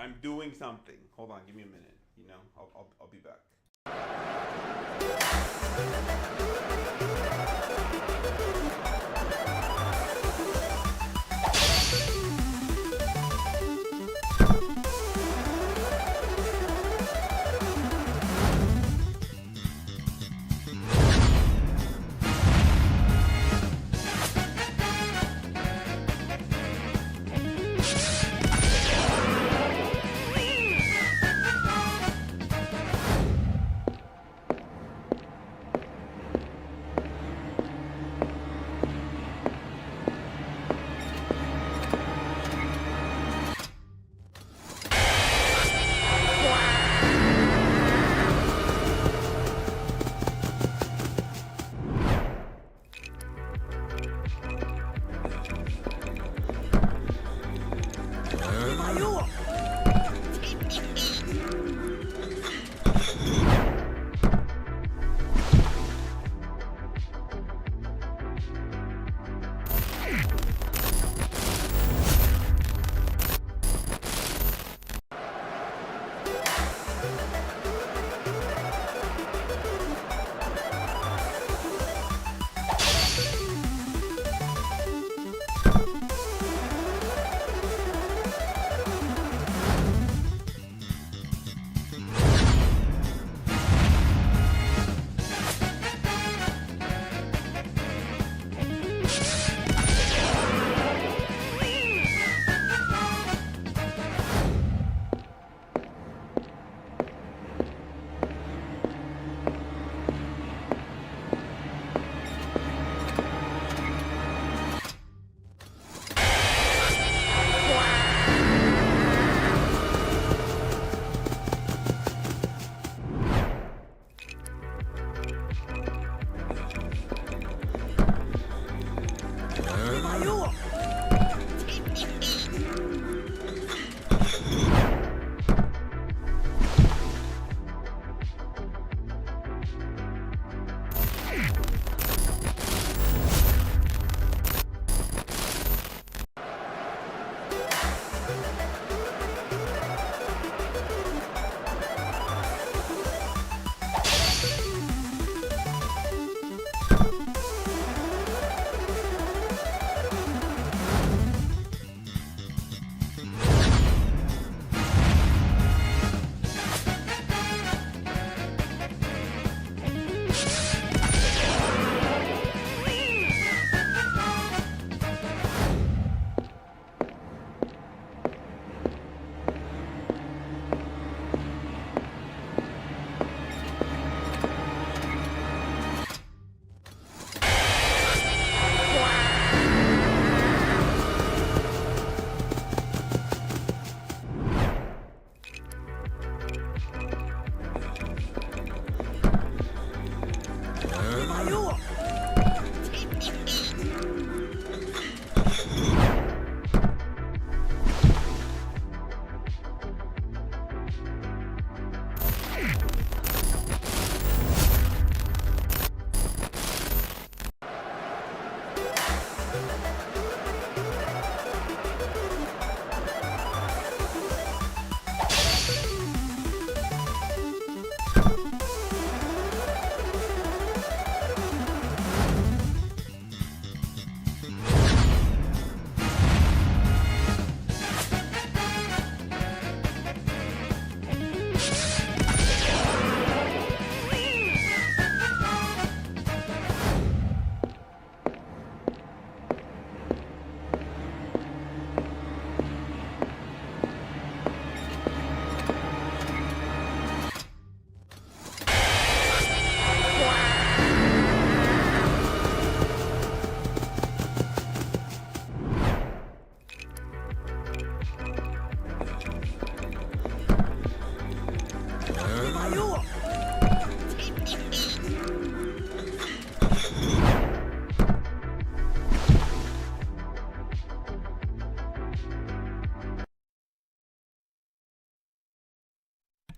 I'm doing something. Hold on, give me a minute. You know, I'll be back.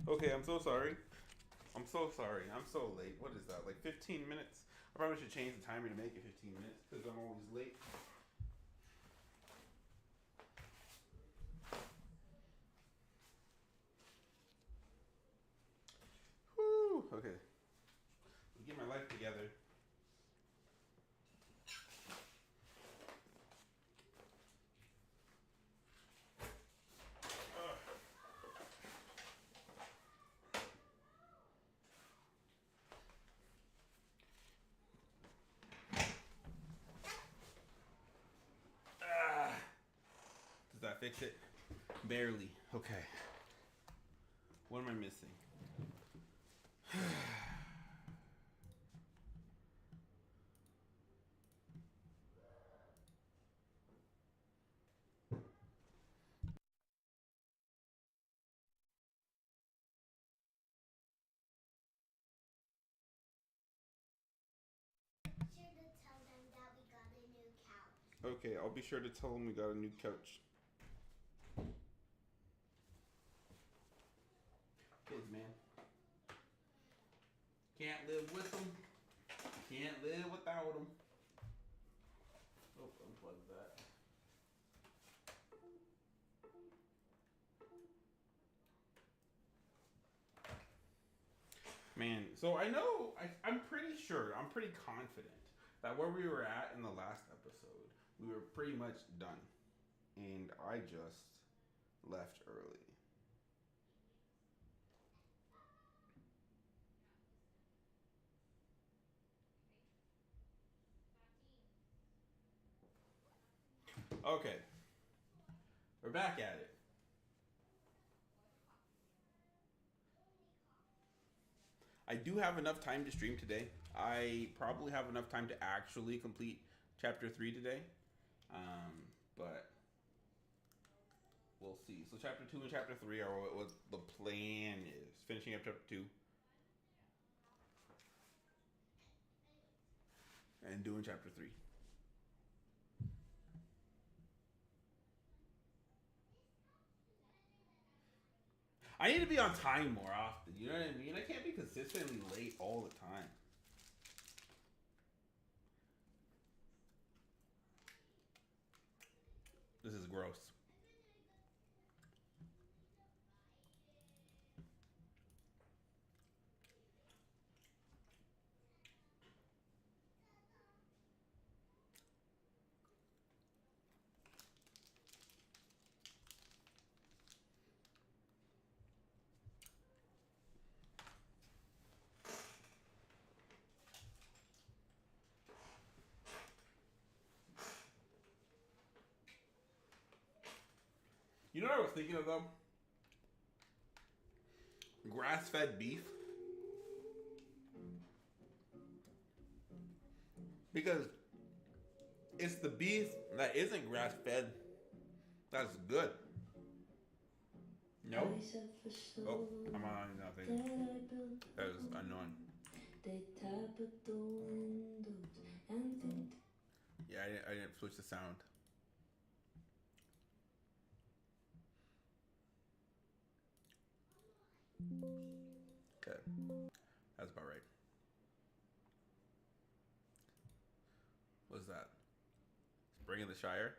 Okay, I'm so sorry. I'm so sorry. I'm so late. What is that? Like 15 minutes? I probably should change the timer to make it 15 minutes because I'm always late. Whew. Okay. Get my life together. Does that fix it? Barely. Okay. What am I missing? Okay, I'll be sure to tell them we got a new couch. Kids, man. Can't live with them. Can't live without them. Oh, unplug that. Man, so I know, I'm pretty sure, I'm pretty confident that where we were at in the last episode, we were pretty much done. And I just left early. Okay, we're back at it. I do have enough time to stream today. I probably have enough time to actually complete chapter 3 today. But we'll see. So chapter 2 and chapter 3 are what the plan is. Finishing up chapter 2 and doing chapter 3. I need to be on time more often. You know what I mean? I can't be consistently late all the time. This is gross. You know what I was thinking of though? Grass-fed beef. Because it's the beef that isn't grass-fed that's good. No? Oh, I'm on nothing. That is annoying. Yeah, I didn't switch the sound. Okay, that's about right. What's that? Spring of the Shire?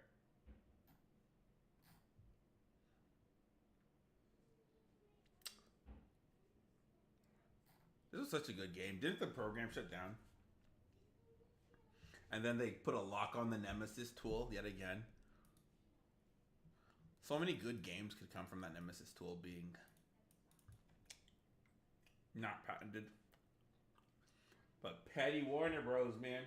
This was such a good game. Didn't the program shut down? And then they put a lock on the Nemesis tool yet again. So many good games could come from that Nemesis tool being not patented. But petty Warner Bros, man.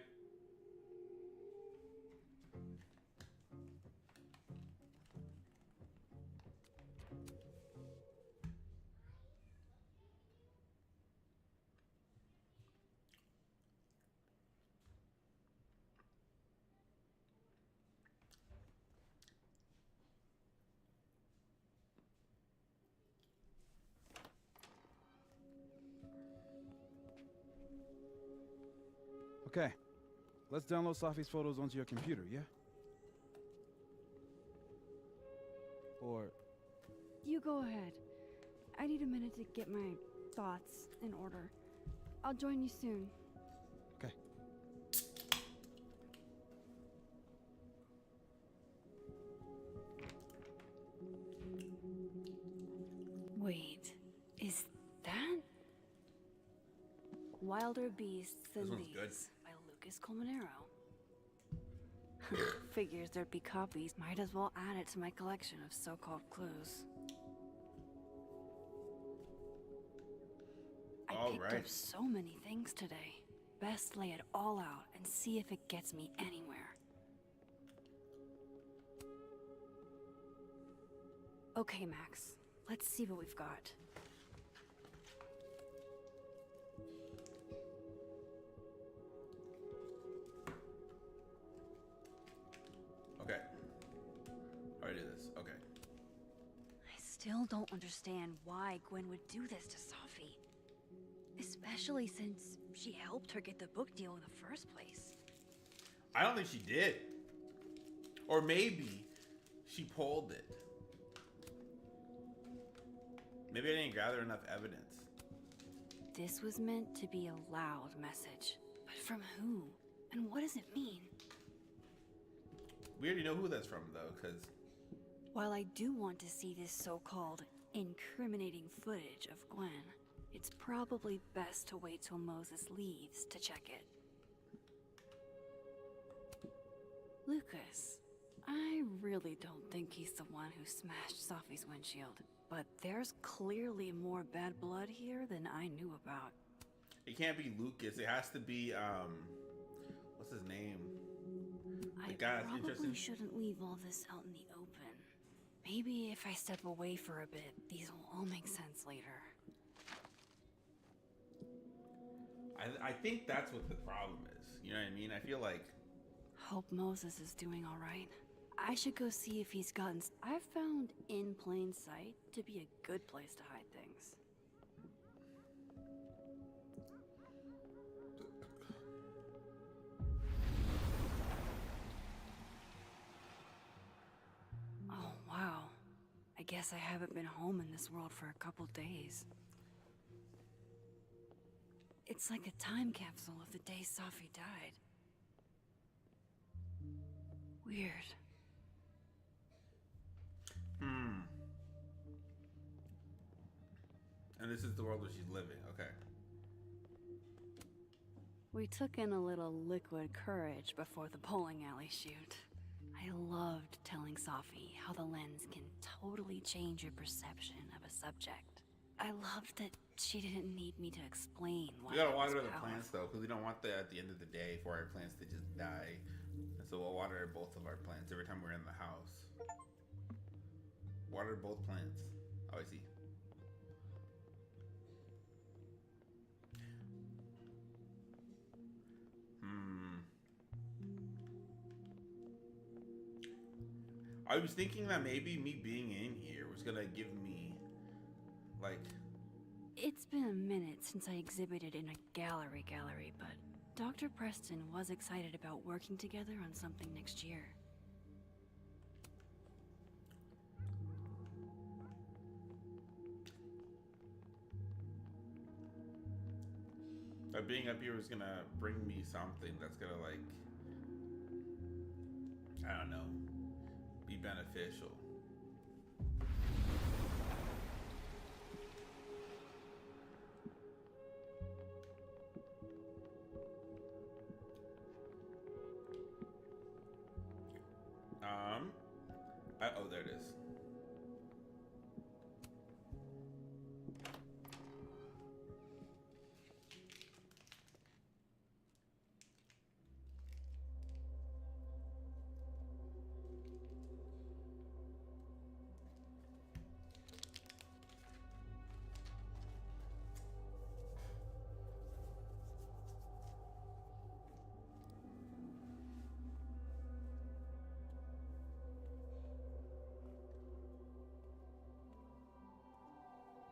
Okay, let's download Safi's photos onto your computer, yeah? Or... You go ahead. I need a minute to get my thoughts in order. I'll join you soon. Okay. Wait, is that Wilder Beasts Than This one's These good. by Lucas Colmenero? Figures there'd be copies. Might as well add it to my collection of so-called clues. I picked up so many things today. Best lay it all out and see if it gets me anywhere. Okay, Max. Let's see what we've got. Okay. How do I do this? Okay. I still don't understand why Gwen would do this to Safi. Especially since she helped her get the book deal in the first place. I don't think she did. Or maybe she pulled it. Maybe I didn't gather enough evidence. This was meant to be a loud message. But from who? And what does it mean? We already know who that's from, though, because... While I do want to see this so-called incriminating footage of Gwen, it's probably best to wait till Moses leaves to check it. Lucas, I really don't think he's the one who smashed Safi's windshield, but there's clearly more bad blood here than I knew about. It can't be Lucas. It has to be, what's his name? I probably shouldn't leave all this out in the open. Maybe if I step away for a bit, these will all make sense later. I think that's what the problem is. You know what I mean? I feel like... Hope Moses is doing all right. I should go see if he's gotten... I've found In Plain Sight to be a good place to hide things. Oh, wow. I guess I haven't been home in this world for a couple days. It's like a time capsule of the day Safi died. Weird. And this is the world where she's living. Okay. We took in a little liquid courage before the bowling alley shoot. I loved telling Safi how the lens can totally change your perception of a subject. I loved that she didn't need me to explain why. We gotta water the powerful. plants though, because we don't want at the end of the day for our plants to just die. And so we'll water both of our plants every time we're in the house. Water both plants. Oh, I see. I was thinking that maybe me being in here was gonna give me, like... It's been a minute since I exhibited in a gallery, but Dr. Preston was excited about working together on something next year. That being up here is gonna bring me something that's gonna like, I don't know, be beneficial. Oh, there it is.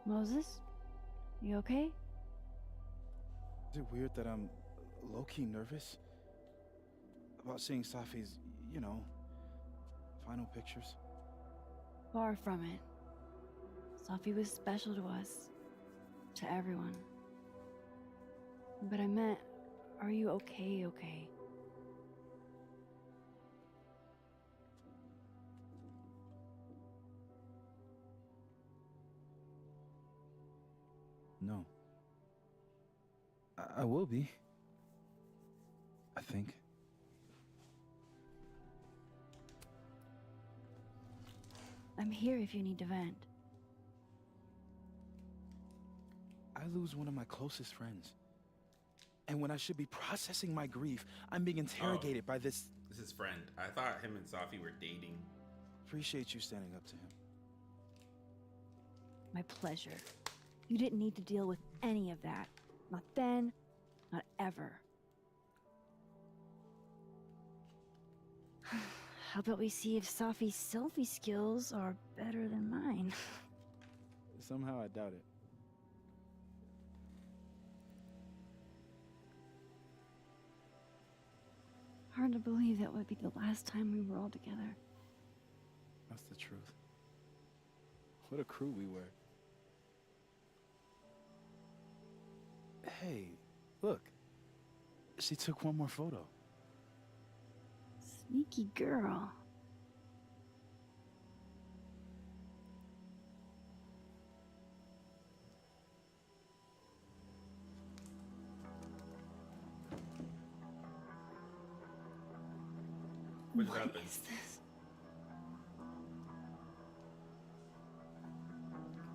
Moses? You okay? Is it weird that I'm low-key nervous about seeing Safi's, you know, final pictures? Far from it. Safi was special to us. To everyone. But I meant, are you okay? No. I will be. I think. I'm here if you need to vent. I lose one of my closest friends. And when I should be processing my grief, I'm being interrogated by this... This is friend. I thought him and Safi were dating. Appreciate you standing up to him. My pleasure. You didn't need to deal with any of that. Not then, not ever. How about we see if Safi's selfie skills are better than mine? Somehow I doubt it. Hard to believe that would be the last time we were all together. That's the truth. What a crew we were. Hey, look. She took one more photo. Sneaky girl. What just happened? Is this?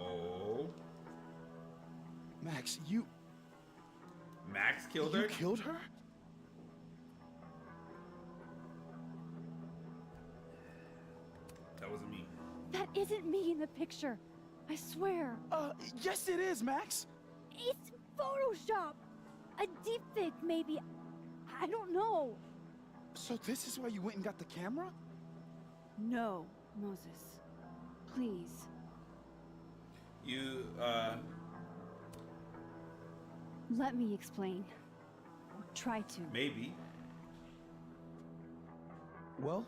Oh. Max, you Max killed her? killed her? That wasn't me. That isn't me in the picture. I swear. Yes it is, Max. It's Photoshop. A deepfake, maybe. I don't know. So this is why you went and got the camera? No, Moses. Please. You, Let me explain. Or try to. maybe. Well,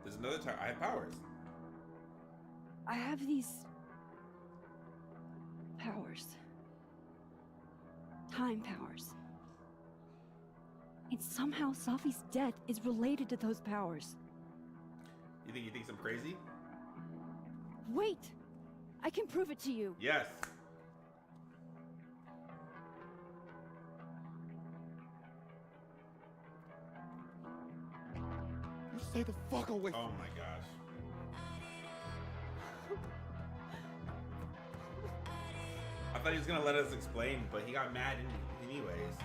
There's another time. I have powers. I have these powers. Time powers. And somehow Safi's death is related to those powers. You think he thinks I'm crazy? Wait! I can prove it to you. Yes. you stay the fuck away Oh from my gosh. I thought he was gonna let us explain, but he got mad anyways.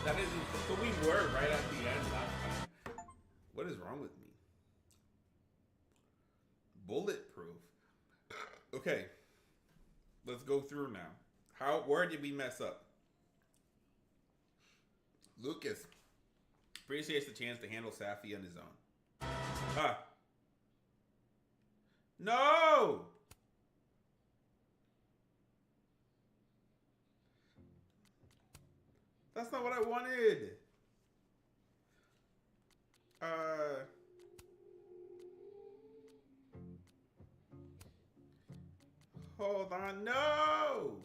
That isn't so we were right at the end last time. What is wrong with me? Bulletproof. Okay. Let's go through now. Where did we mess up? Lucas appreciates the chance to handle Safi on his own. Ah. No! That's not what I wanted. Hold on. No!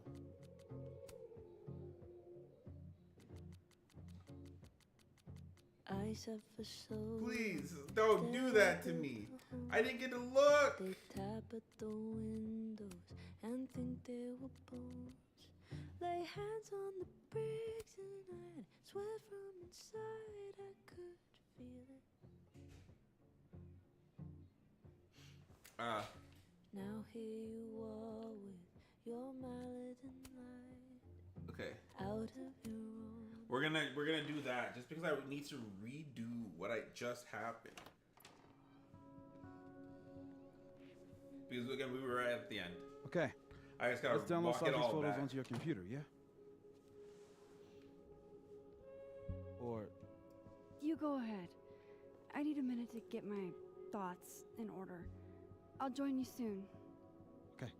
I suffer so. Please, don't do that to me. I didn't get to look. They tap at the windows and think they were bones. Lay hands on the bricks and I swear from inside I could feel it. Now here you are with your mallet and light. Okay. Out of your own. We're gonna do that just because I need to redo what I just happened. Because again, we were right at the end. Okay. I just gotta Let's download walk it Safi's all photos back. onto your computer, yeah? Or You go ahead. I need a minute to get my thoughts in order. I'll join you soon. okay.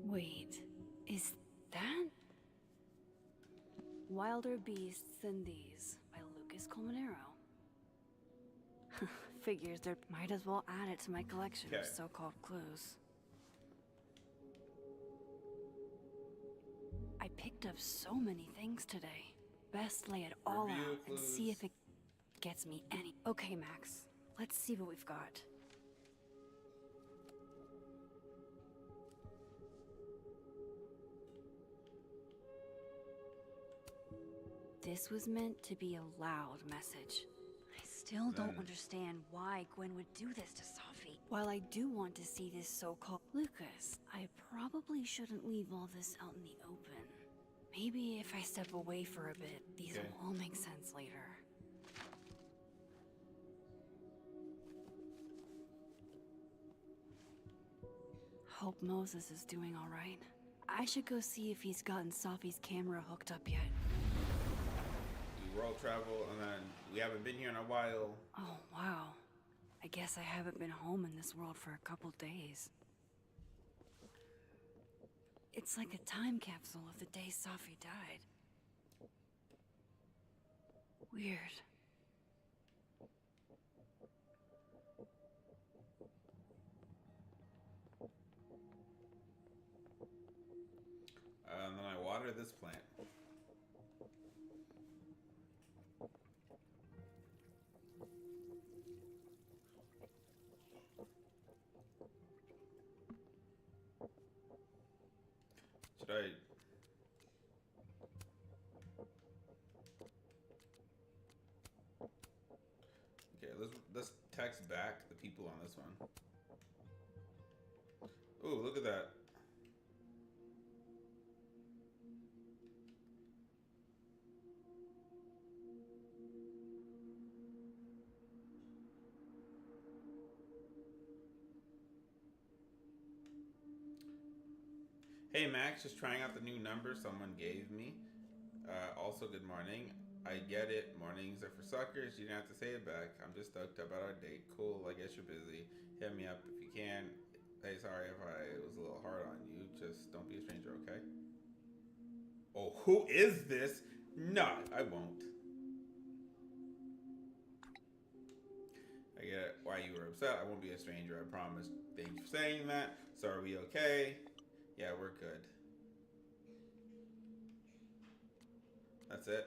Wait, is that Wilder Beasts Than These by Lucas Colmenero? Figures there might as well add it to my collection Okay. of so-called clues. I picked up so many things today. Best lay it all Review out and see clues. if it gets me any. Okay, Max. Let's see what we've got. This was meant to be a loud message. I still don't Then- understand why Gwen would do this to Safi. While I do want to see this so-called Lucas, I probably shouldn't leave all this out in the open. Maybe if I step away for a bit, these Okay. will all make sense later. Hope Moses is doing all right. I should go see if he's gotten Safi's camera hooked up yet. Do world travel, and then we haven't been here in a while. Oh, wow. I guess I haven't been home in this world for a couple days. It's like a time capsule of the day Safi died. Weird. And then I water this plant. Should I? Okay, let's text back the people on this one. Ooh, look at that. Hey Max, just trying out the new number someone gave me. Also, good morning. I get it. Mornings are for suckers. You didn't have to say it back. I'm just stoked about our date. Cool. I guess you're busy. Hit me up if you can. Hey, sorry if I was a little hard on you. Just don't be a stranger, okay? Oh, who is this? No, I won't. I get why you were upset. I won't be a stranger, I promise. Thank you for saying that. So are we okay? Yeah, we're good. That's it.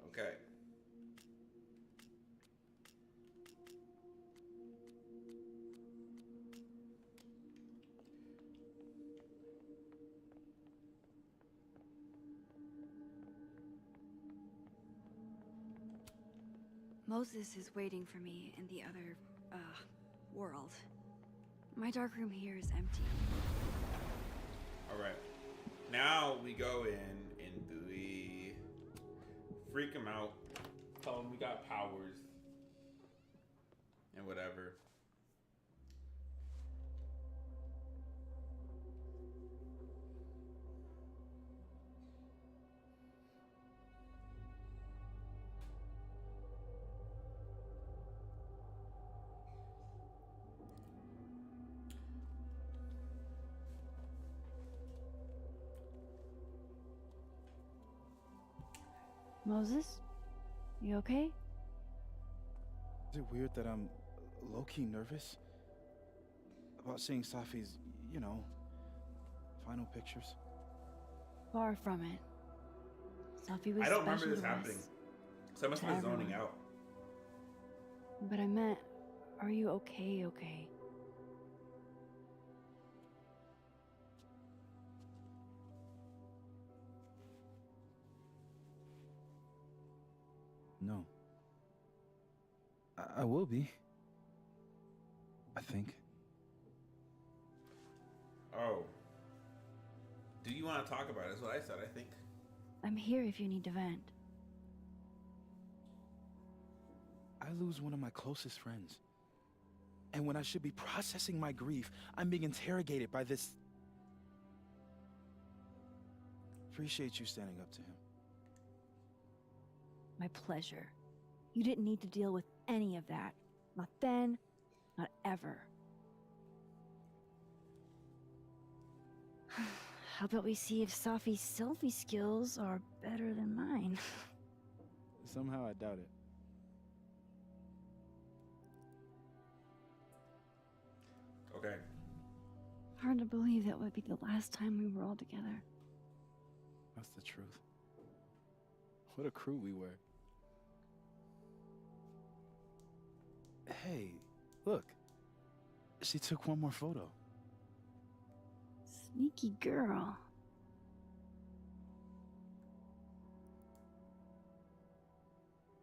Okay. Moses is waiting for me in the other, world. My darkroom here is empty. All right. Now we go into the freak him out, tell him we got powers, and whatever. Moses? You okay? Is it weird that I'm low-key nervous about seeing Safi's, you know, final pictures? Far from it. Safi was I don't remember special this to happening. us. So I must To have been zoning everyone. out. But I meant, are you okay? No. I will be. I think. Oh. Do you want to talk about it? Is what I said, I think. I'm here if you need to vent. I lose one of my closest friends. And when I should be processing my grief, I'm being interrogated by this. Appreciate you standing up to him. My pleasure. You didn't need to deal with any of that. Not then, not ever. How about we see if Safi's selfie skills are better than mine? Somehow I doubt it. Okay. Hard to believe that would be the last time we were all together. That's the truth. What a crew we were. Hey, look. She took one more photo. Sneaky girl.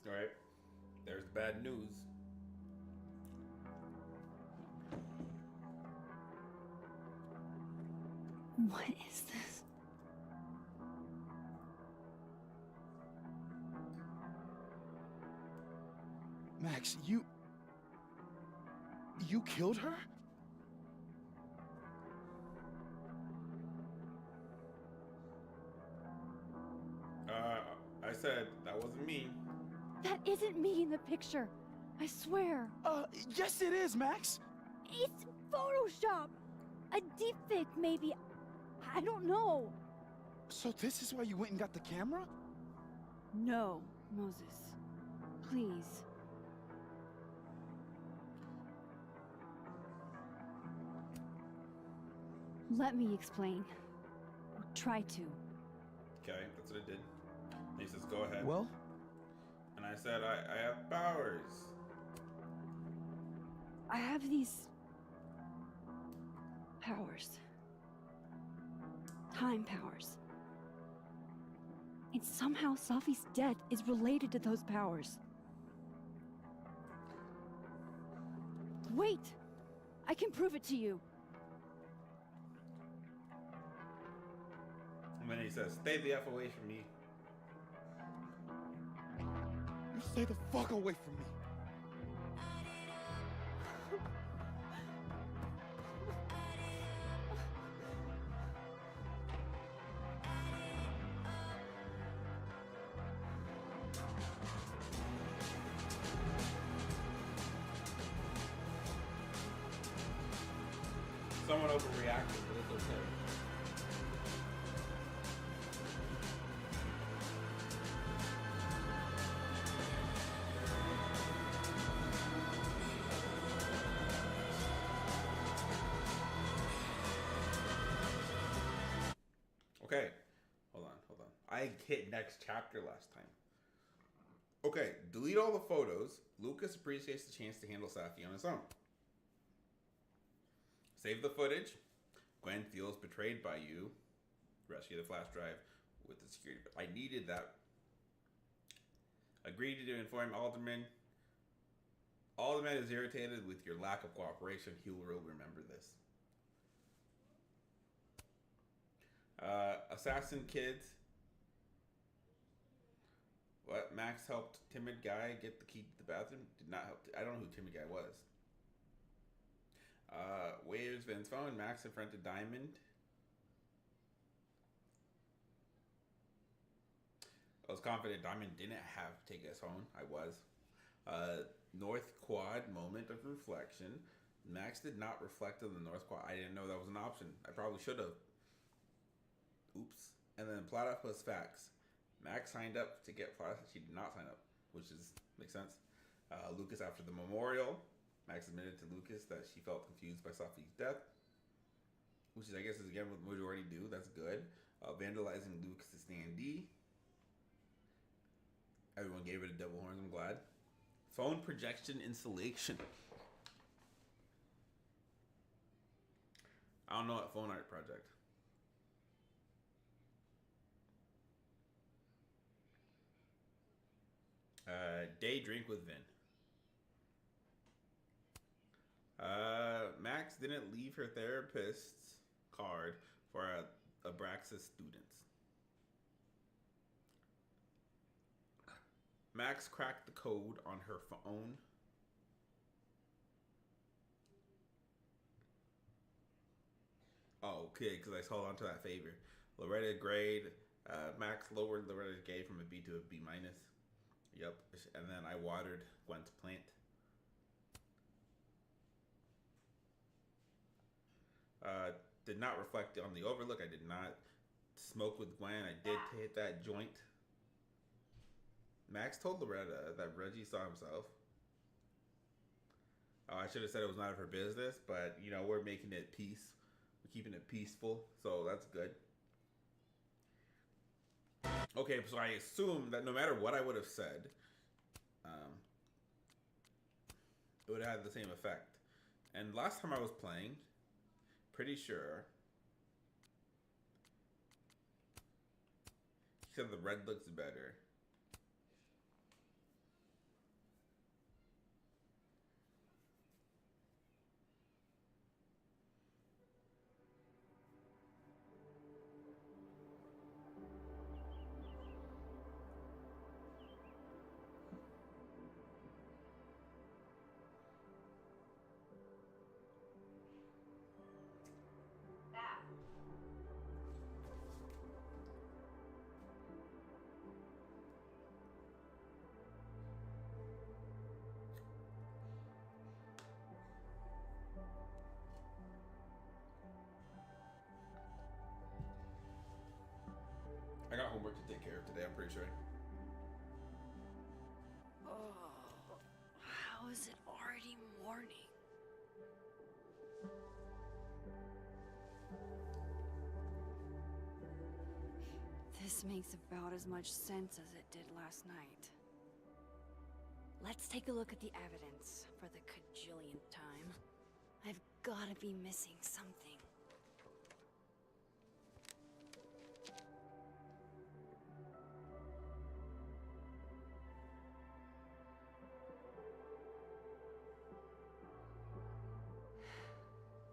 Alright. There's bad news. What is this? Max, you killed her? I said that wasn't me. That isn't me in the picture. I swear. Yes it is, Max! It's Photoshop. A deepfake, maybe. I don't know. So this is why you went and got the camera? No, Moses. Please. Let me explain. Or try to. Okay, that's what I did. And he says, go ahead. Well, And I said, I have powers. I have these powers. Time powers. And somehow Safi's death is related to those powers. Wait! I can prove it to you. And then he says, stay the F away from me. you stay the fuck away from me. Someone overreacted, but it's okay. Okay, hold on. I hit next chapter last time. Okay, delete all the photos. Lucas appreciates the chance to handle Safi on his own. Save the footage. Gwen feels betrayed by you. Rescue the flash drive with the security. I needed that. Agreed to inform Alderman. Alderman is irritated with your lack of cooperation. He will remember this. Assassin kids. What? Max helped timid guy get the key to the bathroom. Did not help. I don't know who timid guy was. Where's Vin's phone? Max confronted Diamond. I was confident Diamond didn't have to take his phone. I was. North Quad moment of reflection. Max did not reflect on the North Quad. I didn't know that was an option. I probably should have. Oops. And then Platypus facts. Max signed up to get Platypus. She did not sign up, which makes sense. Lucas after the memorial. Max admitted to Lucas that she felt confused by Safi's death, which is, I guess, is again what majority do. That's good. Vandalizing Lucas' standee. Everyone gave it a double horns. I'm glad. Phone projection installation. I don't know what phone art project. Day drink with Vin. Max didn't leave her therapist's card for Abraxas students. Max cracked the code on her phone. Oh, okay, because I held on to that favor. Loretta grade. Max lowered Loretta's grade from a B to a B minus. Yep. And then I watered Gwen's plant. Did not reflect on the overlook. I did not smoke with Gwen. I did hit that joint. Max told Loretta that Reggie saw himself. I should have said it was none of her business, but you know, we're making it peace. We're keeping it peaceful, so that's good. Okay, so I assume that no matter what I would have said, it would have had the same effect. And last time I was playing, pretty sure he said the red looks better. I got homework to take care of today, I'm pretty sure. Oh, how is it already morning? This makes about as much sense as it did last night. Let's take a look at the evidence for the cajillionth time. I've gotta be missing something.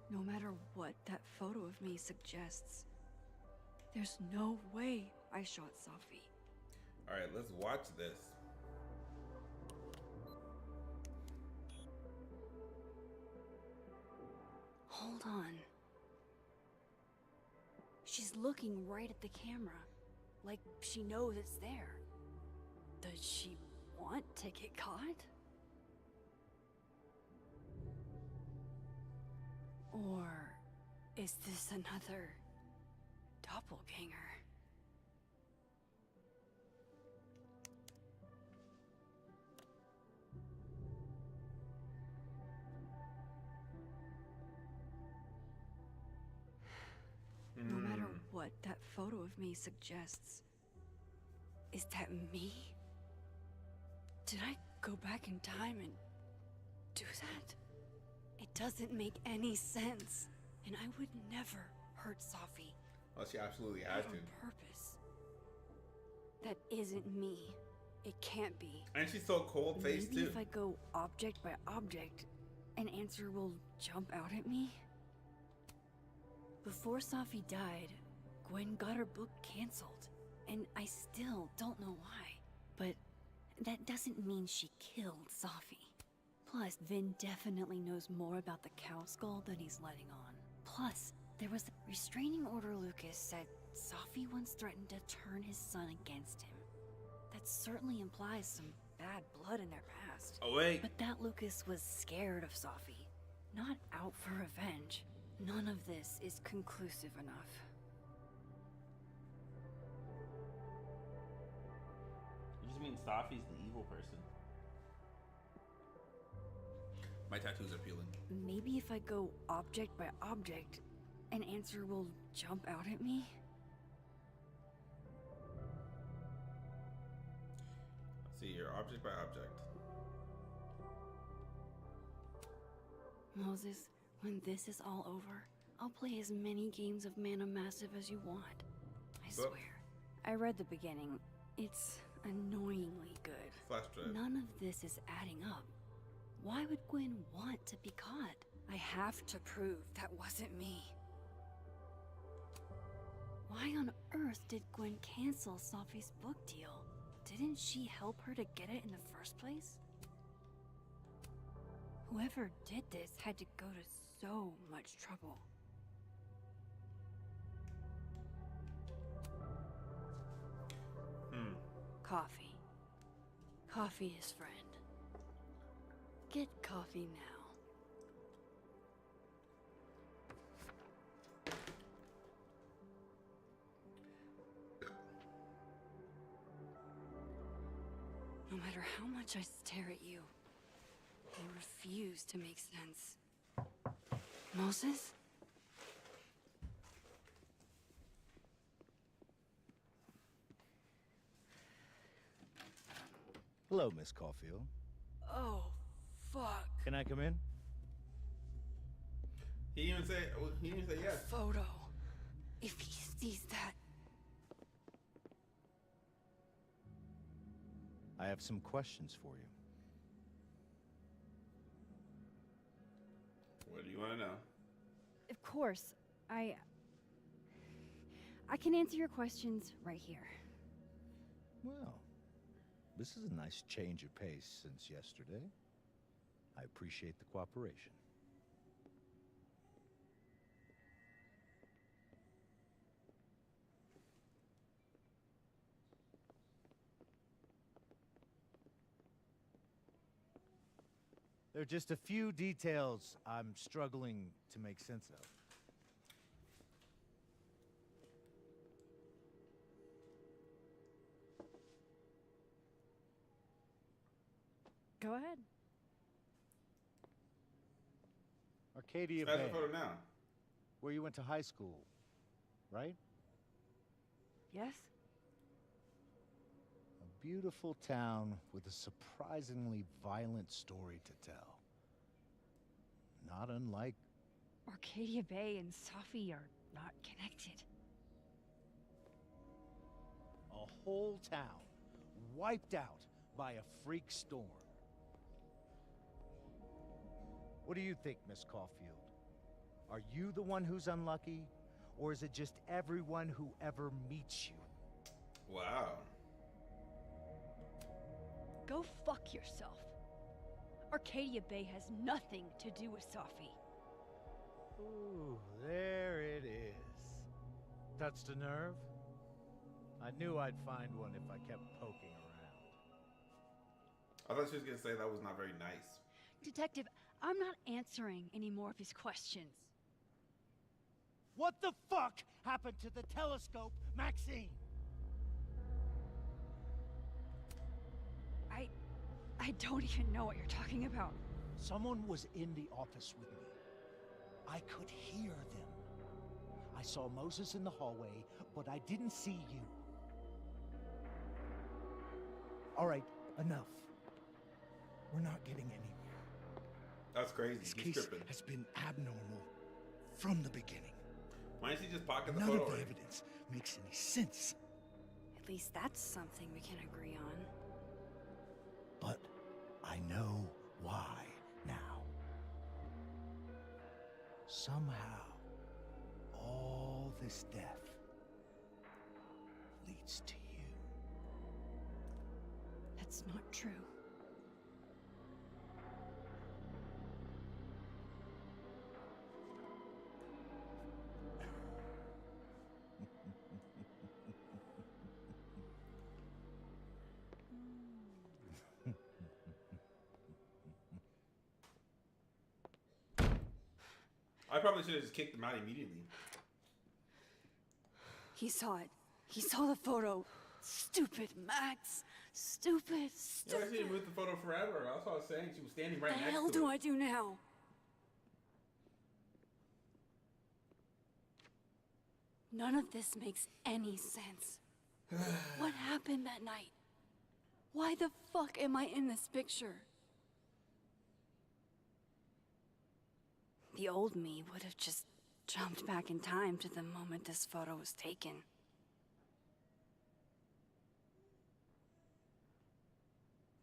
No matter what that photo of me suggests, there's no way I shot Safi. Alright, let's watch this. Hold on. She's looking right at the camera, like she knows it's there. Does she want to get caught? Or is this another doppelganger? No matter what that photo of me suggests, is that me? Did I go back in time and do that? It doesn't make any sense. And I would never hurt Safi. Well, she absolutely had to. On purpose. That isn't me. It can't be. And she's so cold-faced, too. Maybe if I go object by object, an answer will jump out at me? Before Safi died, Gwen got her book canceled. And I still don't know why. But that doesn't mean she killed Safi. Plus, Vin definitely knows more about the cow skull than he's letting on. Plus, there was the restraining order Lucas said Safi once threatened to turn his son against him. That certainly implies some bad blood in their past. Oh, wait. But that Lucas was scared of Safi, not out for revenge. None of this is conclusive enough. You just mean Safi's the evil person? My tattoo's are peeling. Maybe if I go object by object, an answer will jump out at me? Let's see here, object by object. Moses, when this is all over, I'll play as many games of Mana Massive as you want. I Well- swear. I read the beginning. It's annoyingly good. Flash drive. None of this is adding up. Why would Gwen want to be caught? I have to prove that wasn't me. Why on earth did Gwen cancel Safi's book deal? Didn't she help her to get it in the first place? Whoever did this had to go to so much trouble. Coffee. Coffee is friend. Get coffee now. No matter how much I stare at you, you refuse to make sense. Moses? Hello, Miss Caulfield. Oh, fuck. Can I come in? He didn't even say yes. Photo. If he sees that. I have some questions for you. What do you want to know? Of course, I can answer your questions right here. Well, this is a nice change of pace since yesterday. I appreciate the cooperation. There are just a few details I'm struggling to make sense of. Go ahead. Arcadia That's Bay, the photo now. where you went to high school, right? Yes? A beautiful town with a surprisingly violent story to tell. Not unlike... Arcadia Bay and Safi are not connected. a whole town wiped out by a freak storm. What do you think, Miss Caulfield? Are you the one who's unlucky, or is it just everyone who ever meets you? Wow. Go fuck yourself. Arcadia Bay has nothing to do with Safi. Ooh, there it is. Touched a nerve? I knew I'd find one if I kept poking around. I thought she was gonna say that was not very nice. Detective, I'm not answering any more of his questions. What the fuck happened to the telescope, Maxine? I don't even know what you're talking about. Someone was in the office with me. I could hear them. I saw Moses in the hallway, but I didn't see you. All right, enough. We're not getting anywhere. That's crazy. This He's case tripping. has been abnormal from the beginning. Why didn't he just pocket the None photo? of the already? evidence makes any sense. At least that's something we can agree on. But I know why now. Somehow, all this death leads to you. That's not true. I probably should have just kicked him out immediately. He saw it. He saw the photo. Stupid Max. Stupid, Yeah, I stupid. should have moved the photo forever. That's what I was saying. She was standing right What the next hell to do it. I do now? None of this makes any sense. What happened that night? Why the fuck am I in this picture? The old me would have just jumped back in time to the moment this photo was taken.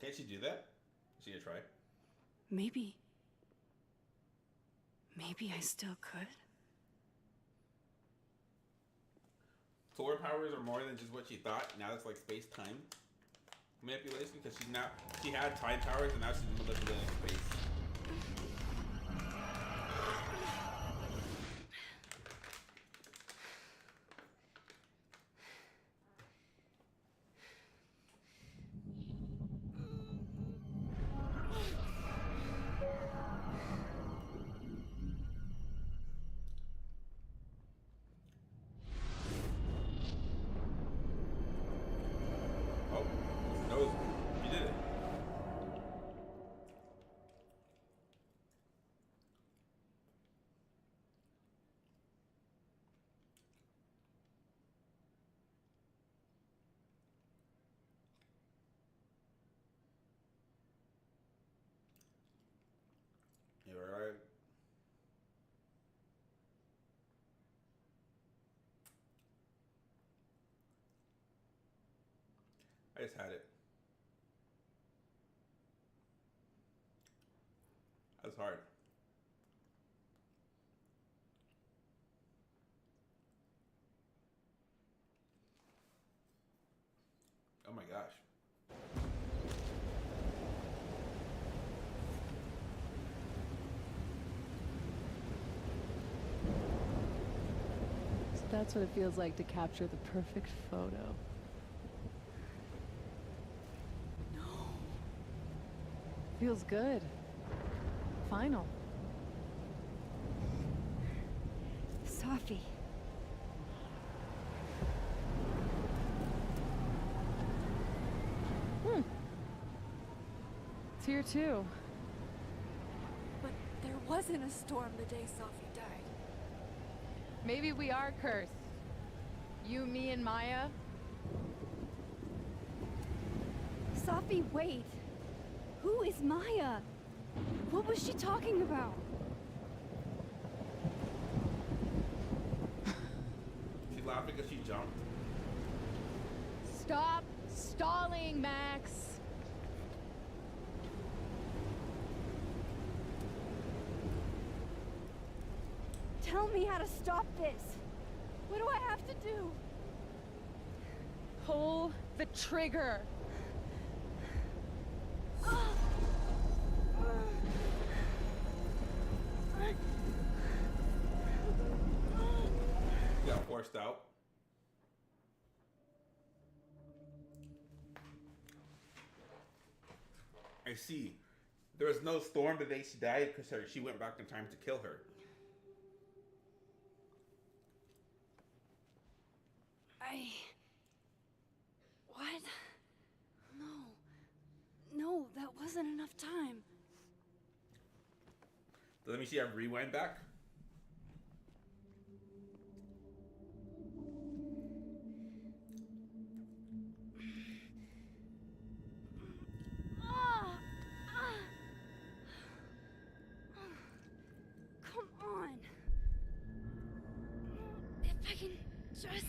Can't she do that? Is she gonna try? Maybe. Maybe I still could. So her powers are more than just what she thought. Now it's like space-time manipulation because she had time powers and now she's manipulating space. Oh, no, she did it. You're right. I just had it. That's hard. Oh my gosh. So that's what it feels like to capture the perfect photo. No. Feels good. Final. Safi. It's here too. But there wasn't a storm the day Safi died. Maybe we are cursed. You, me, and Maya. Safi, wait. Who is Maya? What was she talking about? She laughed because she jumped. Stop stalling, Max. Tell me how to stop this. What do I have to do? Pull the trigger. Got forced out. I see. There was no storm the day she died because she went back in time to kill her. What? No, that wasn't enough time. Does that mean she have rewind back? Come on. If I can just...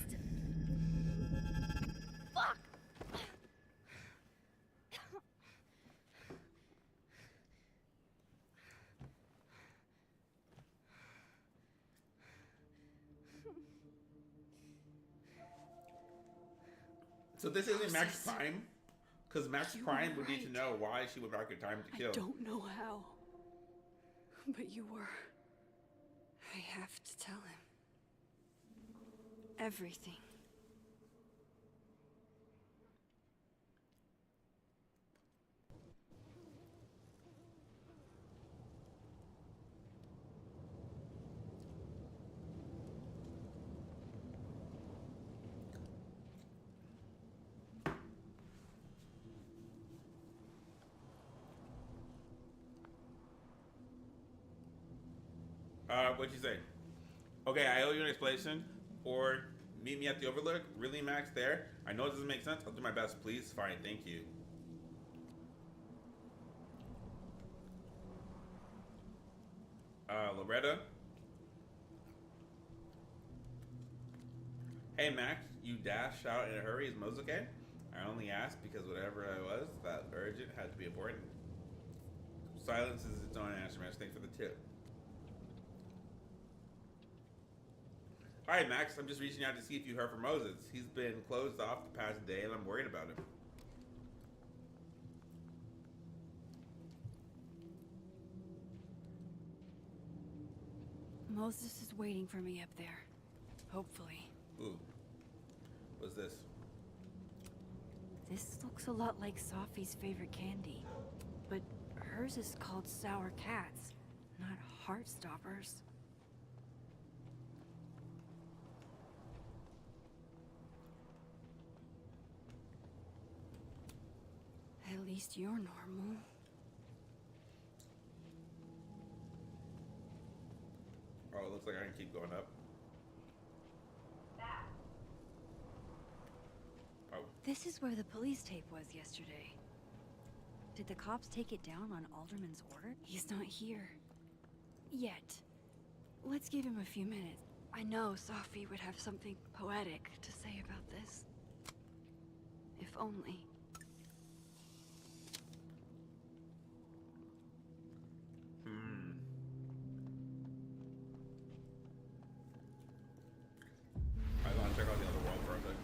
Fuck! So this isn't Max Prime? Because Max You Prime were would need to right. know why she went back in time to kill. I don't know how. But you were. I have to tell him. Everything. What'd you say? Okay, I owe you an explanation, or meet me at the Overlook. Really, Max? There? I know it doesn't make sense. I'll do my best, please. Fine, thank you. Loretta? Hey, Max, you dashed out in a hurry. Is Mose okay? I only asked because whatever I was, that urgent had to be important. Silence is its own answer, Max. Thanks for the tip. Alright, Max, I'm just reaching out to see if you heard from Moses. He's been closed off the past day and I'm worried about him. Moses is waiting for me up there. Hopefully. Ooh. What's this? This looks a lot like Sophie's favorite candy. But hers is called Sour Cats, not Heartstoppers. At least you're normal. Oh, it looks like I can keep going up. Oh. This is where the police tape was yesterday. Did the cops take it down on Alderman's order? He's not here. Yet. Let's give him a few minutes. I know Sophie would have something poetic to say about this. If only. I want to check out the other world for a second.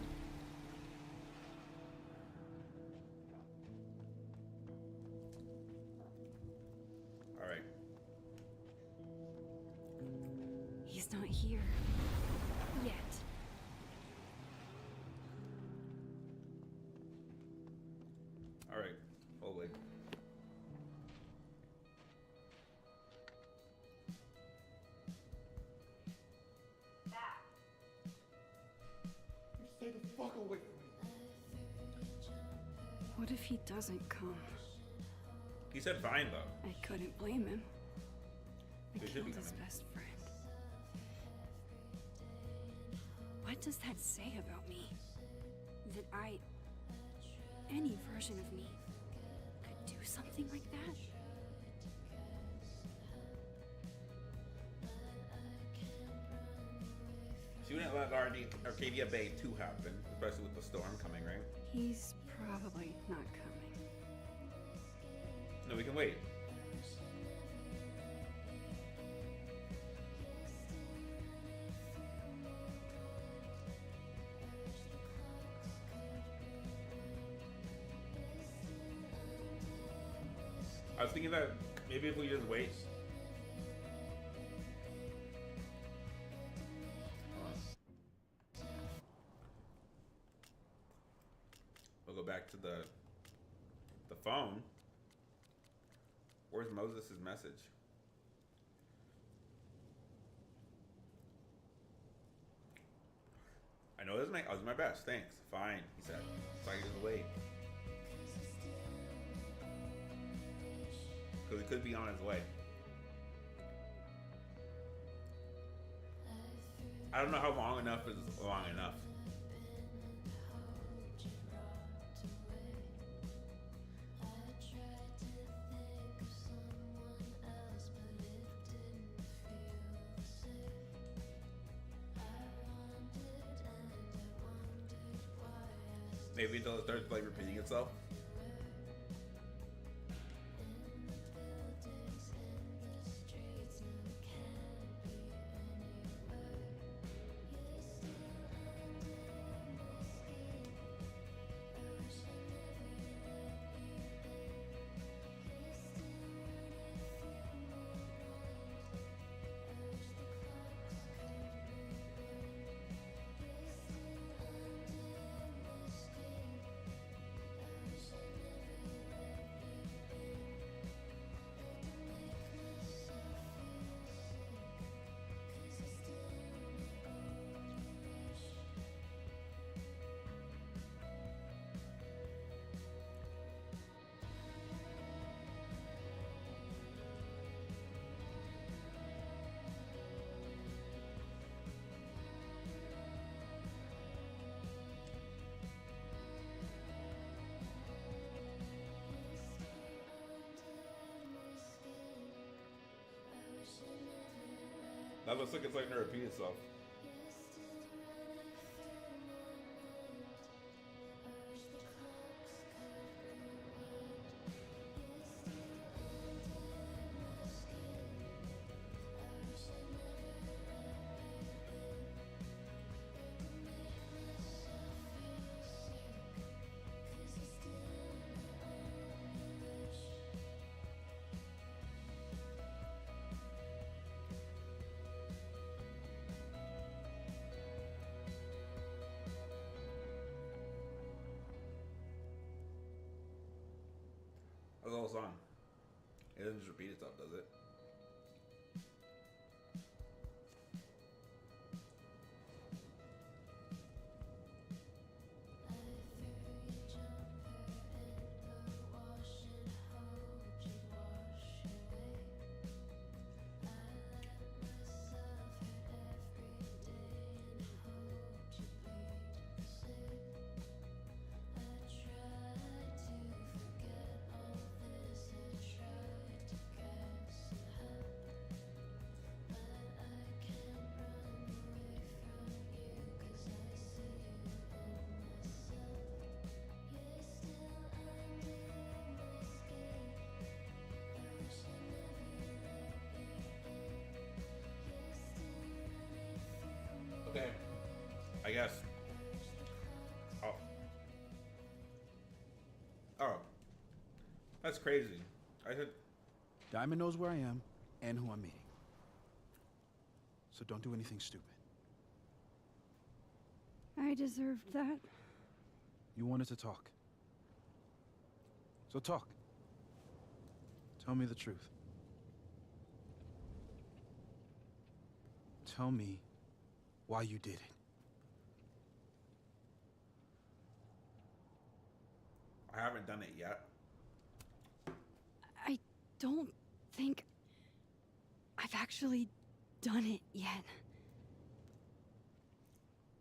Alright. He's not here. Yet. Alright. Oh, wait. Stay the fuck away from me. What if he doesn't come? He said fine, though. I couldn't blame him. I They should killed be his coming. best friend. What does that say about me? That any version of me, could do something like that? She wouldn't let Arcadia Bay 2 happen, especially with the storm coming, right? He's probably not coming. No, we can wait. I was thinking that maybe if we just wait. We'll go back to the phone. Where's Moses' message? I know I'll do my best. Thanks. Fine, he said. So I can just wait. Because it could be on his way. I don't know how long enough is long enough. Maybe until it starts like repeating itself. That looks like it's like to repeat itself. That's the whole song. It doesn't just repeat itself, does it? Okay. I guess. Oh. Oh. That's crazy. I said. Diamond knows where I am and who I'm meeting. So don't do anything stupid. I deserved that. You wanted to talk. So talk. Tell me the truth. Tell me why you did it. I haven't done it yet. I don't think I've actually done it yet.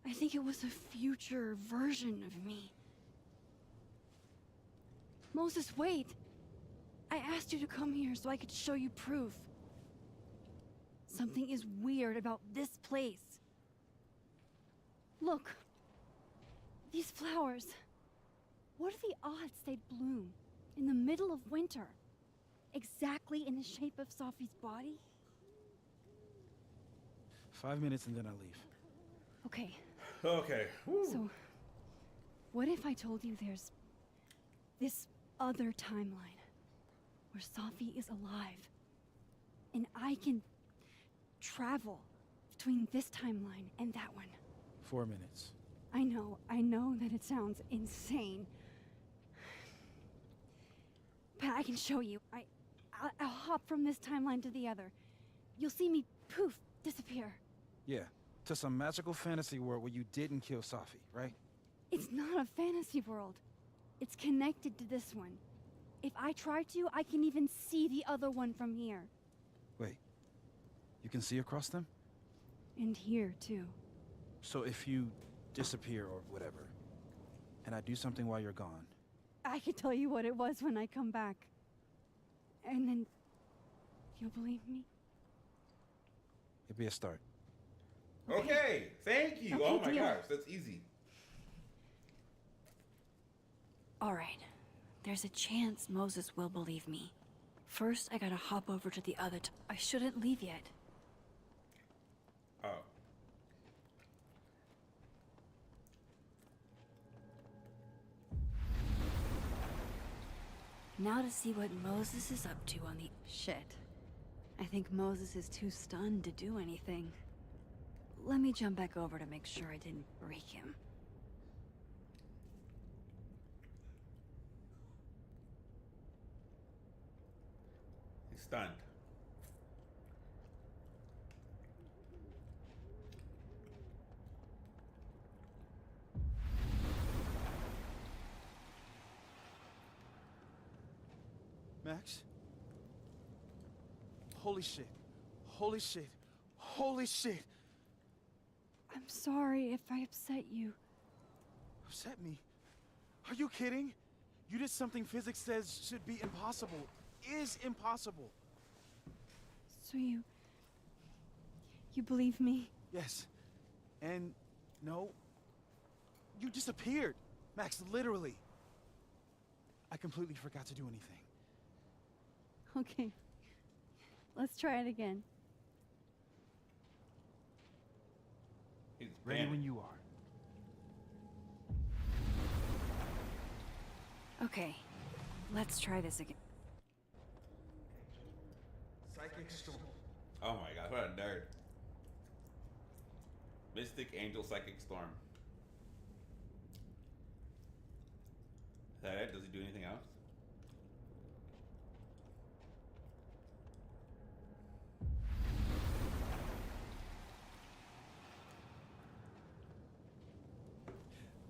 I think it was a future version of me. Moses, wait! I asked you to come here so I could show you proof. Something is weird about this place. Look. These flowers. What are the odds they'd bloom in the middle of winter? Exactly in the shape of Sophie's body? 5 minutes and then I leave. Okay, Okay. Woo. so what if I told you there's this other timeline where Sophie is alive and I can travel between this timeline and that one? 4 minutes. I know that it sounds insane. But I can show you. I'll hop from this timeline to the other. You'll see me, poof, disappear. Yeah, to some magical fantasy world where you didn't kill Safi, right? It's not a fantasy world. It's connected to this one. If I try to, I can even see the other one from here. Wait, you can see across them? And here, too. So if you disappear or whatever, and I do something while you're gone, I can tell you what it was when I come back. And then you'll believe me? it'd be a start. Okay. Thank you. Okay, Oh my deal. gosh, that's easy. All right. There's a chance Moses will believe me. First, I gotta hop over to the other I shouldn't leave yet. Oh. Now to see what Moses is up to on the... Shit. I think Moses is too stunned to do anything. Let me jump back over to make sure I didn't break him. He's stunned. Max? Holy shit. Holy shit. Holy shit. I'm sorry if I upset you. Upset me? Are you kidding? You did something physics says should be impossible. Is impossible. So You believe me? Yes. And no, you disappeared. Max, literally. I completely forgot to do anything. Okay. Let's try it again. He's Ready panicked. when you are. Okay, let's try this again. Psychic storm. Oh my god, what a nerd. Mystic Angel Psychic Storm. Is that it? Does he do anything else?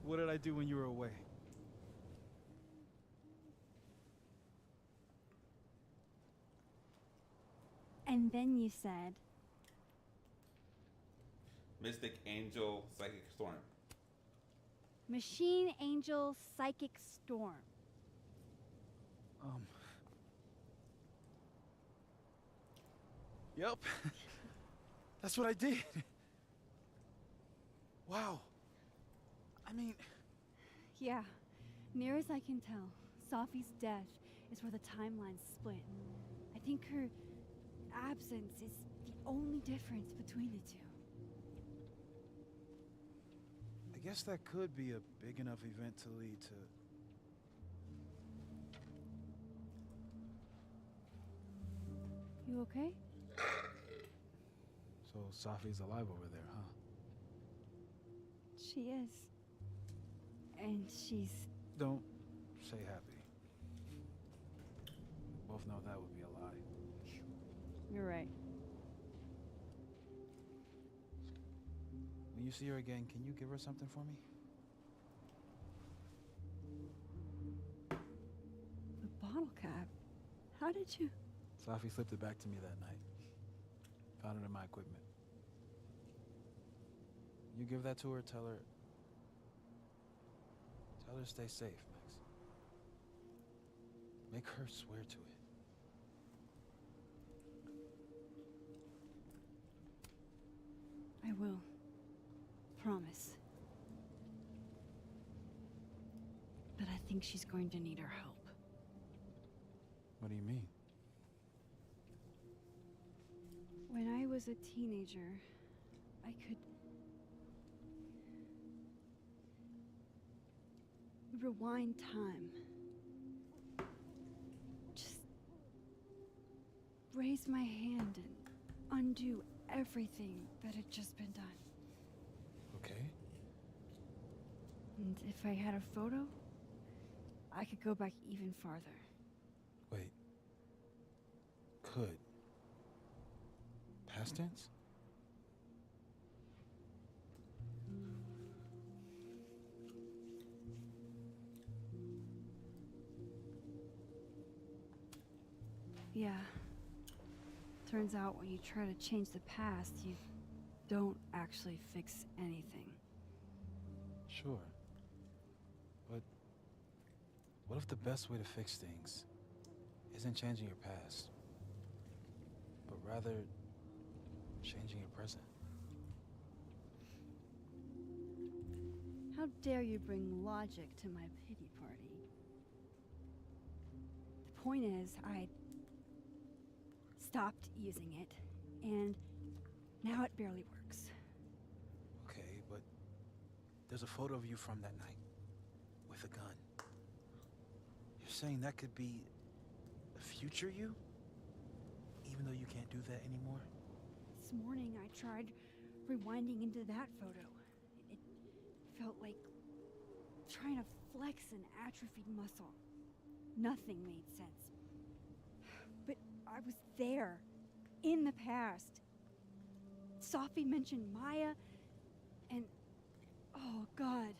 What did I do when you were away? And then you said, Mystic Angel Psychic Storm. Machine Angel Psychic Storm. Yep. That's what I did. Wow. I mean, Yeah, near as I can tell, Sophie's death is where the timelines split. I think her absence is the only difference between the two. I guess that could be a big enough event to lead to. You okay? So Sophie's alive over there, huh? She is. And she's. Don't say happy. Both know that would be a lie. You're right. When you see her again, can you give her something for me? The bottle cap. How did you. Sophie slipped it back to me that night. Found it in my equipment. You give that to her, tell her to stay safe, Max. Make her swear to it. I will. Promise. But I think she's going to need our help. What do you mean? When I was a teenager, I could rewind time. Just raise my hand and undo everything that had just been done. Okay. And if I had a photo, I could go back even farther. Wait. Could. Past tense? Yeah. Turns out when you try to change the past, you don't actually fix anything. Sure. But what if the best way to fix things isn't changing your past, but rather changing your present? How dare you bring logic to my pity party? The point is, I stopped using it, and now it barely works. Okay, but there's a photo of you from that night with a gun. You're saying that could be a future you? Even though you can't do that anymore? This morning I tried rewinding into that photo. It felt like trying to flex an atrophied muscle. Nothing made sense. But I was there, in the past. Sophie mentioned Maya, and oh God,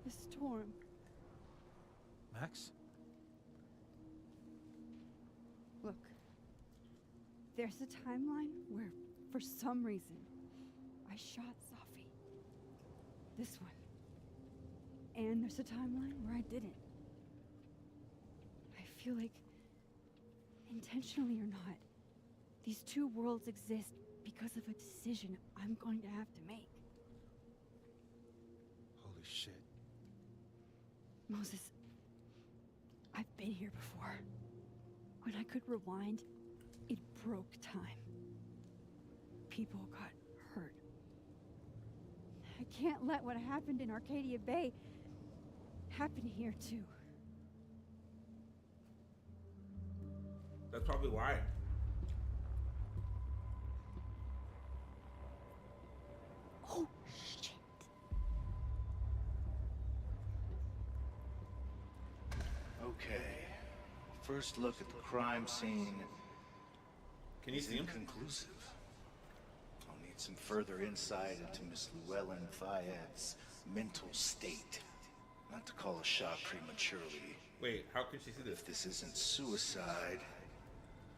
the storm. Max? Look, there's a timeline where, for some reason, I shot Sophie. This one. And there's a timeline where I didn't. I feel like, intentionally or not, These two worlds exist because of a decision I'm going to have to make. Holy shit. Moses, I've been here before. When I could rewind, it broke time. People got hurt. I can't let what happened in Arcadia Bay happen here too. That's probably why. Oh, shit. Okay. First look at the crime scene. Can you see him? Inconclusive. I'll need some further insight into Miss Llewellyn Fayette's mental state. Not to call a shot prematurely. Wait, how can she see this? If this isn't suicide,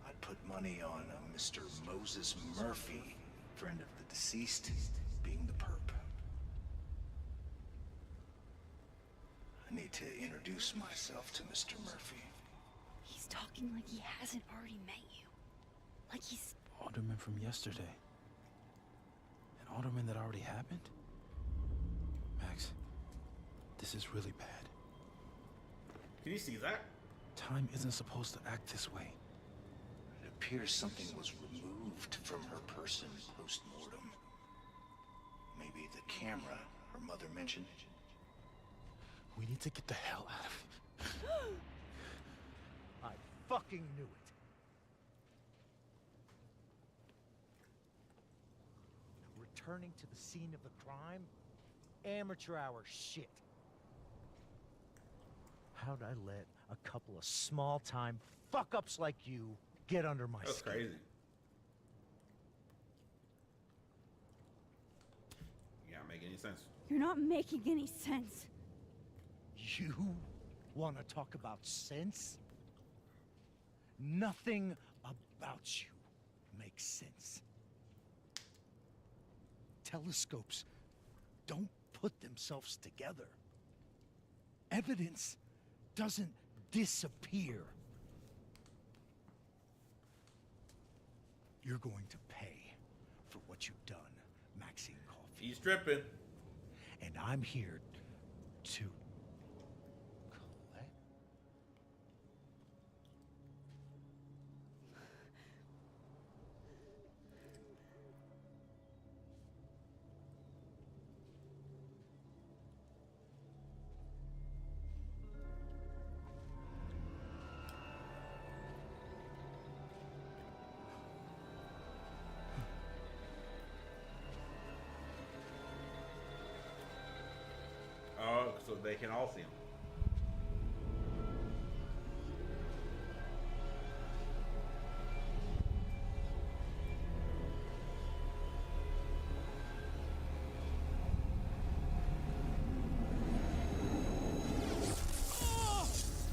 I'd put money on a Mr. Moses Murphy, friend of the deceased, being the perp. I need to introduce myself to Mr. Murphy. He's talking like he hasn't already met you. Like he's... Alderman from yesterday. An alderman that already happened? Max, this is really bad. Can you see that? Time isn't supposed to act this way. It appears something was removed from her person post-mortem. Maybe the camera her mother mentioned. We need to get the hell out of here. I fucking knew it. Returning to the scene of the crime? Amateur hour shit. How'd I let a couple of small-time fuck-ups like you get under my That's skin? crazy. You can't make any sense. You're not making any sense. You want to talk about sense? Nothing about you makes sense. Telescopes don't put themselves together. Evidence doesn't disappear. You're going to pay for what you've done, Maxine Caulfield. He's tripping. And I'm here to collect. Oh, so they can all see him.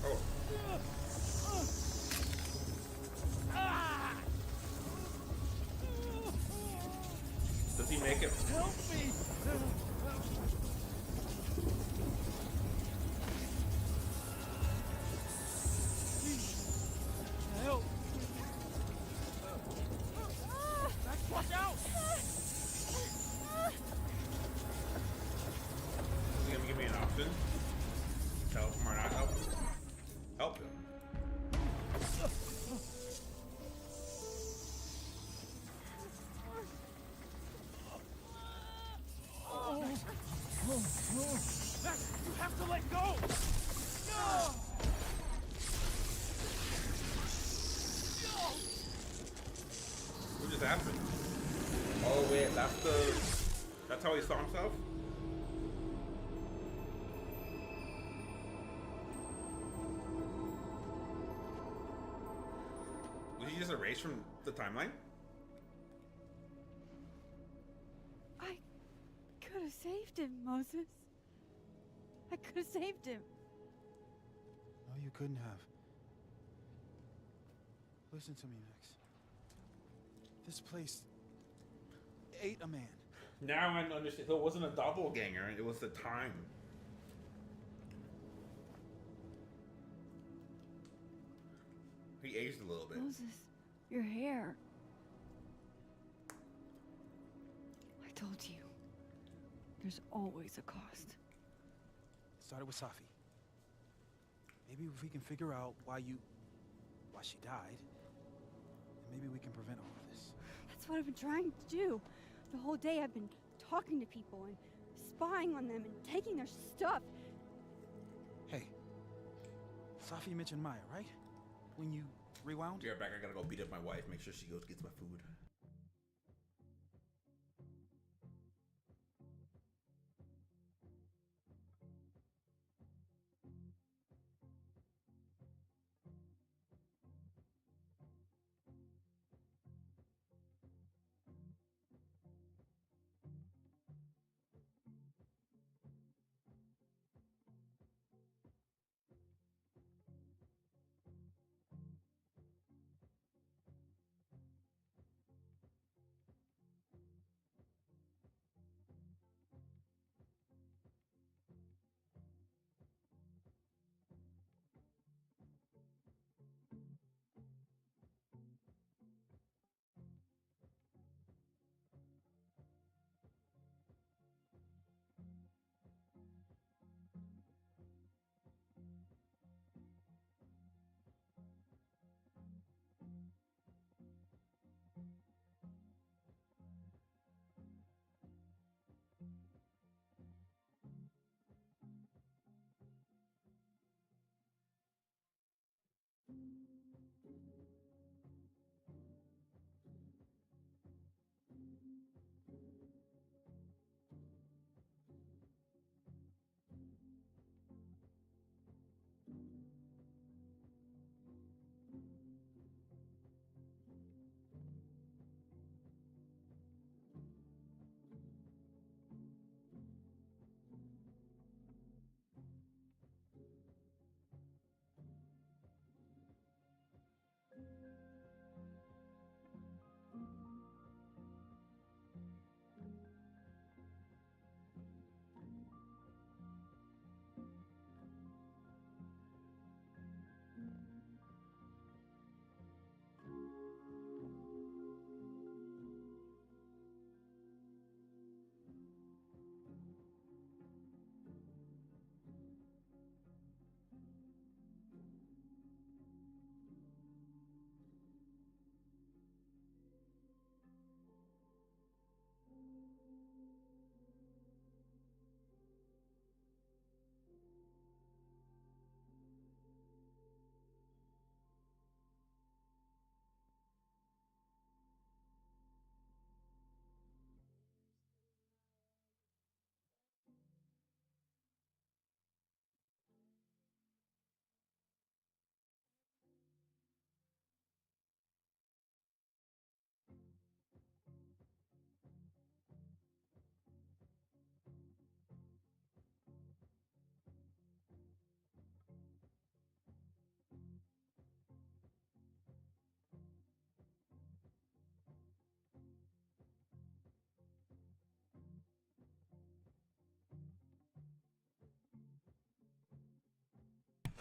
Oh. Does he make it? Help me! Help! Max, watch out! Is he gonna give me an option? Help him or not help him? Help him. Max, you have to let go! No! What just happened? Oh wait, that's how he saw himself? Was he just erased from the timeline? I could have saved him, Moses. I could have saved him. No, you couldn't have. Listen to me, Max. This place ate a man. Now I understand. So it wasn't a doppelganger, it was the time. He aged a little bit. Moses, your hair. I told you, there's always a cost. It started with Safi. Maybe if we can figure out why she died, maybe we can prevent all of this. That's what I've been trying to do. The whole day I've been talking to people and spying on them and taking their stuff. Hey, Safi mentioned Maya, right? When you rewound? Be right back. I gotta go beat up my wife. Make sure she goes gets my food.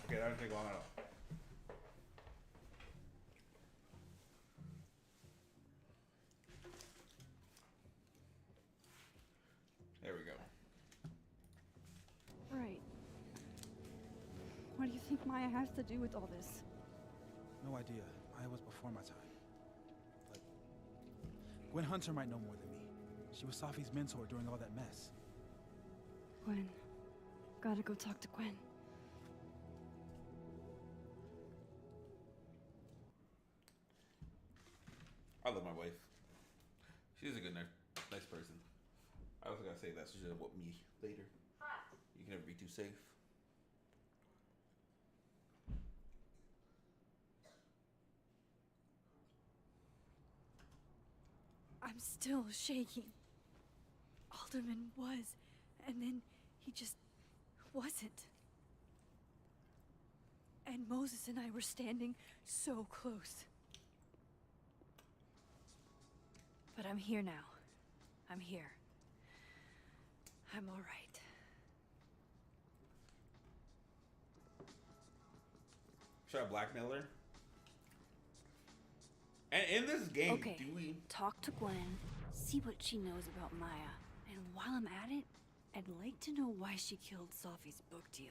Okay, that didn't take long at all. There we go. Right. What do you think Maya has to do with all this? No idea. Maya was before my time. But Gwen Hunter might know more than me. She was Safi's mentor during all that mess. Gwen. Gotta go talk to Gwen. I love my wife. She's a good, nice person. I also gotta say that she should whoop me later. You can never be too safe. I'm still shaking. Alderman was, and then he just wasn't. And Moses and I were standing so close. But I'm here now. I'm here. I'm all right. Should I blackmail her? And in this game, Okay, do we? talk to Gwen, see what she knows about Maya. And while I'm at it, I'd like to know why she killed Sophie's book deal.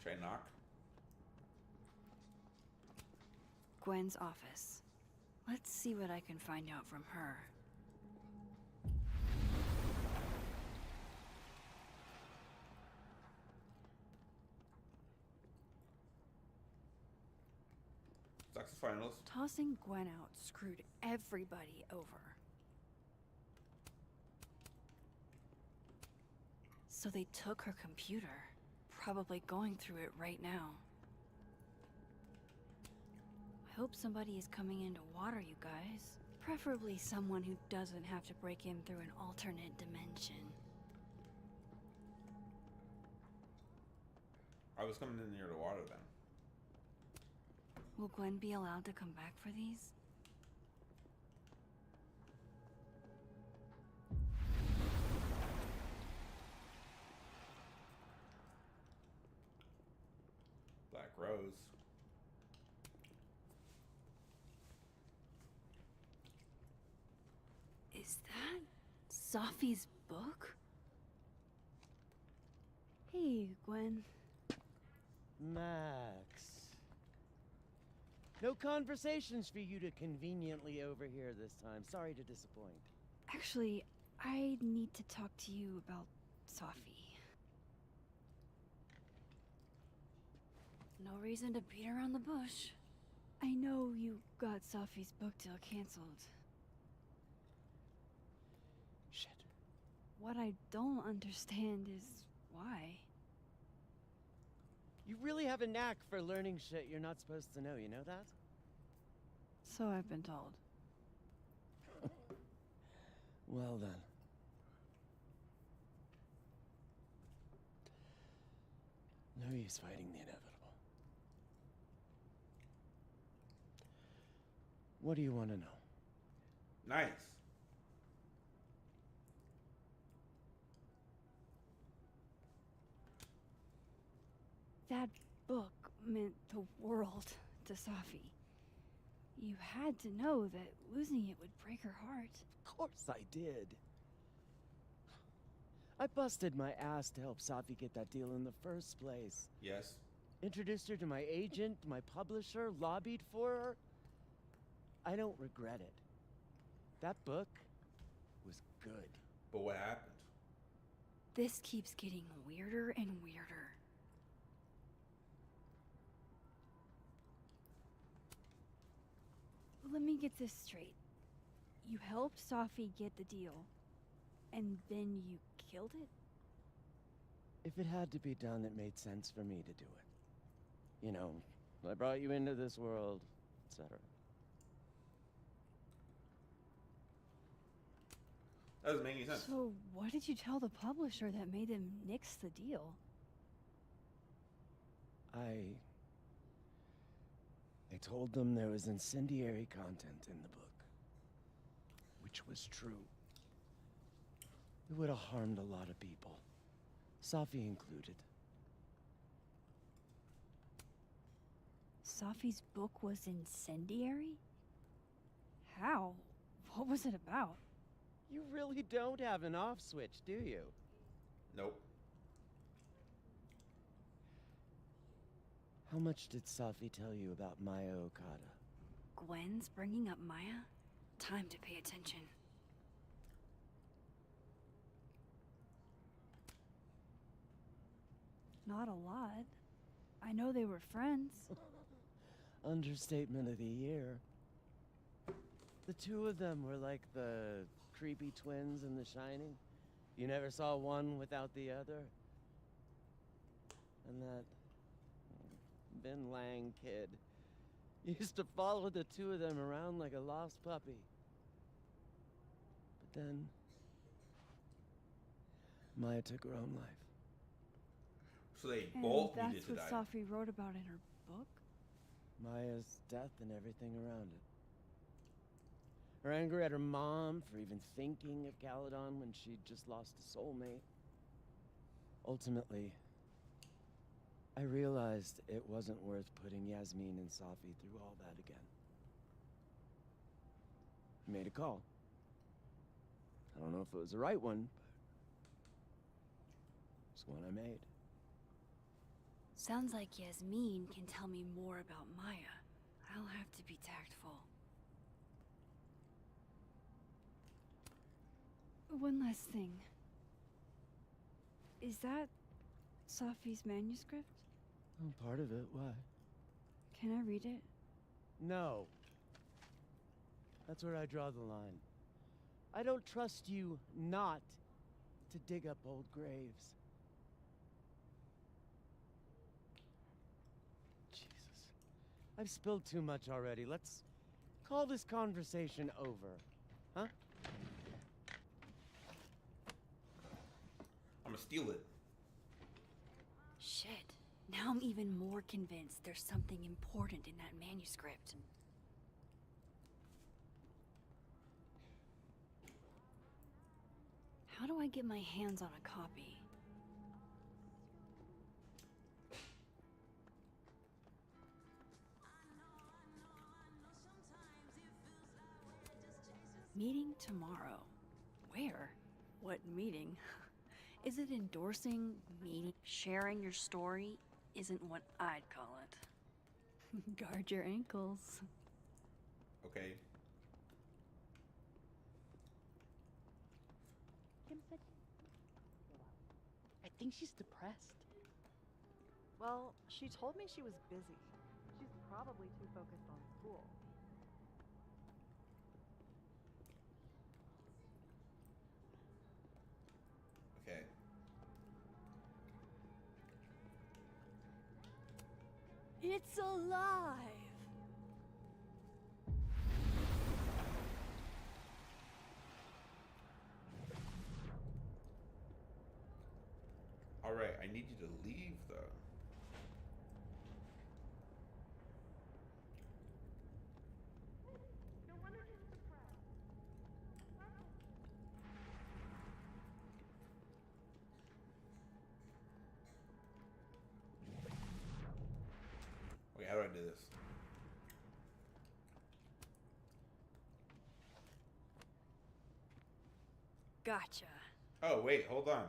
Should I knock? Gwen's office. Let's see what I can find out from her. Sucks the finals. Tossing Gwen out screwed everybody over. So they took her computer, probably going through it right now. I hope somebody is coming in to water you guys. Preferably someone who doesn't have to break in through an alternate dimension. I was coming in here to water them. Will Gwen be allowed to come back for these? Black Rose. Is that Sophie's book? Hey, Gwen. Max. No conversations for you to conveniently overhear this time. Sorry to disappoint. Actually, I need to talk to you about Sophie. No reason to beat around the bush. I know you got Sophie's book deal canceled. Shit. What I don't understand is why. You really have a knack for learning shit you're not supposed to know, you know that? So I've been told. Well then. No use fighting the inevitable. What do you want to know? Nice. That book meant the world to Safi. You had to know that losing it would break her heart. Of course I did. I busted my ass to help Safi get that deal in the first place. Yes. Introduced her to my agent, my publisher, lobbied for her. I don't regret it. That book was good. But what happened? This keeps getting weirder and weirder. Let me get this straight. You helped Safi get the deal, and then you killed it? If it had to be done, it made sense for me to do it. You know, I brought you into this world, etc. That doesn't make any sense. So what did you tell the publisher that made them nix the deal? I told them there was incendiary content in the book. Which was true. It would have harmed a lot of people. Safi included. Safi's book was incendiary? How? What was it about? You really don't have an off switch, do you? Nope. How much did Safi tell you about Maya Okada? Gwen's bringing up Maya? Time to pay attention. Not a lot. I know they were friends. Understatement of the year. The two of them were like the creepy twins in The Shining. You never saw one without the other. And that Ben Lang kid used to follow the two of them around like a lost puppy. But then Maya took her own life. So they And both that's needed to what die. Safi wrote about in her book? Maya's death and everything around it. Her anger at her mom for even thinking of Caledon when she'd just lost a soulmate. Ultimately, I realized it wasn't worth putting Yasmin and Safi through all that again. I made a call. I don't know if it was the right one, but it's one I made. Sounds like Yasmin can tell me more about Maya. I'll have to be tactful. One last thing. Is that Safi's manuscript? Oh, part of it. Why? Can I read it? No. That's where I draw the line. I don't trust you not to dig up old graves. Jesus. I've spilled too much already. Let's call this conversation over. Huh? I'm gonna steal it. Shit. Now I'm even more convinced there's something important in that manuscript. How do I get my hands on a copy? Meeting tomorrow. Where? What meeting? Is it endorsing me? Sharing your story isn't what I'd call it. Guard your ankles. Okay. Kim said, I think she's depressed. Well, she told me she was busy. She's probably too focused on school. Okay. It's alive! All right. I need you to leave, though. Okay, how do I do this? Gotcha. Oh, wait, hold on.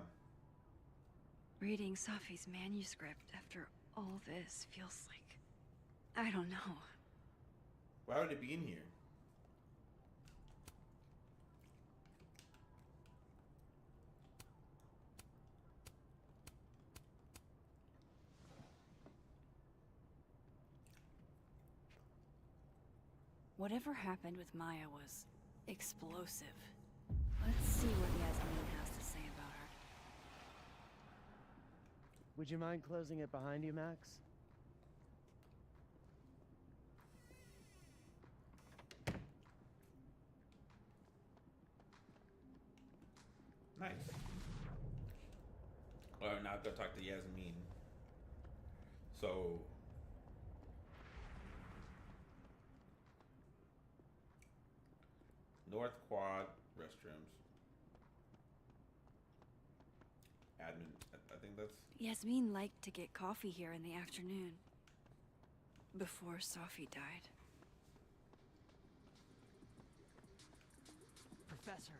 Reading Safi's manuscript after all this feels like... I don't know. Why would it be in here? Whatever happened with Maya was explosive. Let's see what Yasmin has to say about her. Would you mind closing it behind you, Max? Nice. All right, now I've got to talk to Yasmin. So... North Quad restrooms. Admin, I think that's... Yasmin liked to get coffee here in the afternoon. Before Safi died. Professor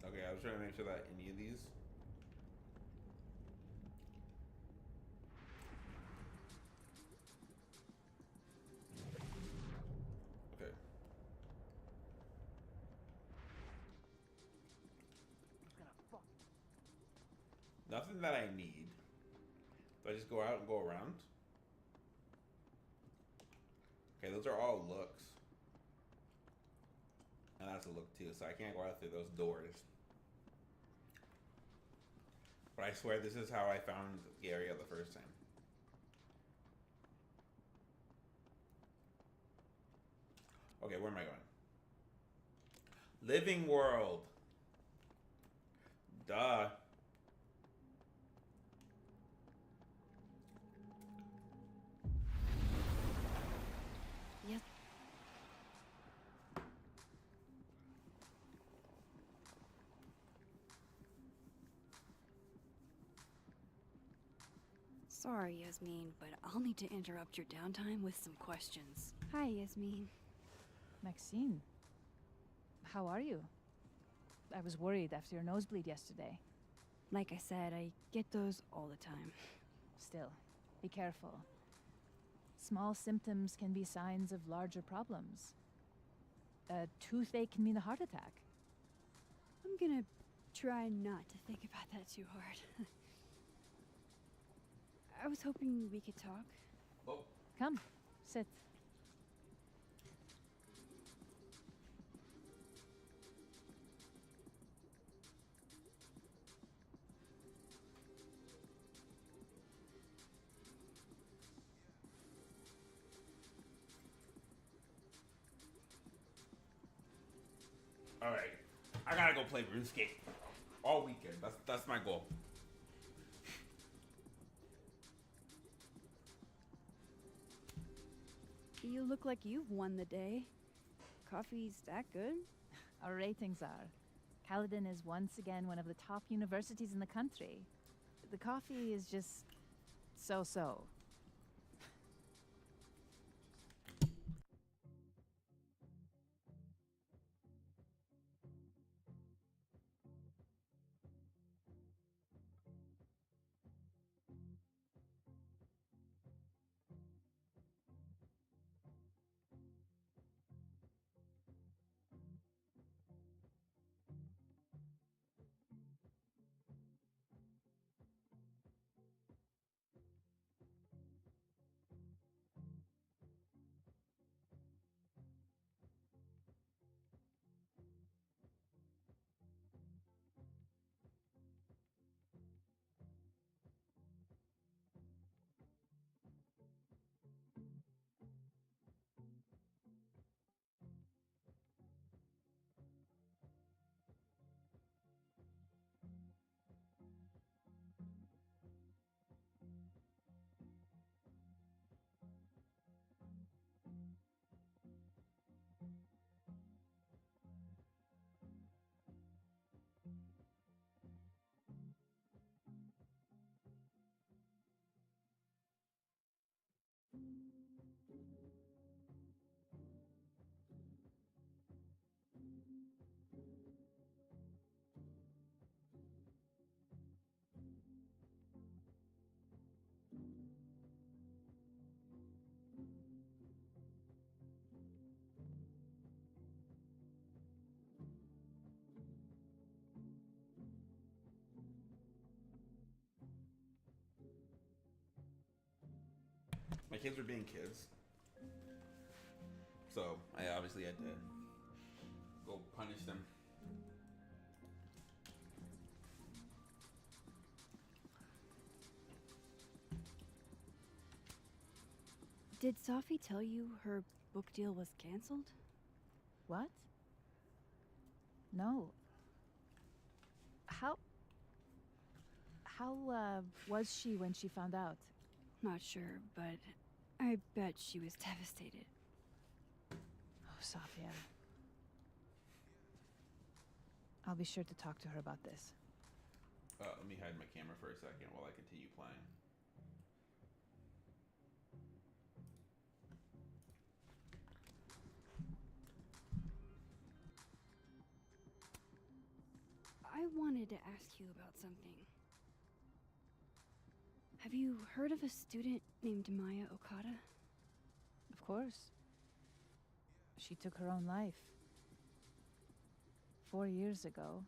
Okay, I was trying to make sure that any of these... Okay. Nothing that I need. Do I just go out and go around? Okay, those are all looks. And that's a look too, so I can't go out through those doors. But I swear this is how I found the area the first time. Okay, where am I going? Living World. Duh. Sorry, Yasmin, but I'll need to interrupt your downtime with some questions. Hi, Yasmin. Maxine, how are you? I was worried after your nosebleed yesterday. Like I said, I get those all the time. Still, be careful. Small symptoms can be signs of larger problems. A toothache can mean a heart attack. I'm gonna try not to think about that too hard. I was hoping we could talk. Oh, Come, sit. all right. I gotta go play RuneScape all weekend. That's my goal. You look like you've won the day. Coffee's that good? Our ratings are. Kaladin is once again one of the top universities in the country. The coffee is just so-so. My kids were being kids, so I obviously had to go punish them. Did Safi tell you her book deal was canceled? What? No. How was she when she found out? Not sure, but I bet she was devastated. Oh, Safia. I'll be sure to talk to her about this. Let me hide my camera for a second while I continue playing. I wanted to ask you about something. Have you heard of a student named Maya Okada? Of course. She took her own life. 4 years ago.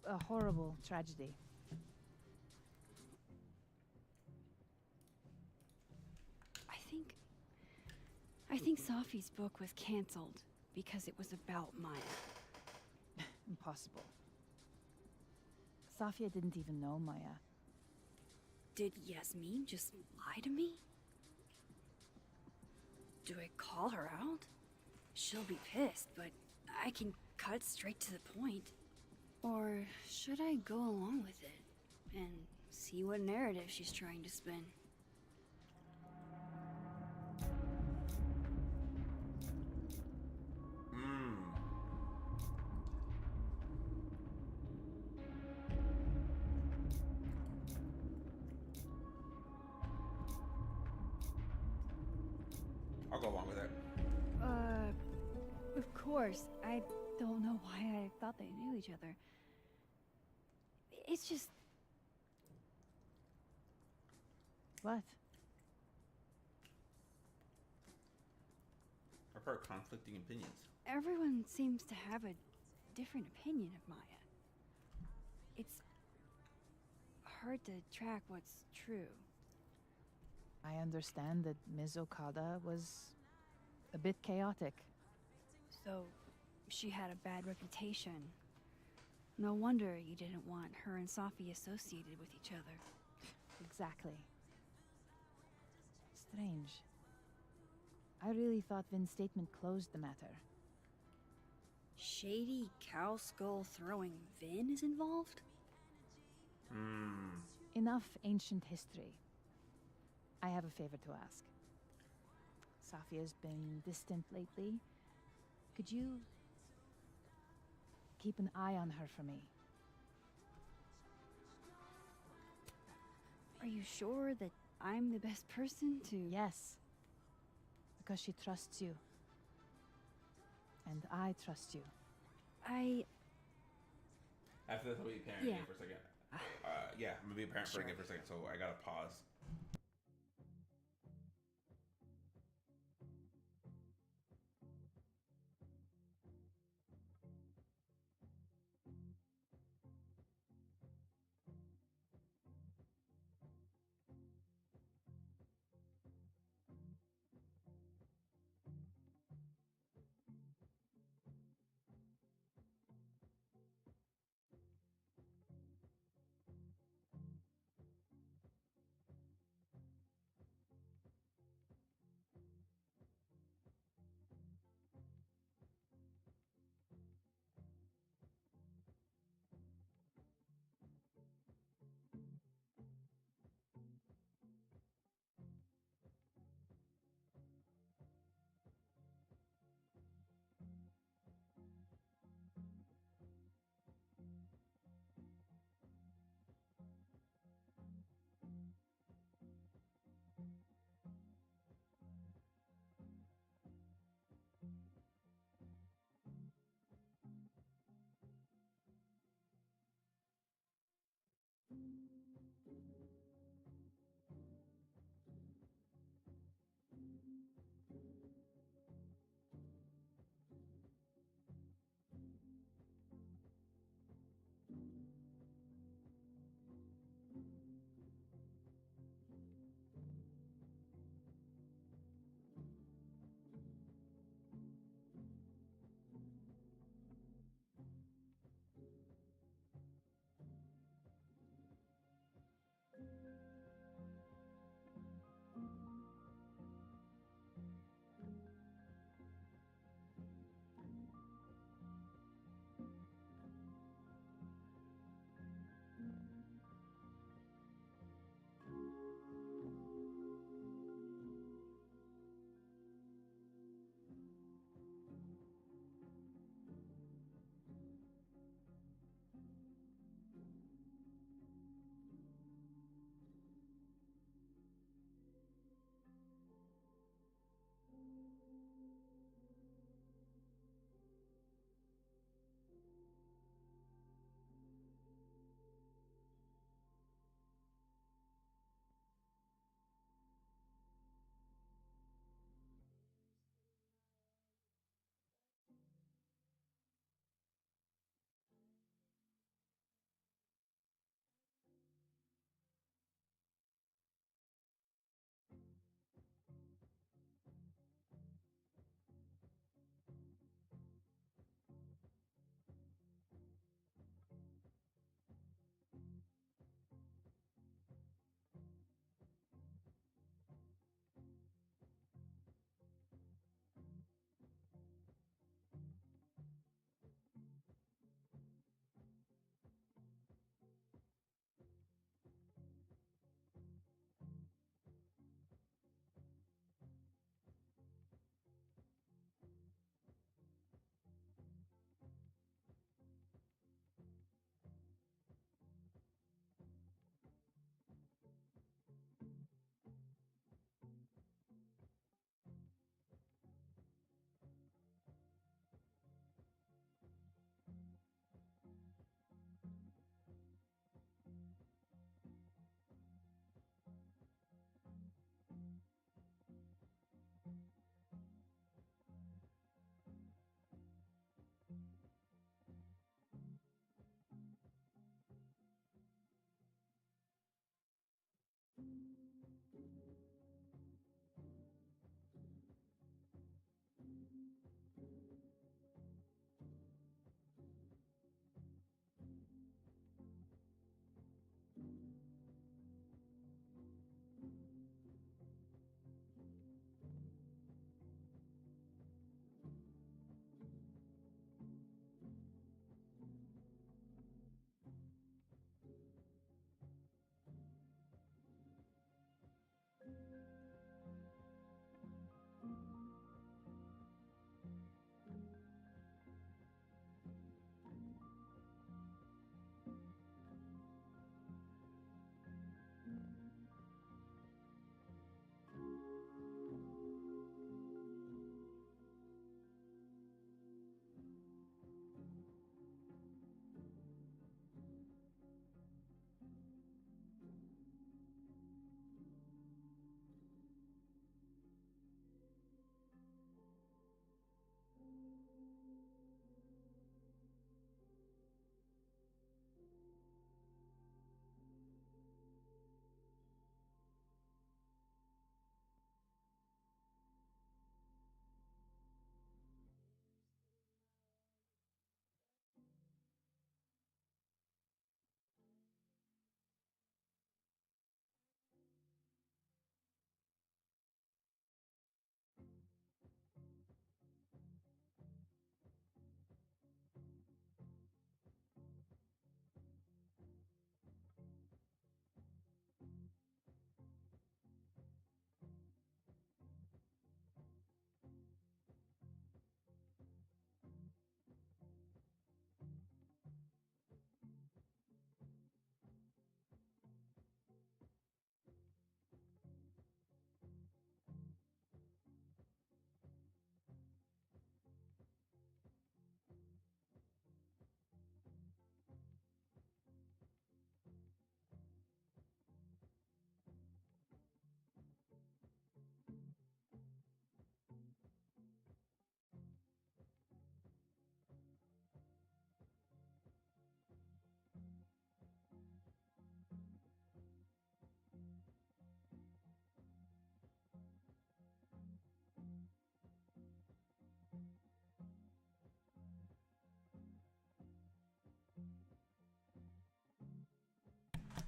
A horrible tragedy. I think Safi's book was canceled because it was about Maya. Impossible. Safia didn't even know Maya. Did Yasmin just lie to me? Do I call her out? She'll be pissed, but I can cut straight to the point. Or should I go along with it and see what narrative she's trying to spin? go along with it. Of course. I don't know why I thought they knew each other. It's just... What? I've heard conflicting opinions. Everyone seems to have a different opinion of Maya. It's hard to track what's true. I understand that Ms. Okada was a bit chaotic. So, she had a bad reputation. No wonder you didn't want her and Safi associated with each other. Exactly. Strange. I really thought Vin's statement closed the matter. Shady cow skull throwing Vin is involved? Enough ancient history. I have a favor to ask. Safia's been distant lately. Could you keep an eye on her for me? Are you sure that I'm the best person to... Yes. Because she trusts you. And I trust you. I have to be a parent again for a second. Yeah, I'm gonna be a parent for again for a second, so I gotta pause.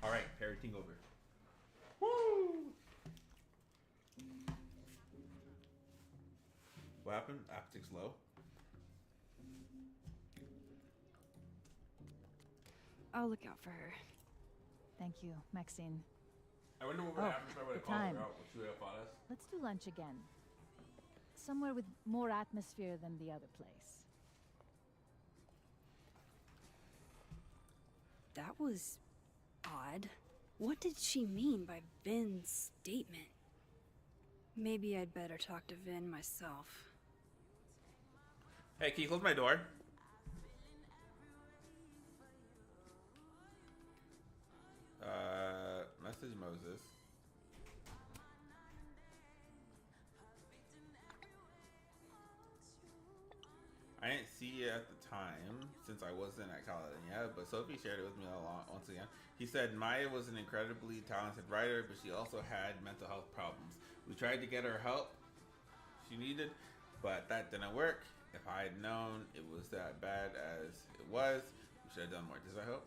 All right, parroting over. Woo! What happened? Optics low. I'll look out for her. Thank you, Maxine. I wonder what would happen if I would have the called time. her out. Would she have fought us? Let's do lunch again. Somewhere with more atmosphere than the other place. That was odd. What did she mean by Vin's statement? Maybe I'd better talk to Vin myself. Hey, can you close my door? Message Moses. I didn't see it at the time since I wasn't at college yet, but Sophie shared it with me once again. He said Maya was an incredibly talented writer, but she also had mental health problems. We tried to get her help she needed, but that didn't work. If I had known it was that bad as it was, we should have done more. Does that help?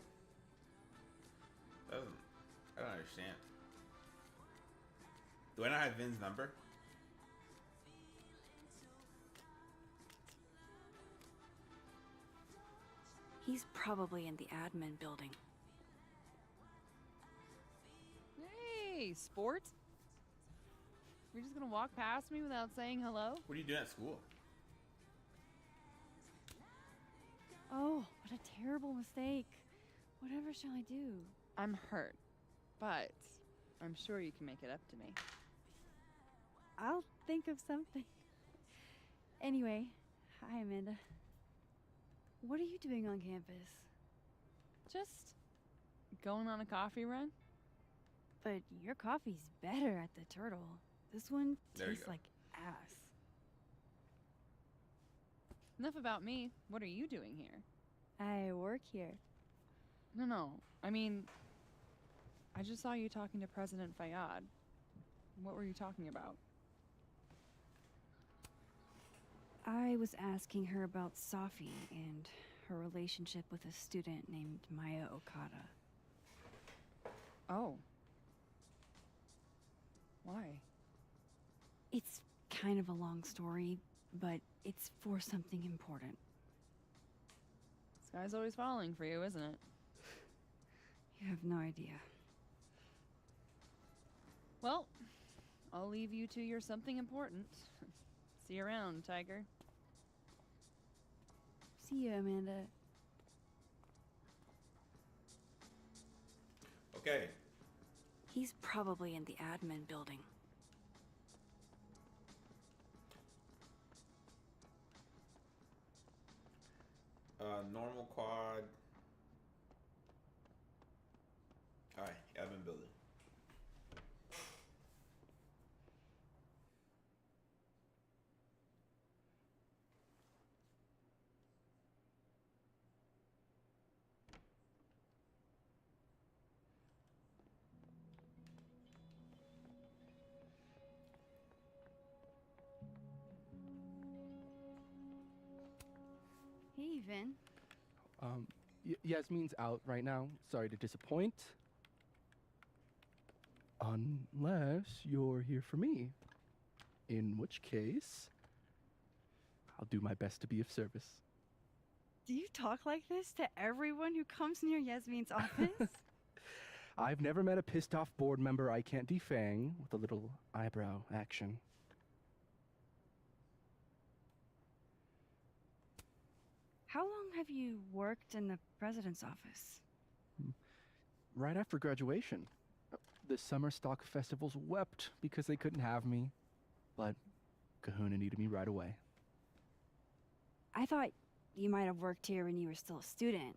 I don't understand. Do I not have Vin's number? He's probably in the admin building. Hey, sport. You're just gonna walk past me without saying hello? What are you doing at school? Oh, what a terrible mistake. Whatever shall I do? I'm hurt, but I'm sure you can make it up to me. I'll think of something. Anyway, hi, Amanda. What are you doing on campus? Just going on a coffee run? But your coffee's better at the Turtle. This one There you tastes go. like ass. Enough about me. What are you doing here? I work here. No. I mean, I just saw you talking to President Fayyad. What were you talking about? I was asking her about Safi and her relationship with a student named Maya Okada. Oh. Why? It's kind of a long story, but it's for something important. This guy's always falling for you, isn't it? You have no idea. Well, I'll leave you to your something important. See you around, Tiger. See you, Amanda. Okay. He's probably in the admin building. Normal quad. Alright, admin building. Hey, Vin. Yasmin's out right now. Sorry to disappoint. Unless you're here for me. In which case, I'll do my best to be of service. Do you talk like this to everyone who comes near Yasmin's office? I've never met a pissed off board member I can't defang with a little eyebrow action. How long have you worked in the president's office? Right after graduation. The summer stock festivals wept because they couldn't have me, but Kahuna needed me right away. I thought you might have worked here when you were still a student.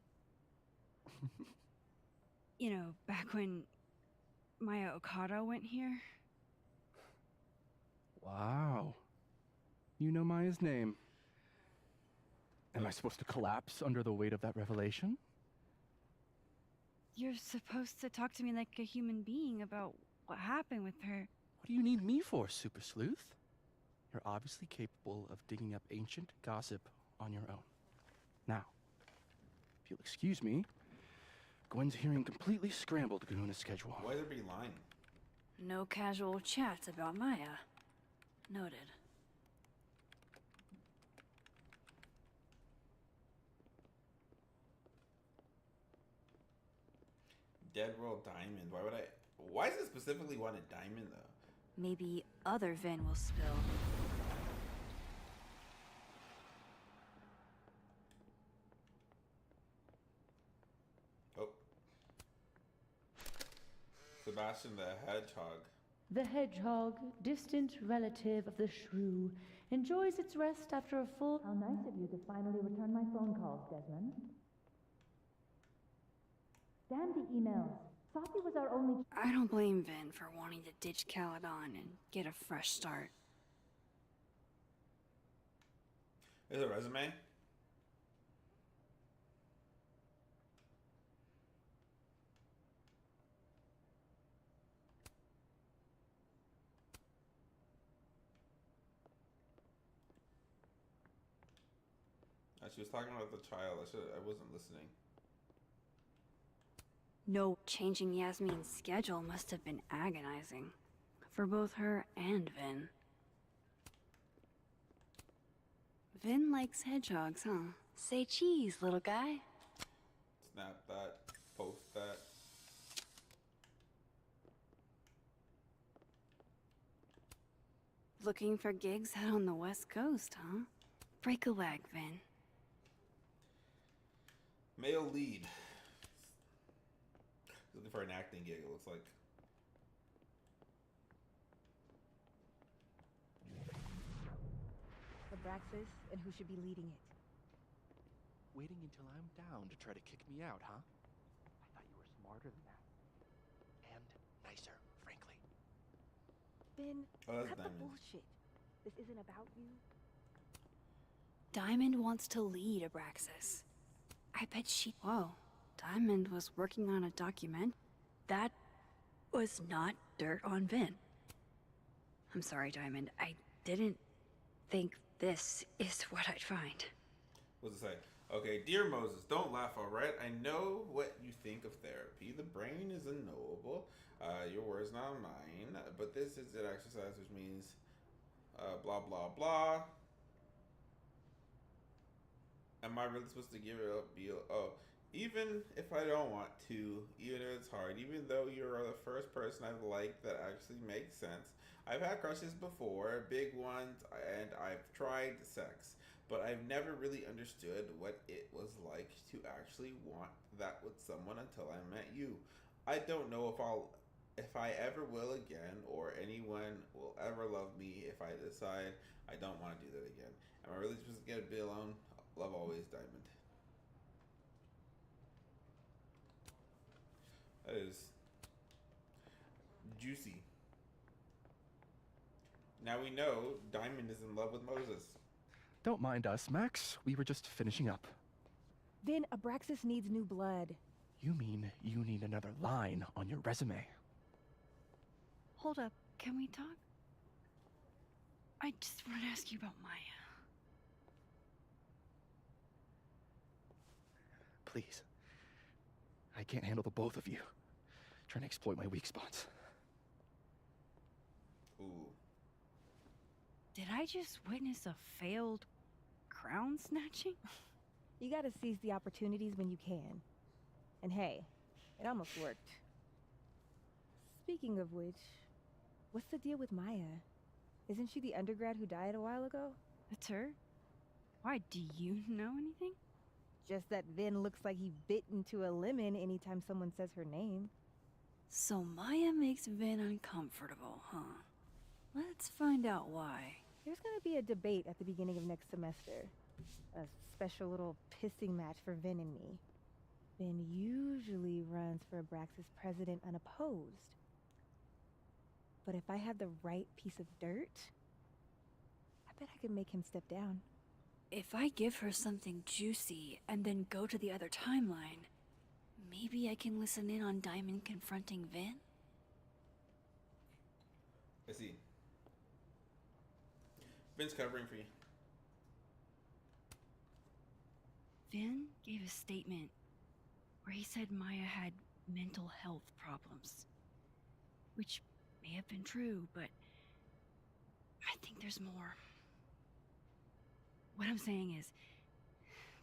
You know, back when Maya Okada went here. Wow. You know Maya's name. Am I supposed to collapse under the weight of that revelation? You're supposed to talk to me like a human being about what happened with her. What do you need me for, Super Sleuth? You're obviously capable of digging up ancient gossip on your own. Now, if you'll excuse me, Gwen's hearing completely scrambled Kahuna's schedule. Why there be lying? No casual chats about Maya. Noted. Dead World Diamond. Why does it specifically want a diamond though? Maybe other Vin will spill. Oh. Sebastian the Hedgehog. The hedgehog, distant relative of the shrew, enjoys its rest after a full... How nice of you to finally return my phone calls, Desmond. Damn the emails. Sophie was our only... I don't blame Vin for wanting to ditch Caledon and get a fresh start. Is it a resume? She was talking about the child. I wasn't listening. No, changing Yasmin's schedule must have been agonizing. For both her and Vin. Vin likes hedgehogs, huh? Say cheese, little guy. Snap that. Post that. Looking for gigs out on the West Coast, huh? Break a leg, Vin. Male lead. Looking for an acting gig, it looks like. Abraxas, and who should be leading it? Waiting until I'm down to try to kick me out, huh? I thought you were smarter than that. And nicer, frankly. Vin, Oh, that's cut the Diamond. bullshit. This isn't about you. Diamond wants to lead Abraxas. I bet she... Whoa. Diamond was working on a document. That was not dirt on Vin. I'm sorry, Diamond. I didn't think this is what I'd find. What's it say? Okay, dear Moses, don't laugh, alright? I know what you think of therapy. The brain is unknowable. Your words, not mine. But this is an exercise, which means blah, blah, blah. Am I really supposed to give it up? Even if I don't want to, even if it's hard, even though you're the first person I've liked that actually makes sense. I've had crushes before, big ones, and I've tried sex, but I've never really understood what it was like to actually want that with someone until I met you. I don't know if I ever will again, or anyone will ever love me if I decide I don't want to do that again. Am I really supposed to get a bit alone? Love always, Diamond. That is juicy. Now we know Diamond is in love with Moses. Don't mind us, Max. We were just finishing up. Vin, Abraxas needs new blood. You mean you need another line on your resume? Hold up. Can we talk? I just want to ask you about Maya. Please. I can't handle the both of you. Trying to exploit my weak spots. Ooh. Did I just witness a failed crown snatching? You gotta seize the opportunities when you can. And hey, it almost worked. Speaking of which, what's the deal with Maya? Isn't she the undergrad who died a while ago? That's her? Why, do you know anything? Just that Vin looks like he bit into a lemon anytime someone says her name. So Maya makes Vin uncomfortable, huh? Let's find out why. There's gonna be a debate at the beginning of next semester. A special little pissing match for Vin and me. Vin usually runs for Abraxas president unopposed. But if I have the right piece of dirt, I bet I could make him step down. If I give her something juicy and then go to the other timeline, maybe I can listen in on Diamond confronting Vin? I see. Vin's covering for you. Vin gave a statement where he said Maya had mental health problems. Which may have been true, but I think there's more. What I'm saying is,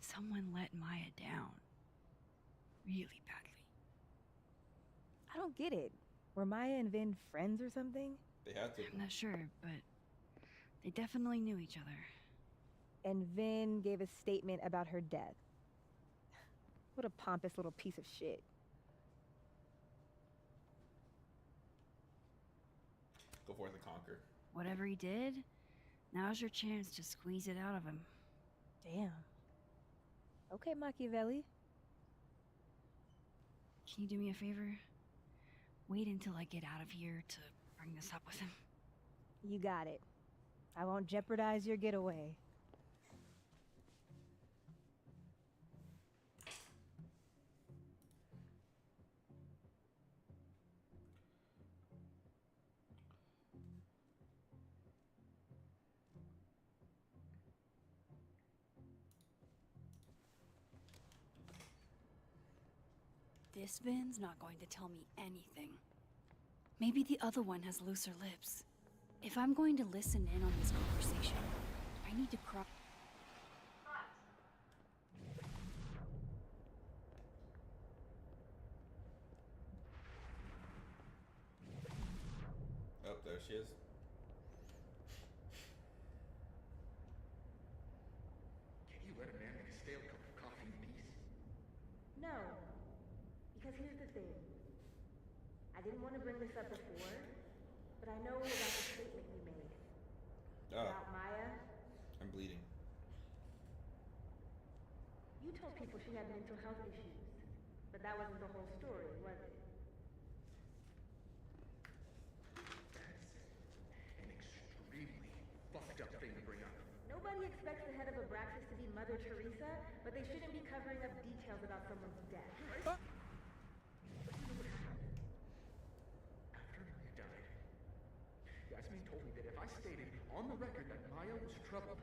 someone let Maya down. Really badly. I don't get it. Were Maya and Vin friends or something? They had to. I'm not sure, but they definitely knew each other. And Vin gave a statement about her death. What a pompous little piece of shit. Go forth and conquer. Whatever he did, now's your chance to squeeze it out of him. Damn. Okay, Machiavelli. Can you do me a favor? Wait until I get out of here to bring this up with him. You got it. I won't jeopardize your getaway. This Vin's not going to tell me anything. Maybe the other one has looser lips. If I'm going to listen in on this conversation, I need to crop. Oh, there she is. Can you let a man make a stale cup of coffee in peace? No. Because here's the thing. I didn't want to bring this up before, but I know about the statement you made. About Maya. I'm bleeding. You told people she had mental health issues, but that wasn't the whole story, was it? An extremely fucked up thing to bring up. Nobody expects the head of Abraxas to be Mother Teresa, but they shouldn't be covering up details about someone's death. After Maya died, Yasmin told me that if I stated on the record that Maya was troubled,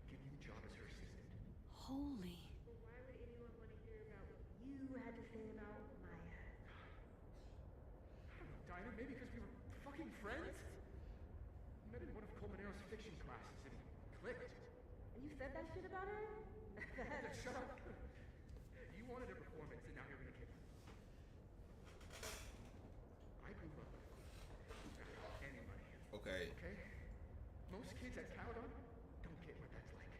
he'd give me a job as her assistant. Holy. Well, why would anyone want to hear about what you had to say about Maya? I don't know, Dinah, maybe because we were fucking friends? We met in one of Colmenaro's fiction classes and clicked. And you said that shit about her? Shut up. You wanted a performance and now you're gonna kill her. I grew up without any money. Okay. Okay? Most kids at Caledon don't get what that's like.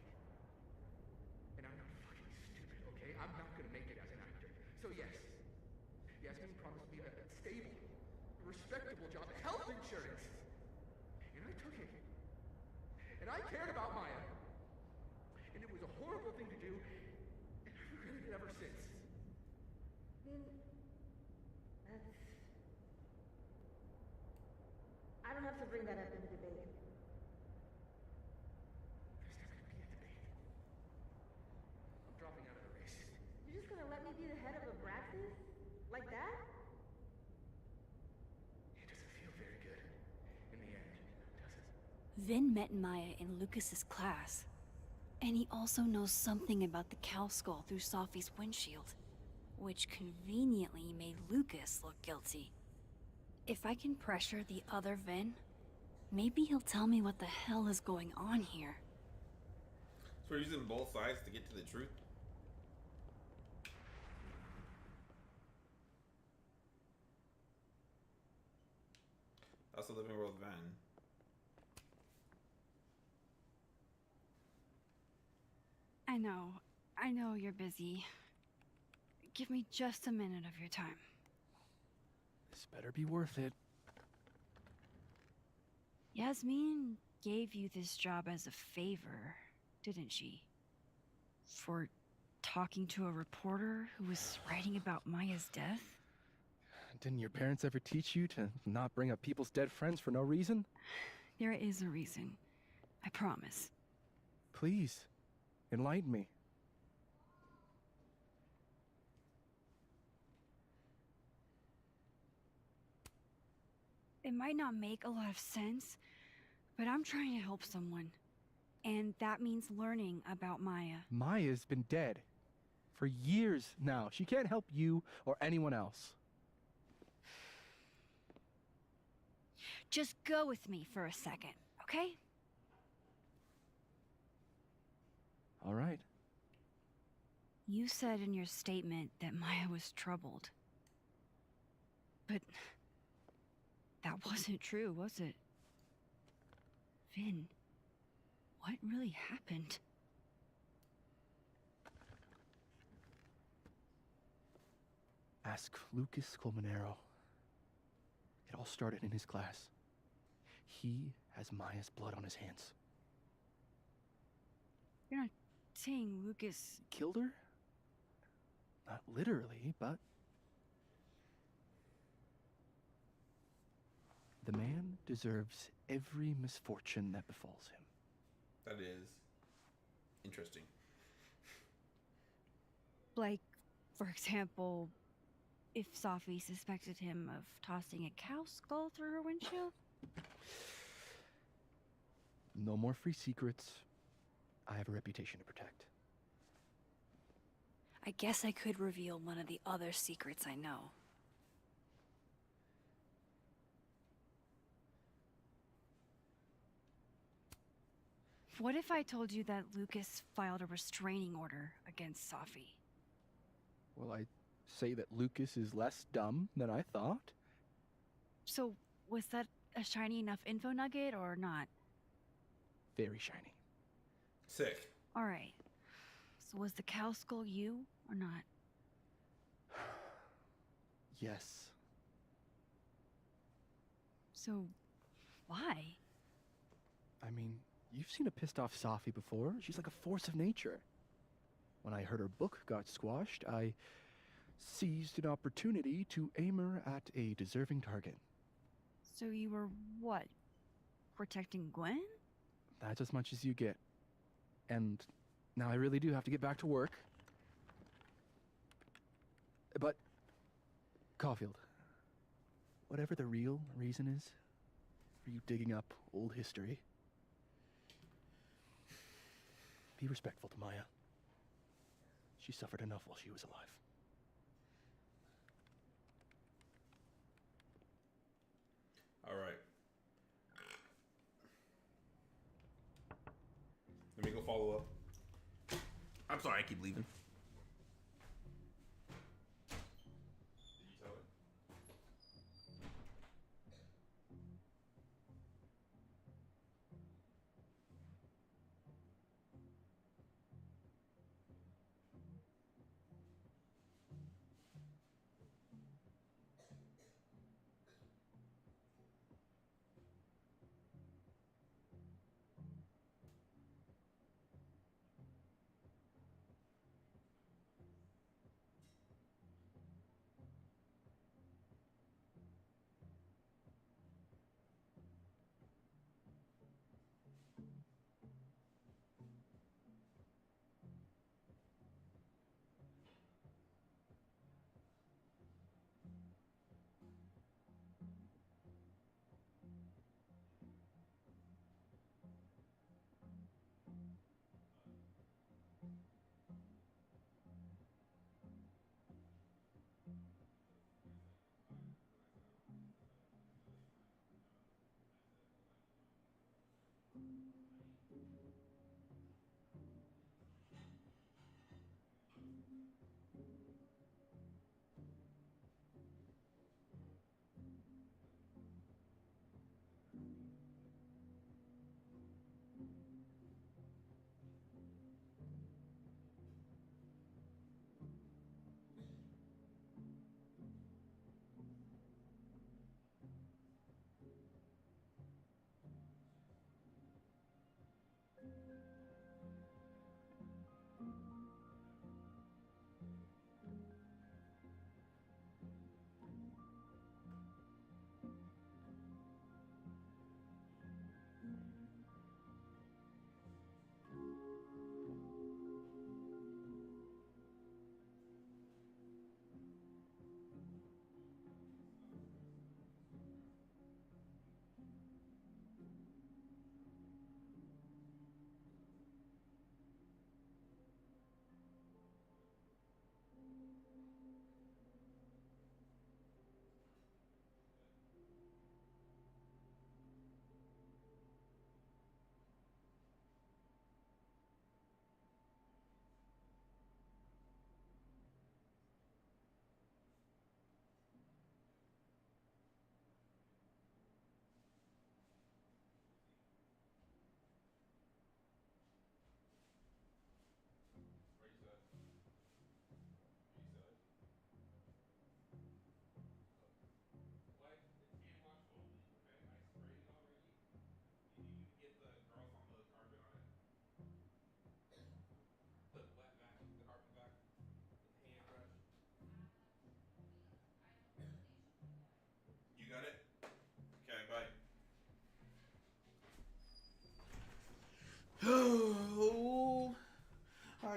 And I'm not fucking stupid, okay? I'm not gonna make it as an actor. So yes, Yasmin promised me a stable, respectable job, health insurance. And I took it. And I cared about Maya. And it was a horrible thing to do, and I've regretted it ever since. Then, that's... I don't have to bring that up in the debate. There's never gonna be a debate. I'm dropping out of the race. You're just gonna let me be the head of Abraxas? Like that? It doesn't feel very good in the end, does it? Vin met Maya in Lucas's class. And he also knows something about the cow skull through Sophie's windshield, which conveniently made Lucas look guilty. If I can pressure the other Vin, maybe he'll tell me what the hell is going on here. So we're using both sides to get to the truth? That's the Living World van. I know you're busy. Give me just a minute of your time. This better be worth it. Yasmin gave you this job as a favor, didn't she? For talking to a reporter who was writing about Maya's death? Didn't your parents ever teach you to not bring up people's dead friends for no reason? There is a reason. I promise. Please, enlighten me. It might not make a lot of sense, but I'm trying to help someone. And that means learning about Maya. Maya's been dead for years now. She can't help you or anyone else. Just go with me for a second, okay? All right. You said in your statement that Maya was troubled. But that wasn't true, was it? Vin, what really happened? Ask Lucas Colmenero. It all started in his class. He has Maya's blood on his hands. You're not saying Lucas Killed her? Not literally, but... The man deserves every misfortune that befalls him. That is interesting. Like, for example, if Safi suspected him of tossing a cow skull through her windshield? No more free secrets. I have a reputation to protect. I guess I could reveal one of the other secrets I know. What if I told you that Lucas filed a restraining order against Safi? Will I say that Lucas is less dumb than I thought? So, was that a shiny enough info nugget or not? Very shiny. Sick. Alright. So was the cow skull you or not? Yes. So, why? I mean, you've seen a pissed off Safi before. She's like a force of nature. When I heard her book got squashed, I seized an opportunity to aim her at a deserving target. So you were, what, protecting Gwen? That's as much as you get. And now I really do have to get back to work. But, Caulfield, whatever the real reason is for you digging up old history, be respectful to Maya. She suffered enough while she was alive. All right. Let me go follow up. I'm sorry, I keep leaving. Did you tell it?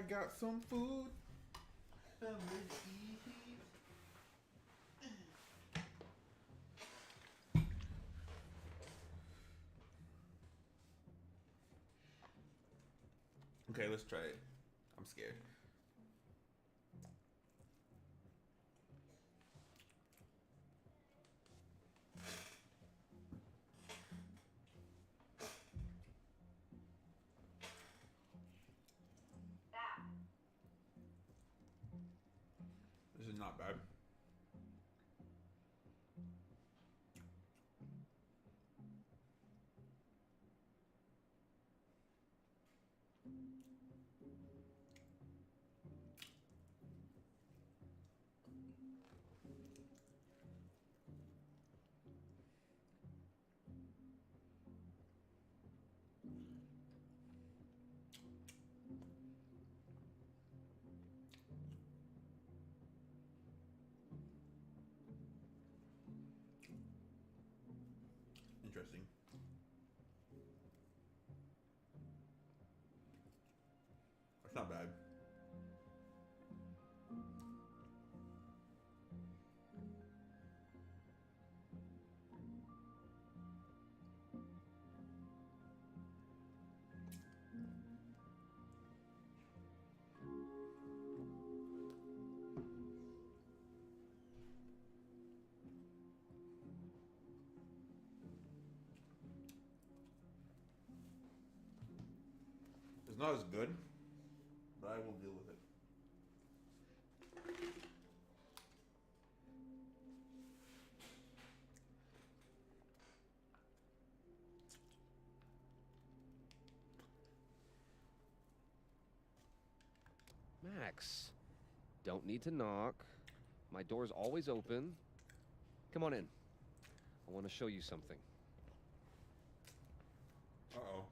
got some food. Okay, let's try it. I'm scared. This is not bad. Interesting. It's not bad. It's not as good, but I will deal with it. Max, don't need to knock. My door's always open. Come on in. I want to show you something. Uh-oh.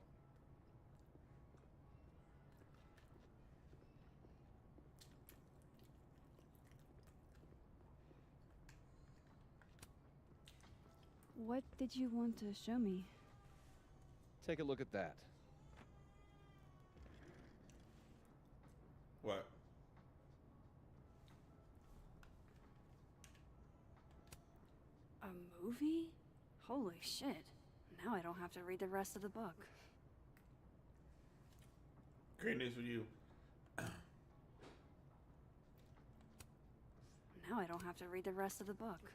What did you want to show me? Take a look at that. What? A movie? Holy shit. Now I don't have to read the rest of the book. Great news for you. Now I don't have to read the rest of the book.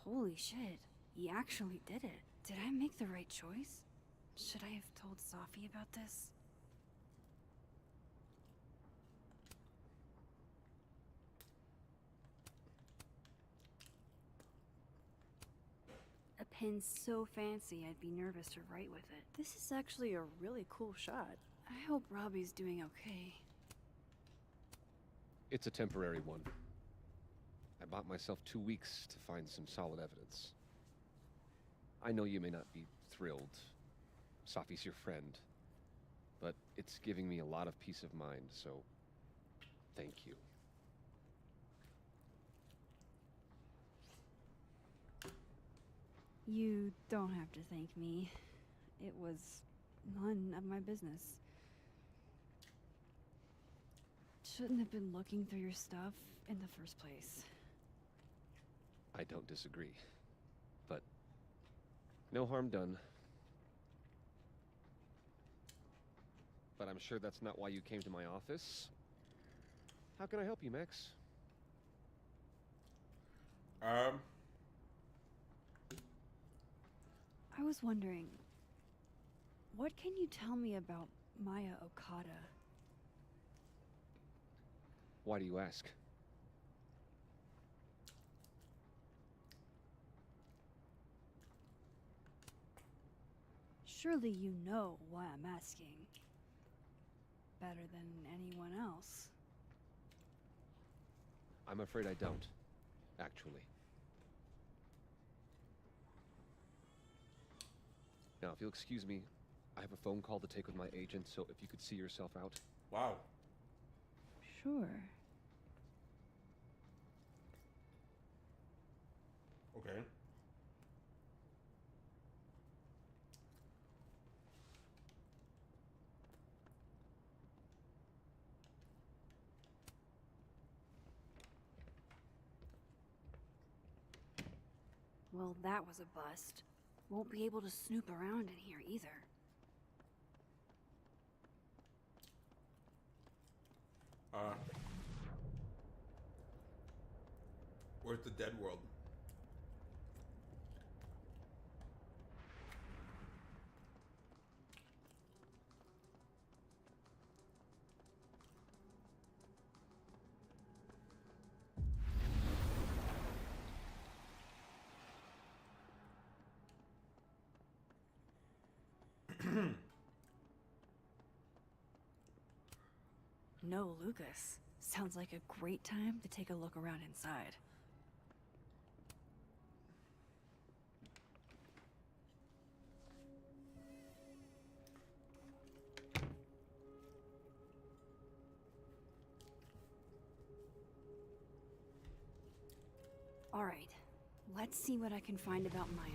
Holy shit. He actually did it. Did I make the right choice? Should I have told Safi about this? A pen so fancy I'd be nervous to write with it. This is actually a really cool shot. I hope Robbie's doing okay. It's a temporary one. I bought myself 2 weeks to find some solid evidence. I know you may not be thrilled. Safi's your friend. But it's giving me a lot of peace of mind, so thank you. You don't have to thank me. It was none of my business. Shouldn't have been looking through your stuff in the first place. I don't disagree. But no harm done. But I'm sure that's not why you came to my office. How can I help you, Max? I was wondering, what can you tell me about Maya Okada? Why do you ask? Surely you know why I'm asking. Better than anyone else. I'm afraid I don't, actually. Now, if you'll excuse me, I have a phone call to take with my agent, so if you could see yourself out. Wow. Sure. Okay. Well, that was a bust. Won't be able to snoop around in here either. Where's the dead world? No, Lucas. Sounds like a great time to take a look around inside. All right, let's see what I can find about Maya.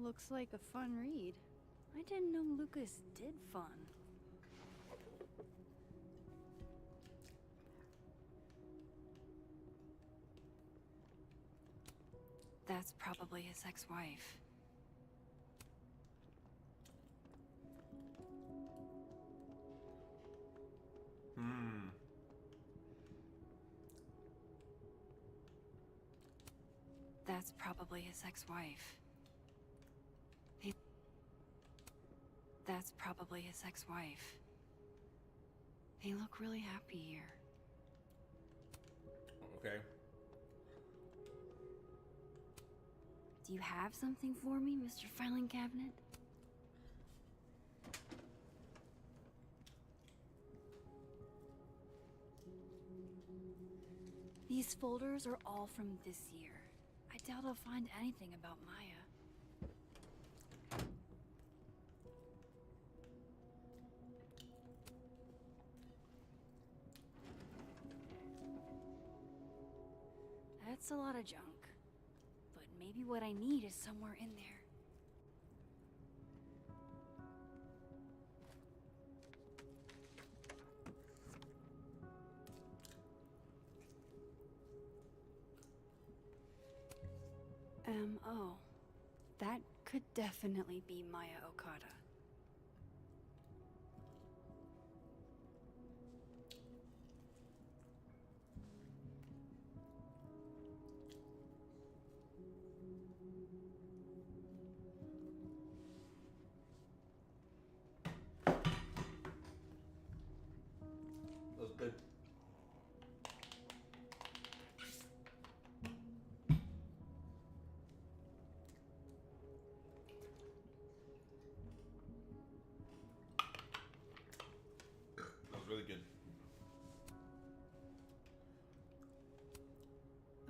Looks like a fun read. I didn't know Lucas did fun. That's probably his ex-wife. That's probably his ex-wife. That's probably his ex-wife. They look really happy here. Okay. Do you have something for me, Mr. Filing Cabinet? These folders are all from this year. I doubt I'll find anything about Maya. That's a lot of junk. But maybe what I need is somewhere in there. Oh. That could definitely be Maya Okada. That was good. That was really good.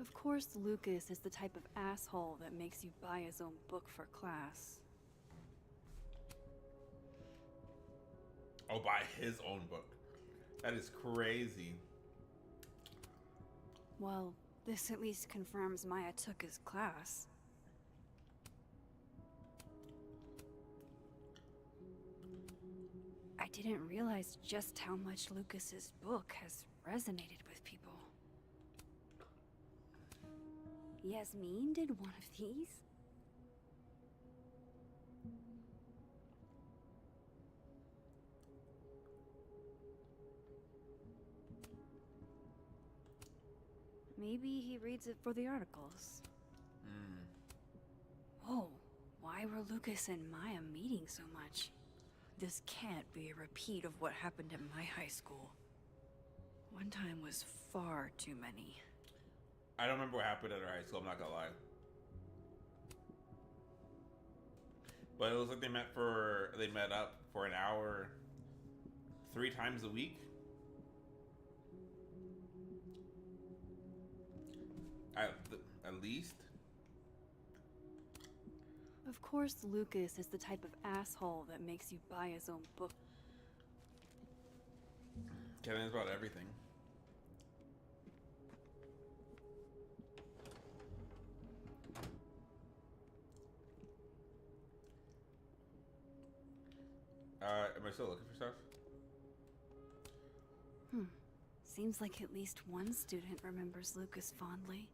Of course, Lucas is the type of asshole that makes you buy his own book for class. Oh, buy his own book. That is crazy. Well, this at least confirms Maya took his class. I didn't realize just how much Lucas's book has resonated with people. Yasmin did one of these? Maybe he reads it for the articles. Whoa, why were Lucas and Maya meeting so much? This can't be a repeat of what happened at my high school. One time was far too many. I don't remember what happened at our high school, I'm not gonna lie. But it was like they met up for an hour 3 times a week. At least. Of course, Lucas is the type of asshole that makes you buy his own book. Kevin is about everything. Am I still looking for stuff? Seems like at least one student remembers Lucas fondly.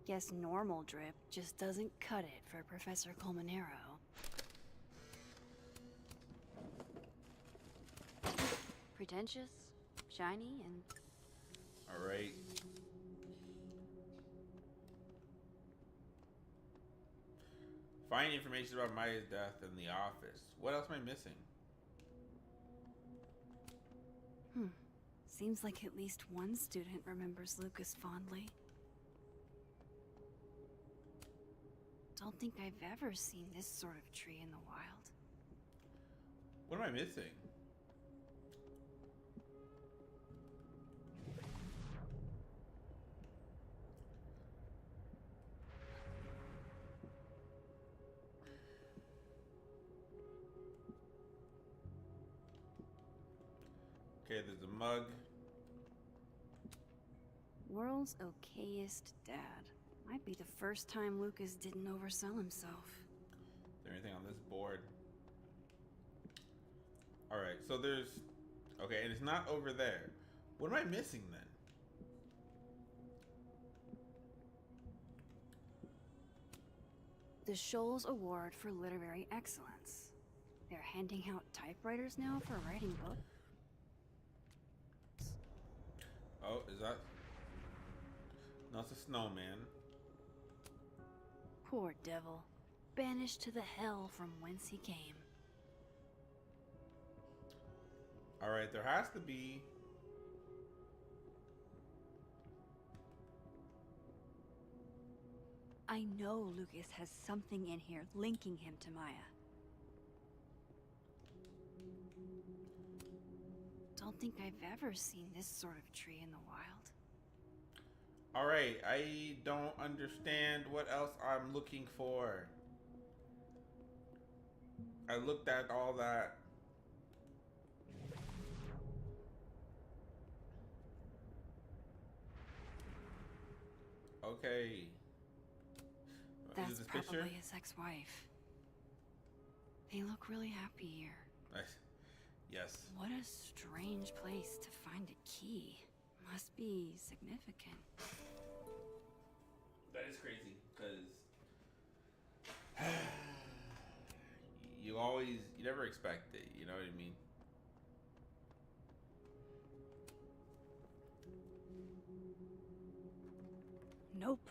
Guess normal drip just doesn't cut it for Professor Colmenero. Pretentious, shiny, and... Alright. Find information about Maya's death in the office. What else am I missing? Seems like at least one student remembers Lucas fondly. Don't think I've ever seen this sort of tree in the wild. What am I missing? Okay, there's a mug. World's okayest dad. Might be the first time Lucas didn't oversell himself. Is there anything on this board? Alright, so there's... Okay, and it's not over there. What am I missing then? The Scholes Award for Literary Excellence. They're handing out typewriters now for writing books. Oh, is that... No, it's a snowman. Poor devil. Banished to the hell from whence he came. Alright, there has to be... I know Lucas has something in here linking him to Maya. Don't think I've ever seen this sort of tree in the wild. Alright, I don't understand what else I'm looking for. I looked at all that. Okay. That's Is this probably picture? his ex-wife. They look really happy here. Nice. Yes. What a strange place to find a key. Must be significant. That is crazy, because you never expect it, you know what I mean? Nope.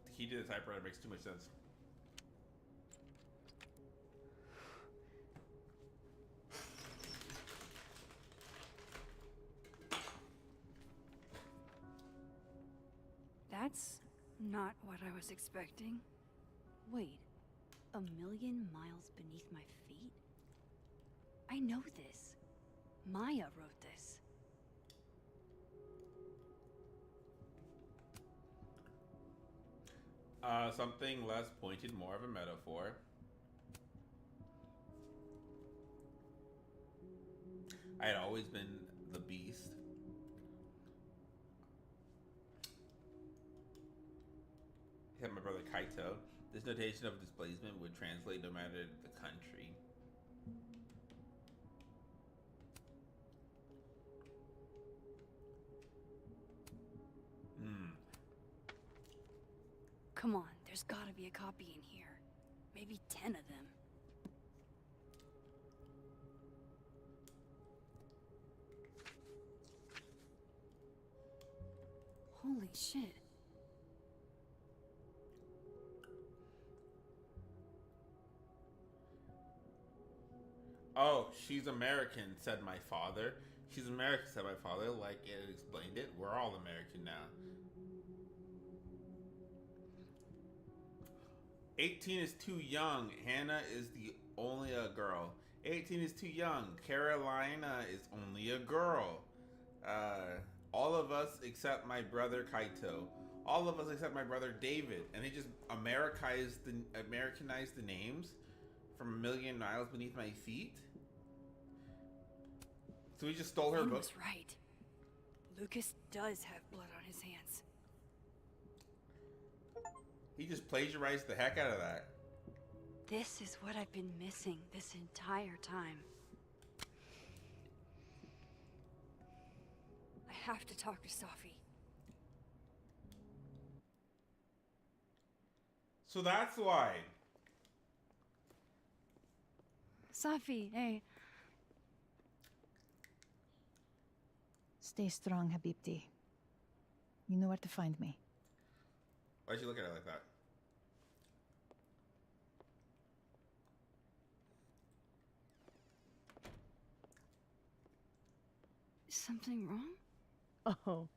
The key to the typewriter makes too much sense. That's not what I was expecting. Wait, 1,000,000 miles beneath my feet? I know this. Maya wrote this. Something less pointed, more of a metaphor. I had always been the beast. Except my brother Kaito. This notation of displacement would translate no matter the country. Come on, there's gotta be a copy in here. Maybe 10 of them. Holy shit. Oh, she's American, said my father. She's American, said my father, like it explained it. We're all American now. 18 is too young. Hannah is the only a girl. 18 is too young. Carolina is only a girl. All of us except my brother Kaito. All of us except my brother David. And they just Americanized the names from 1,000,000 miles beneath my feet. So he just stole her Vin book? was right. Lucas does have blood on his hands. He just plagiarized the heck out of that. This is what I've been missing this entire time. I have to talk to Safi. So that's why. Safi, hey. Stay strong, Habibti. You know where to find me. Why'd you look at it like that? Is something wrong? Oh,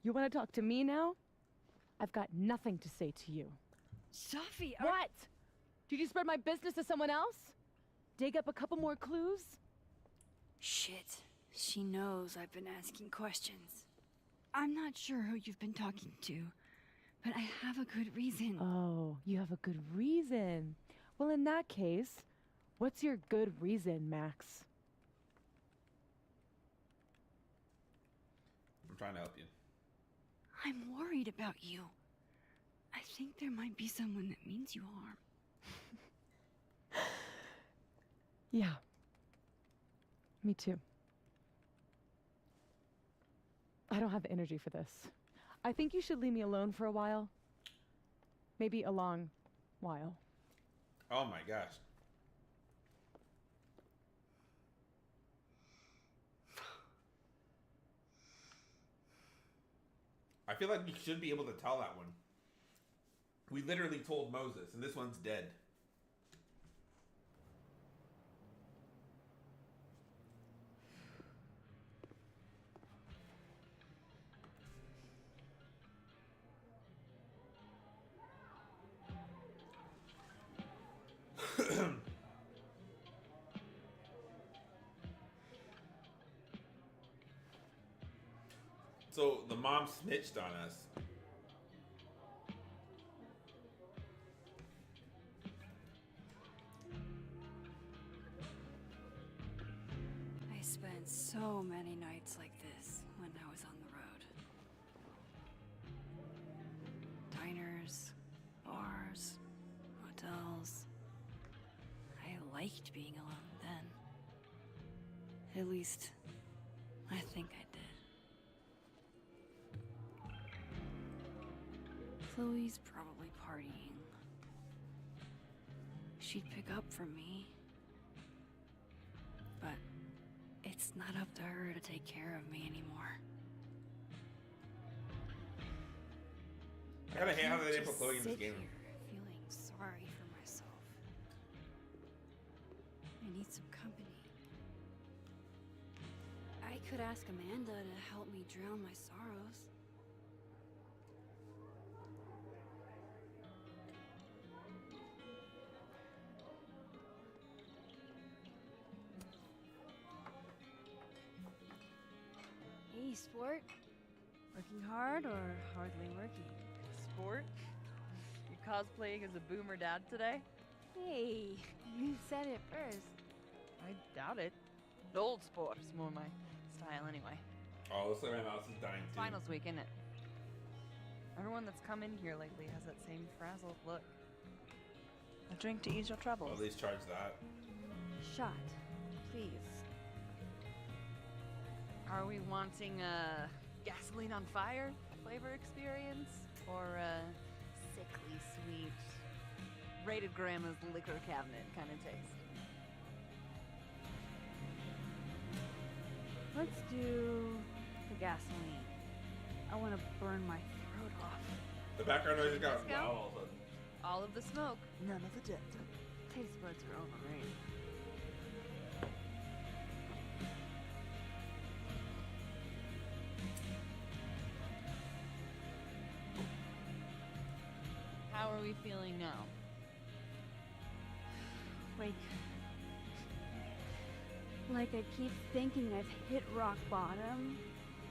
you want to talk to me now? I've got nothing to say to you. Safi, What? Did you spread my business to someone else? Dig up a couple more clues? Shit. She knows I've been asking questions. I'm not sure who you've been talking to, but I have a good reason. Oh, you have a good reason. Well, in that case, what's your good reason, Max? I'm trying to help you. I'm worried about you. I think there might be someone that means you harm. Yeah. Me too. I don't have the energy for this. I think you should leave me alone for a while. Maybe a long while. Oh my gosh. I feel like we should be able to tell that one. We literally told Moses, and this one's dead. So the mom snitched on us. I spent so many nights like this when I was on the road. Diners, bars, hotels. I liked being alone then. At least, I think I did. Chloe's probably partying. She'd pick up from me. But it's not up to her to take care of me anymore. I gotta hate how they didn't put Just Chloe in this sit game. here feeling sorry for myself. I need some company. I could ask Amanda to help me drown my sorrows. Hey, sport. Working hard or hardly working? Sport? You cosplaying as a boomer dad today? Hey, you said it first. I doubt it. Old sport is more my style anyway. Oh, looks like my mouse is dying too. Finals week, isn't it? Everyone that's come in here lately has that same frazzled look. A drink to ease your troubles. Well, at least charge that. Shot, please. Are we wanting a gasoline on fire flavor experience? Or a sickly sweet, rated grandma's liquor cabinet kind of taste? Let's do the gasoline. I want to burn my throat off. The background noise just got Let's go. loud all of a sudden. All of the smoke. None of the depth. Taste buds are overrated. How are we feeling now? Like I keep thinking I've hit rock bottom.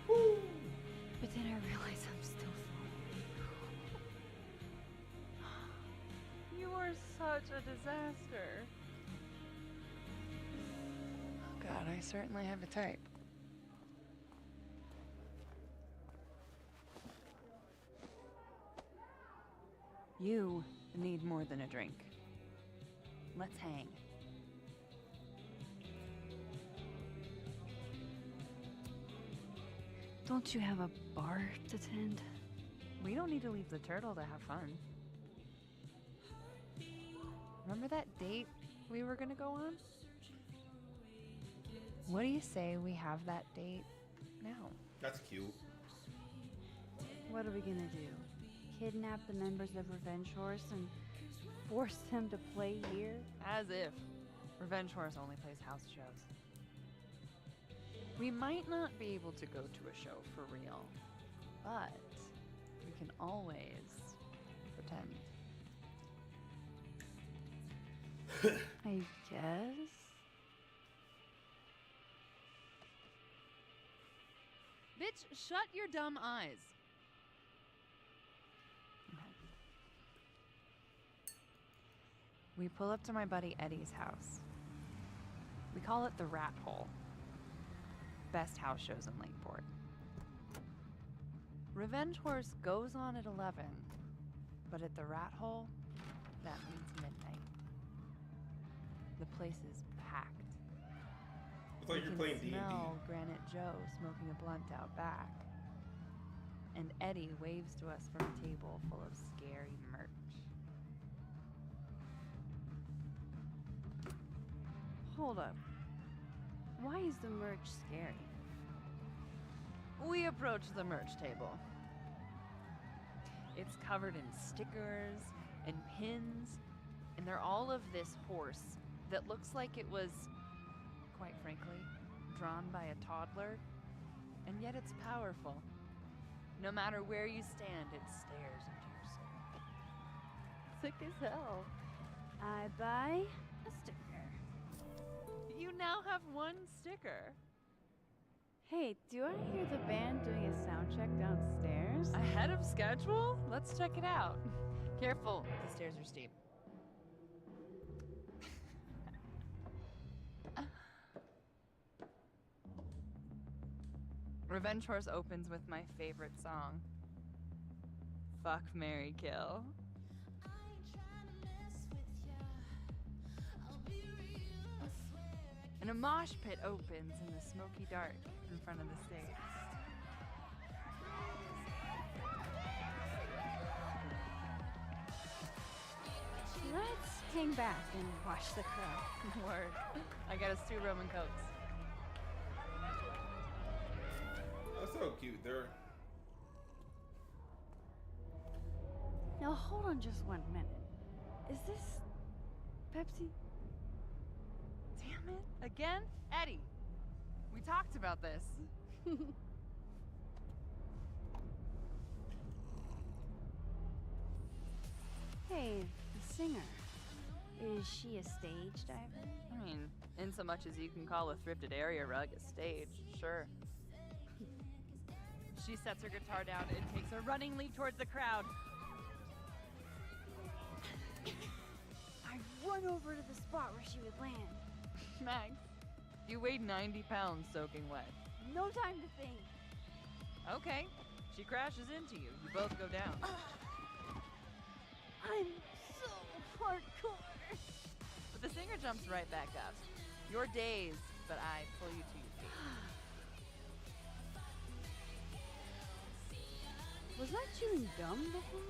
But then I realize I'm still falling. You are such a disaster. Okay. God, I certainly have a type. You need more than a drink. Let's hang. Don't you have a bar to tend? We don't need to leave the turtle to have fun. Remember that date we were gonna go on? What do you say we have that date now? That's cute. What are we gonna do? Kidnap the members of Revenge Horse and force them to play here? As if Revenge Horse only plays house shows. We might not be able to go to a show for real, but we can always pretend. I guess. Bitch, shut your dumb eyes. Okay. We pull up to my buddy Eddie's house. We call it the Rat Hole. Best house shows in Lakeport. Revenge Horse goes on at 11, but at the Rat Hole, that means midnight. The place is packed. It's like you're playing D&D. Smell Granite Joe smoking a blunt out back. And Eddie waves to us from a table full of scary merch. Hold up. Why is the merch scary? We approach the merch table. It's covered in stickers and pins, and they're all of this horse that looks like it was, quite frankly, drawn by a toddler, and yet it's powerful. No matter where you stand, it stares into your soul. Sick as hell. I buy a sticker. You now have one sticker. Hey, do I hear the band doing a sound check downstairs? Ahead of schedule? Let's check it out. Careful, the stairs are steep. Revenge Horse opens with my favorite song. Fuck, Marry, Kill. And a mosh pit opens in the smoky dark in front of the stage. Let's hang back and watch the crowd. Word. I got us 2 Roman Cokes. That's so cute. They're Now hold on just 1 minute. Is this Pepsi? Damn it. Again? Eddie, we talked about this. Hey, the singer. Is she a stage diver? I mean, in so much as you can call a thrifted area rug a stage, sure. She sets her guitar down and takes a running leap towards the crowd. I run over to the spot where she would land. Max, you weigh 90 pounds soaking wet. No time to think. Okay, she crashes into you. You both go down. I'm so hardcore. But the singer jumps right back up. You're dazed, but I pull you to your feet. Was that chewing gum before?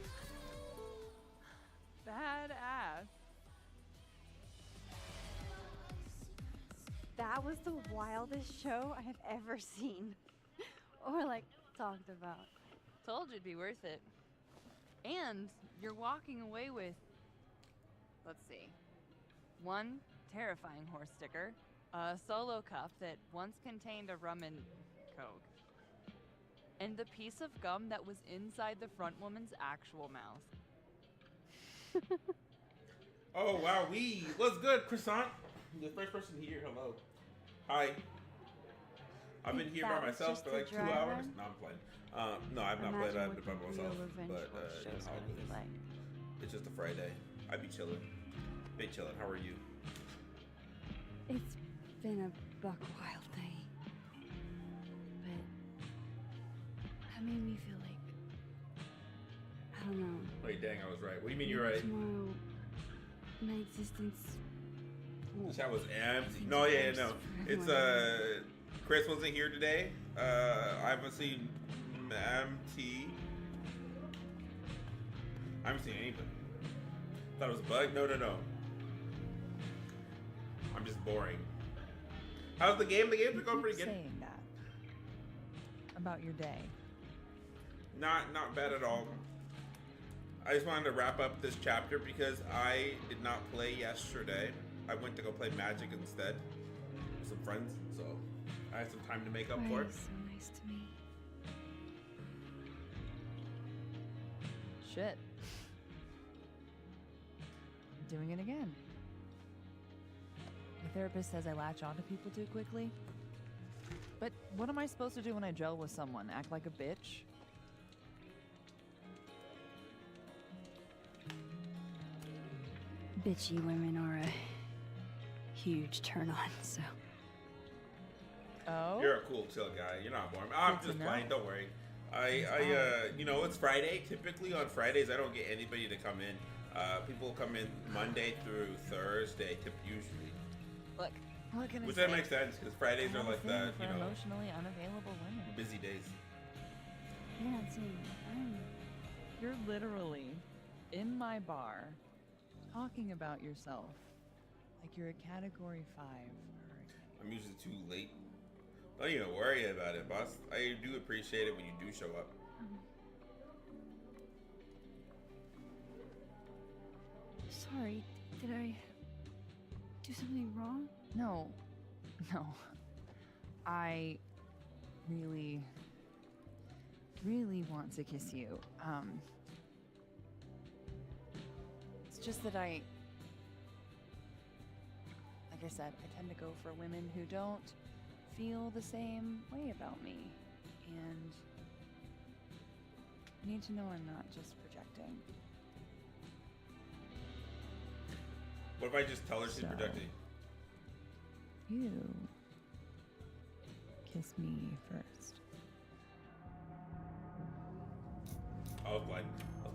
Badass. That was the wildest show I have ever seen. Or like talked about. Told you it'd be worth it. And you're walking away with, let's see, 1 terrifying horse sticker, a solo cup that once contained a rum and coke, and the piece of gum that was inside the front woman's actual mouth. Oh wow, what's good, Croissant? The first person here. Hello. Hi. I've been here by myself for like 2 hours. No, I'm playing. No, I've not played. I've been by myself. But you know how it is. It's just a Friday. I be chilling. Big chilling. How are you? It's been a buck wild thing. But that made me feel like, I don't know. Wait, dang, I was right. What do you mean you're right? Tomorrow, my existence. The chat was empty. No, yeah, no. It's Chris wasn't here today. I haven't seen MT. I haven't seen anything. Thought it was a bug? No. I'm just boring. How's the game? The games are going pretty good. Saying that about your day. Not bad at all. I just wanted to wrap up this chapter because I did not play yesterday. I went to go play Magic instead with some friends, so I had some time to make up for it. So nice to me. Shit. Doing it again. My therapist says I latch onto people too quickly. But what am I supposed to do when I gel with someone? Act like a bitch? Bitchy women are a huge turn on, so. Oh? You're a cool, chill guy. You're not boring. I'm Good to just know. playing. Don't worry. You know, it's Friday. Typically on Fridays, I don't get anybody to come in. People come in Monday through Thursday, usually. Look, what can I Which say? that makes sense because Fridays I are have a like thing that, for you know, emotionally unavailable women. busy days. You're not seeing me. You're literally in my bar talking about yourself like you're a Category 5 hurricane. I'm usually too late. Don't even worry about it, boss. I do appreciate it when you do show up. Sorry, did I do something wrong? No. I really want to kiss you. It's just that like I said, I tend to go for women who don't feel the same way about me. And I need to know I'm not just projecting. What if I just tell her she's So- projecting? You kiss me first. I was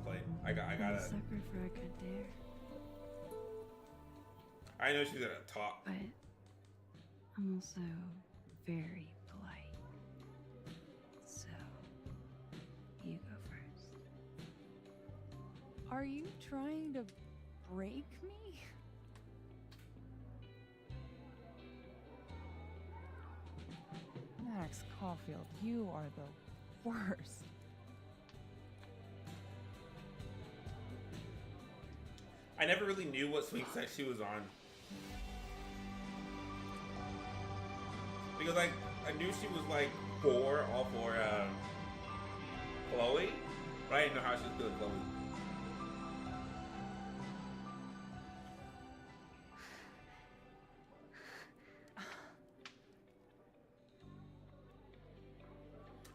playing. I I'm got a it. sucker for a good dare, I know she's gonna talk. but I'm also very polite. So, you go first. Are you trying to break me? Max Caulfield, you are the worst. I never really knew what swing set she was on. Because like I knew she was like all for Chloe, but I didn't know how she was doing Chloe.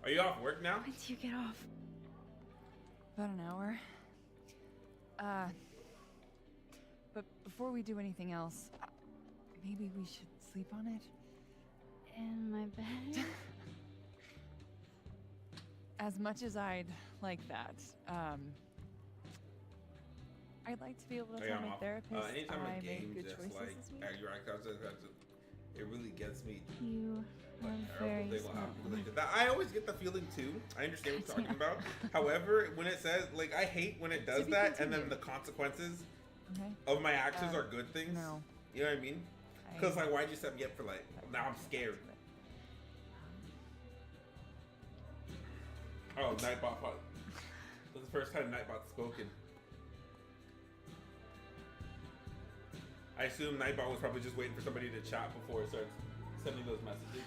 Are you off work now? When do you get off? About an hour. But before we do anything else, maybe we should sleep on it? In my bed? As much as I'd like that, I'd like to be able to Yeah, tell I'm my off. therapist Anytime I a game made good just choices like this week. you're right, it really gets me. You What are terrible very thing will smart. happen because that. I always get the feeling too. I understand what you're talking about. However, when it says like I hate when it does be that, and then continued. the consequences Okay. of my actions are good things. No. You know what I mean? Because like, why'd you set me up for like? Now I'm scared. Oh, Nightbot. That's the first time Nightbot's spoken. I assume Nightbot was probably just waiting for somebody to chat before it starts sending those messages.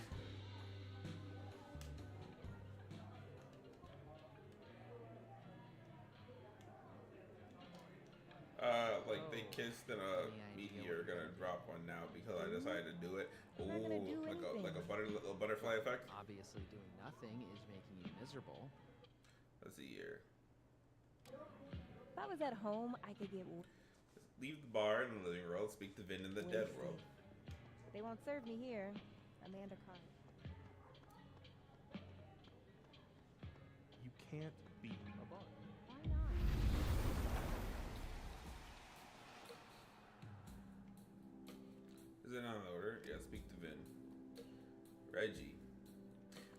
Like they kissed and a meteor gonna drop one now because I decided to do it. I'm not gonna do like a anything. little butterfly effect. Obviously, doing nothing is making you miserable. Let's see here. If I was at home, I could get Leave the bar in the living world. Speak to Vin in the dead world. But they won't serve me here. Amanda Carr. You can't beat a bar. Why not? Is it on the order? Yeah, speak to Vin. Reggie.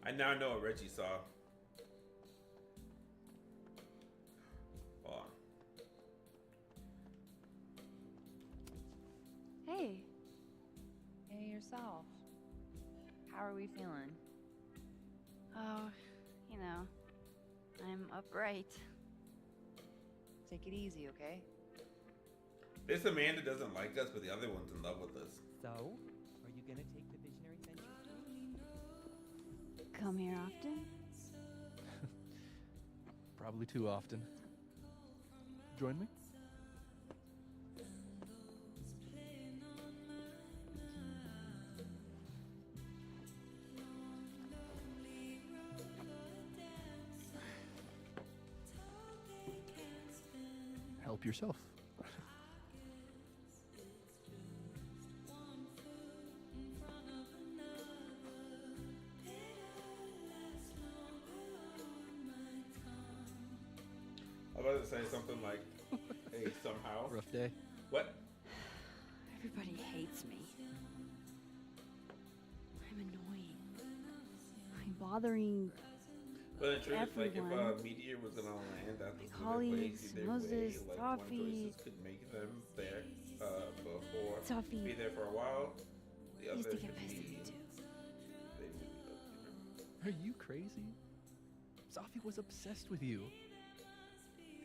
I now know what Reggie saw. Hold on. Hey. Hey yourself. How are we feeling? Oh, you know, I'm upright. Take it easy, okay? This Amanda doesn't like us, but the other one's in love with us. So, are you gonna take the visionary venture? Come here often? Probably too often. Join me? Help yourself. I was about to say something like, hey, somehow. Rough day. What? Everybody hates me. I'm annoying. I'm bothering But in truth, like if everyone. a meteor was gonna land at the colleagues, Moses, like Toffee. one choices could make them there before Toffee be there for a while. The used other to get could pissed at be me too. they would be up Are you crazy? Safi was obsessed with you.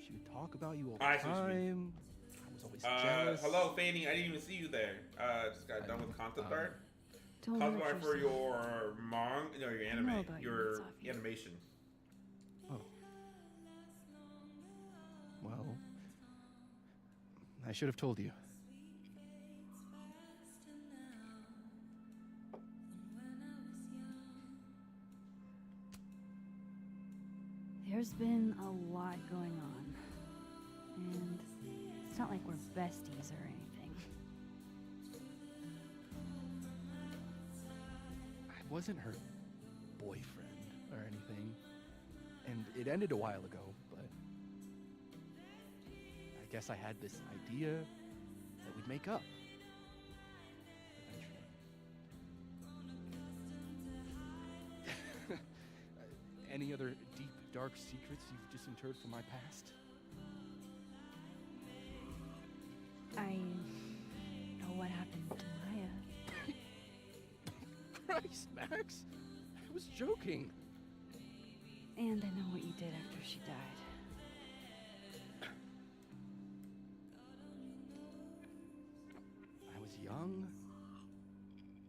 She would talk about you all the I see what you mean. time. I was always jealous. Hello, Fanny. I didn't even see you there. Just got done with concept art. Don't Concept hurt art for yourself. your manga, no, your I anime, know about you, your Safi. animation. Oh. Well, I should have told you. There's been a lot going on. And it's not like we're besties or anything. I wasn't her boyfriend or anything. And it ended a while ago, but I guess I had this idea that we'd make up. Eventually. Any other deep, dark secrets you've just interred from my past? I know what happened to Maya. Christ, Max! I was joking. And I know what you did after she died. I was young,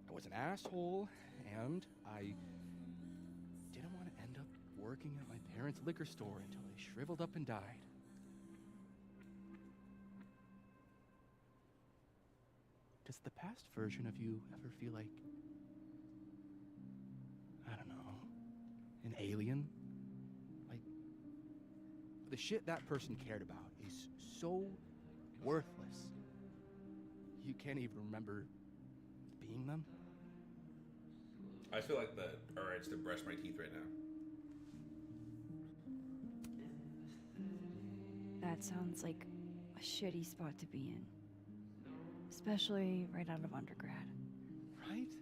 I was an asshole, and I didn't want to end up working at my parents' liquor store until they shriveled up and died. Does the past version of you ever feel like, I don't know, an alien? Like, the shit that person cared about is so worthless. You can't even remember being them? I feel like the urge to brush my teeth right now. That sounds like a shitty spot to be in. Especially right out of undergrad. Right?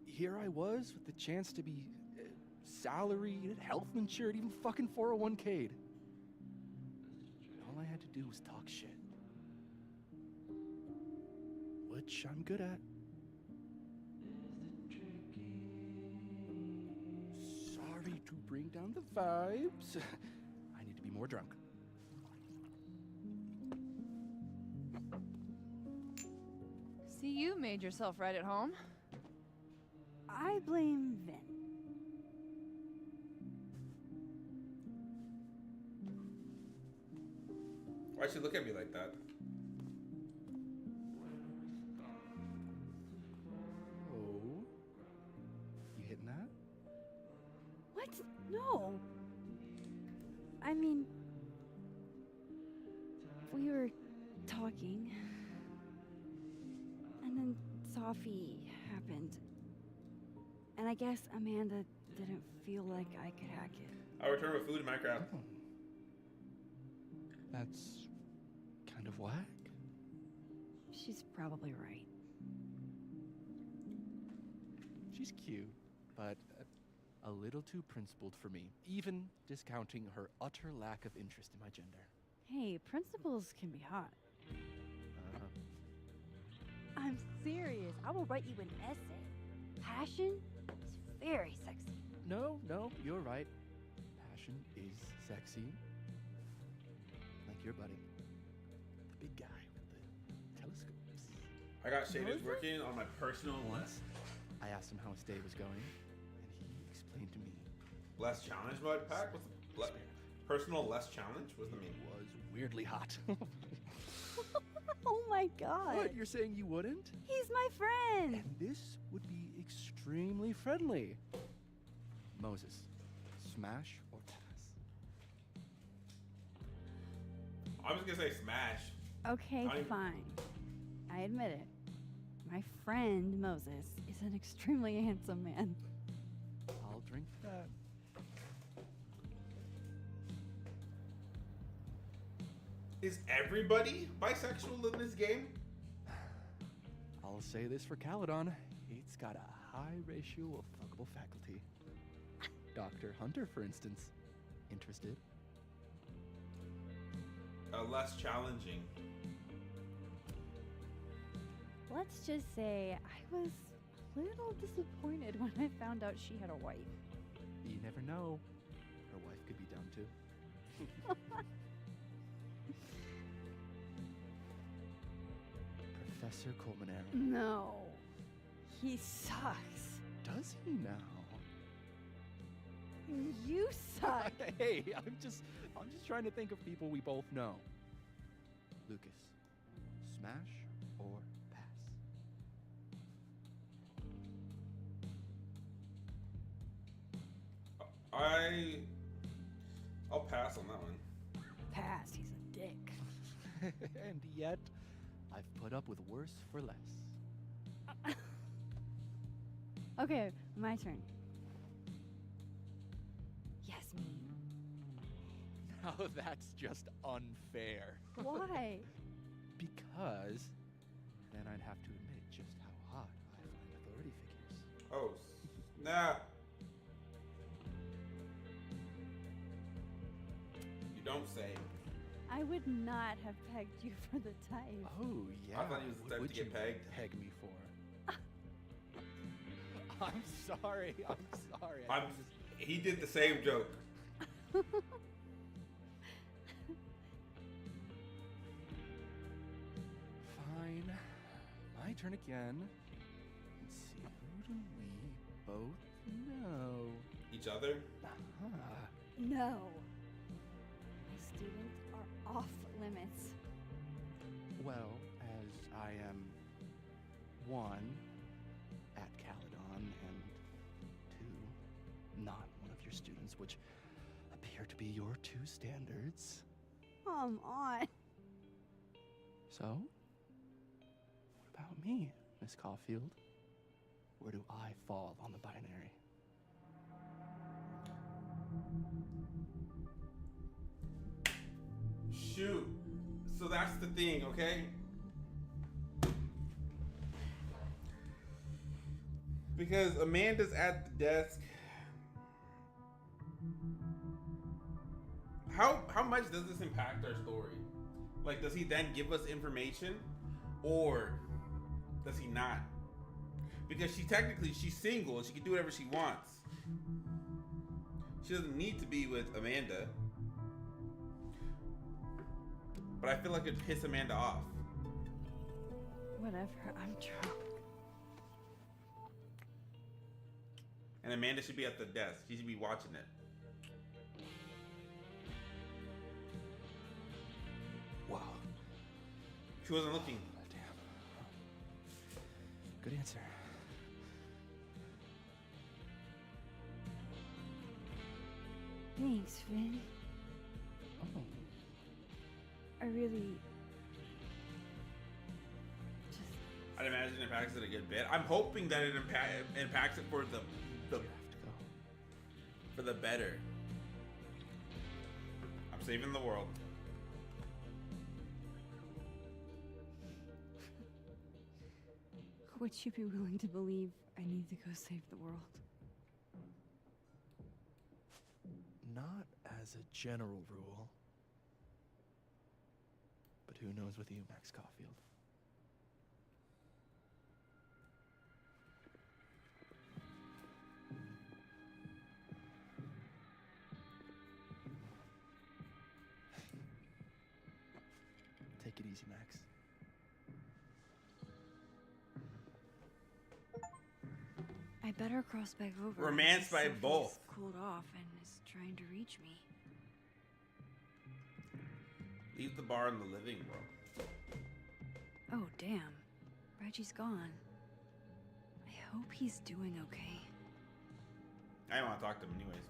Here I was with the chance to be salaried, health insured, even fucking 401k'd. All I had to do was talk shit. Which I'm good at. Sorry to bring down the vibes. I need to be more drunk. See, you made yourself right at home. I blame Vin. Why'd she look at me like that? Oh. You hitting that? What? No. I mean, we were talking, and then Safi happened, And I guess Amanda didn't feel like I could hack it. I'll return with food in Minecraft. That's kind of whack. She's probably right. She's cute, but a little too principled for me, even discounting her utter lack of interest in my gender. Hey, principals can be hot. I'm serious. I will write you an essay. Passion is very sexy. No, you're right. Passion is sexy. Like your buddy. The big guy with the telescopes. I got shaders working on my personal Once, I asked him how his day was going, and he explained to me. less challenge mode pack. What's the personal less challenge? What's the mean? It was weirdly hot. Oh my god. What? You're saying you wouldn't? He's my friend. And this would be extremely friendly. Moses, smash or pass? I was gonna say smash. Okay, fine. I admit it. My friend Moses is an extremely handsome man. I'll drink that. Is everybody bisexual in this game? I'll say this for Caledon. It's got a high ratio of fuckable faculty. Dr. Hunter, for instance. Interested? Less challenging. Let's just say I was a little disappointed when I found out she had a wife. You never know. Her wife could be down too. Professor Colmenero. No. He sucks. Does he now? You suck. Hey, I'm just trying to think of people we both know. Lucas, smash or pass? I'll pass on that one. Pass, he's a dick. And yet, I've put up with worse for less. Okay, my turn. Yasmin. Now that's just unfair. Why? Because then I'd have to admit just how hot I find authority figures. Oh, snap. You don't say. I would not have pegged you for the type. Oh, yeah. I thought he was the What type would to get you pegged. peg me for? I'm sorry. He did the same joke. Fine. My turn again. Let's see. Who do we both know? Each other? No. My students are off limits. Well, as I am one at Caledon and two, not one of your students, which appear to be your two standards. Come on. So, what about me, Miss Caulfield? Where do I fall on the binary? Shoot. So that's the thing, okay? Because Amanda's at the desk. How much does this impact our story? Like, does he then give us information? Or does he not? Because she's single and she can do whatever she wants. She doesn't need to be with Amanda. But I feel like it'd piss Amanda off. Whatever, I'm drunk. And Amanda should be at the desk. She should be watching it. Wow. She wasn't looking. Damn. Good answer. Thanks, Finn. Oh. I really... I'd imagine it impacts it a good bit. I'm hoping that it impacts it for the for the better. I'm saving the world. Would you be willing to believe I need to go save the world? Not as a general rule. But who knows with you, Max Caulfield? Take it easy, Max. I better cross back over. Romanced by Sophie's both. Cooled off and is trying to reach me. Leave the bar in the living room. Oh, damn. Reggie's gone. I hope he's doing okay. I don't want to talk to him anyways.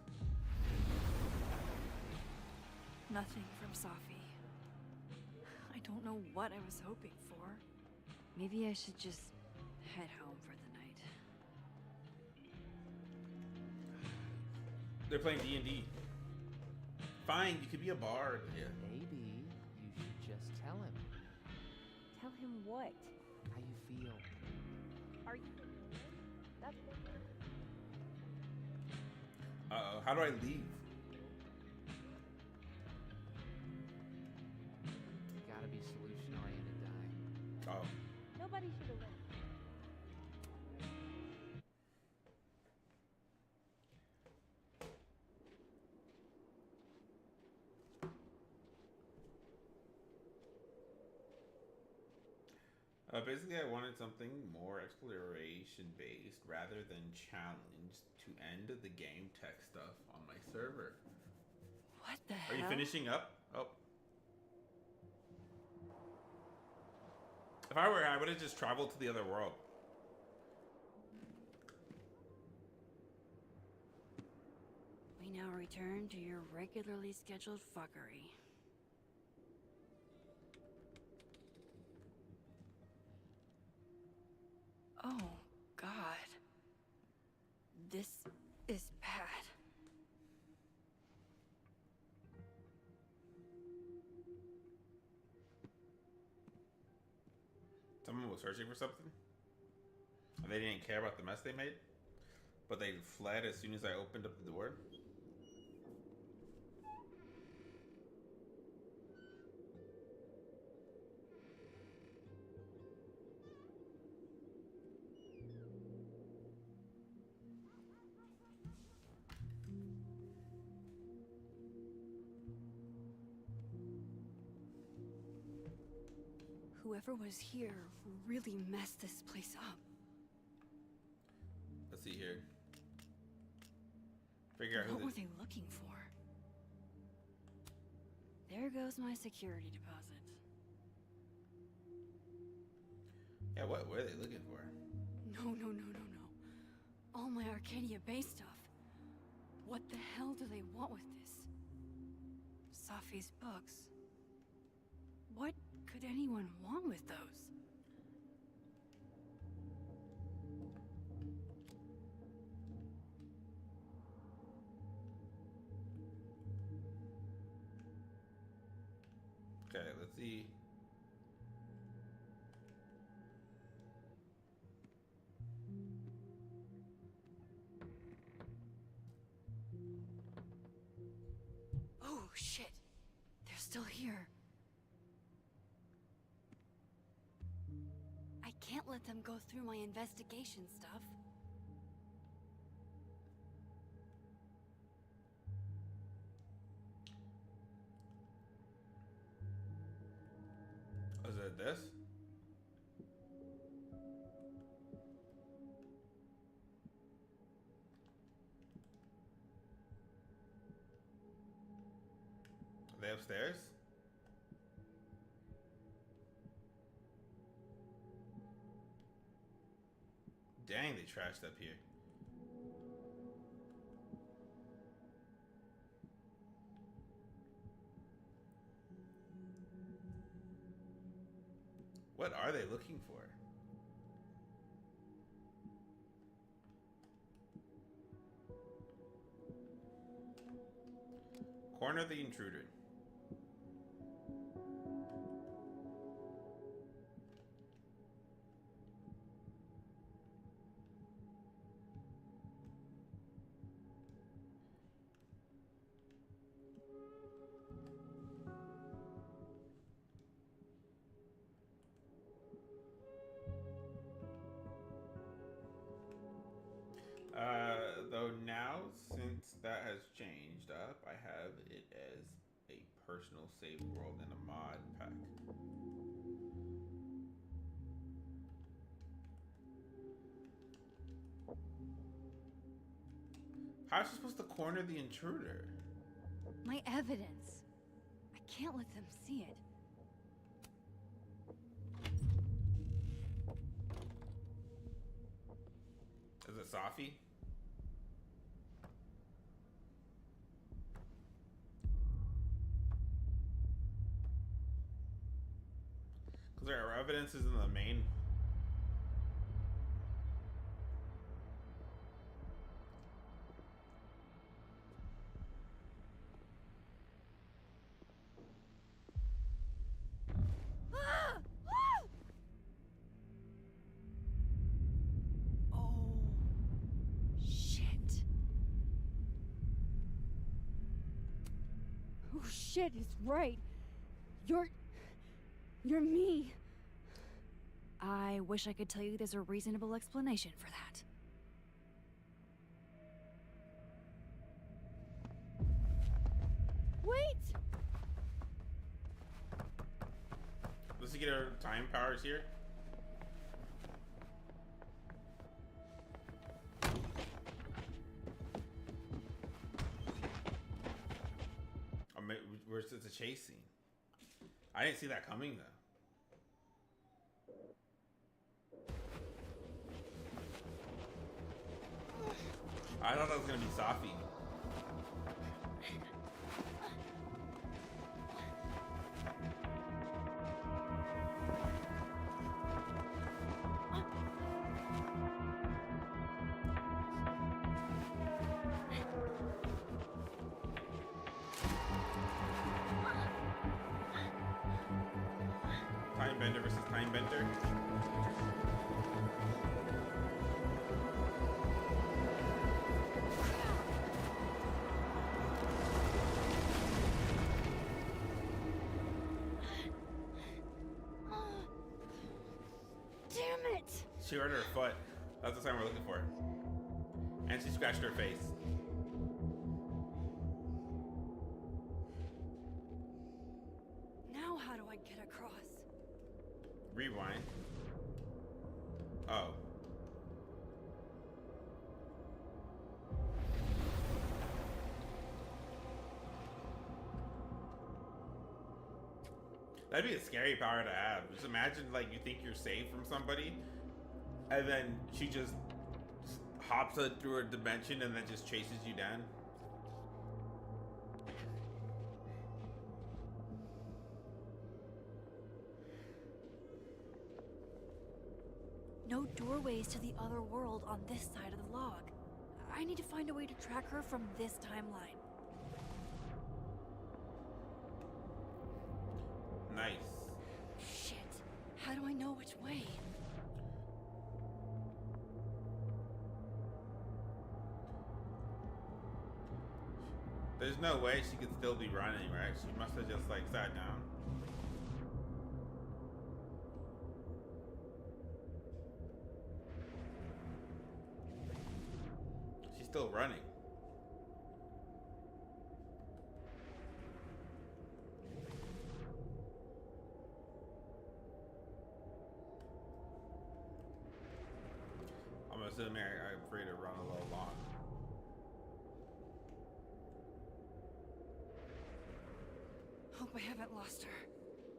Nothing from Safi. I don't know what I was hoping for. Maybe I should just head home for the night. They're playing D&D. Fine, you could be a bard. Yeah. Maybe you should just tell him Tell him what? how you feel. Are you? That's Uh-oh, how do I leave? You gotta be solution-oriented, Di. Oh. Nobody should have left. Basically, I wanted something more exploration-based rather than challenged to end the game tech stuff on my server. What the hell? Are you finishing up? Oh. If I were, I would have just traveled to the other world. We now return to your regularly scheduled fuckery. Oh, God. This is bad. Someone was searching for something. And they didn't care about the mess they made. But they fled as soon as I opened up the door. Whoever was here really messed this place up. Let's see here. Figure out What who were they looking for? There goes my security deposit. Yeah, what were they looking for? No. All my Arcadia Bay stuff. What the hell do they want with this? Safi's books. What could anyone want with those? Okay, let's see. Oh, shit. They're still here. I can't let them go through my investigation stuff. Is it this? Are they upstairs? Dang, they trashed up here. What are they looking for? Corner the intruder. Though now, since that has changed up, I have it as a personal save world in a mod pack. How is she supposed to corner the intruder? My evidence. I can't let them see it. Is it Safi? Because our evidence is in the main. Oh, shit. Oh, shit is right. You're me. I wish I could tell you there's a reasonable explanation for that. Wait! Does he get our time powers here? Where's the chase scene? I didn't see that coming though. I thought that was gonna be Safi. Time Bender versus Time Bender. Damn it! She hurt her foot. That's the sign we're looking for. And she scratched her face. Now how do I get across? Rewind. Oh. That'd be a scary power to have. Just imagine, like, you think you're safe from somebody, and then she just hops through a dimension and then just chases you down. No doorways to the other world on this side of the log. I need to find a way to track her from this timeline. Nice. Shit. How do I know which way? There's no way she could still be running, right? She must have just, like, sat down. She's still running. I'm assuming I'm free to run a little long. Hope I haven't lost her.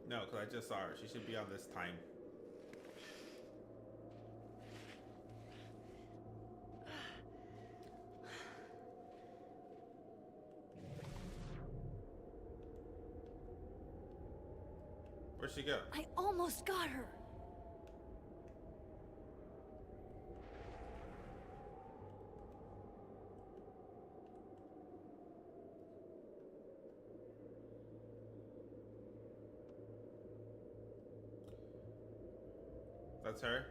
No, because I just saw her. She should be on this time. Where'd she go? I almost got her. That's her?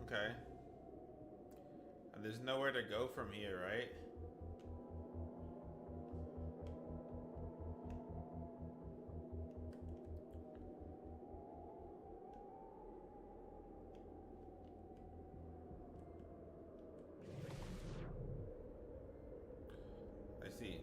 Okay. And there's nowhere to go from here, right? I see.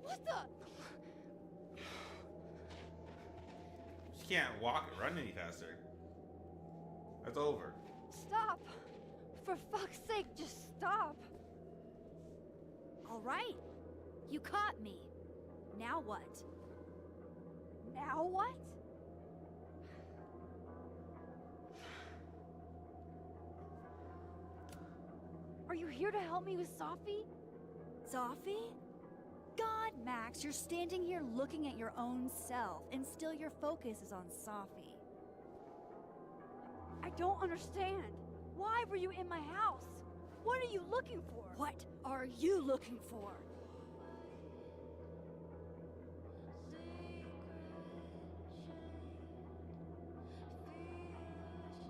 What the? She can't walk or run any faster. That's over. Stop! For fuck's sake, just stop! All right. You caught me. Now what? Now what? Are you here to help me with Safi? Safi? God, Max, you're standing here looking at your own self, and still your focus is on Safi. I don't understand. Why were you in my house? What are you looking for? What are you looking for?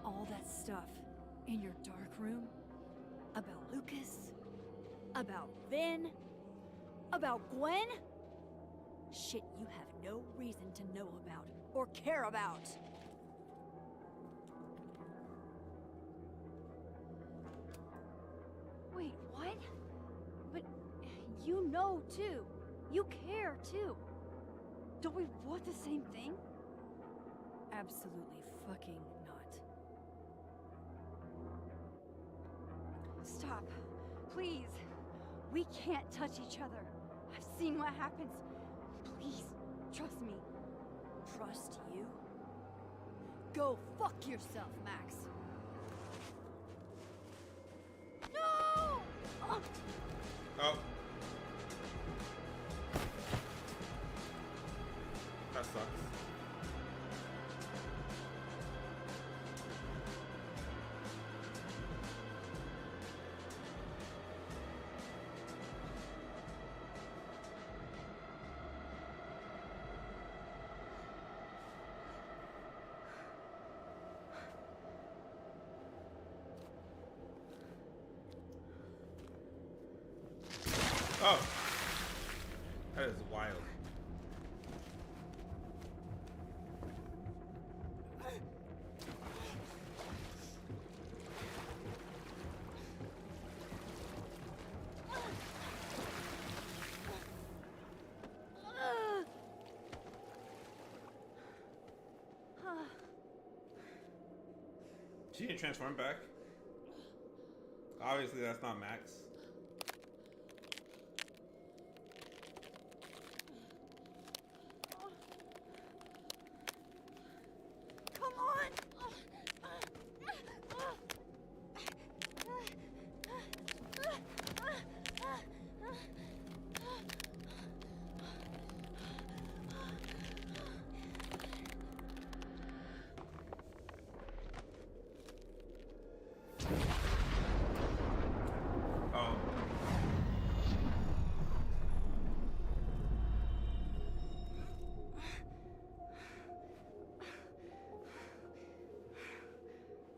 All that stuff in your dark room about Lucas, about Vin, about Gwen? Shit you have no reason to know about or care about. Wait, what? But you know too. You care too. Don't we want the same thing? Absolutely fucking not. Stop. Please. We can't touch each other. I've seen what happens. Please, trust me. Trust you? Go fuck yourself, Max. No! Oh. That sucks. Oh, that is wild. She didn't transform back. Obviously, that's not Max. Come on! Oh.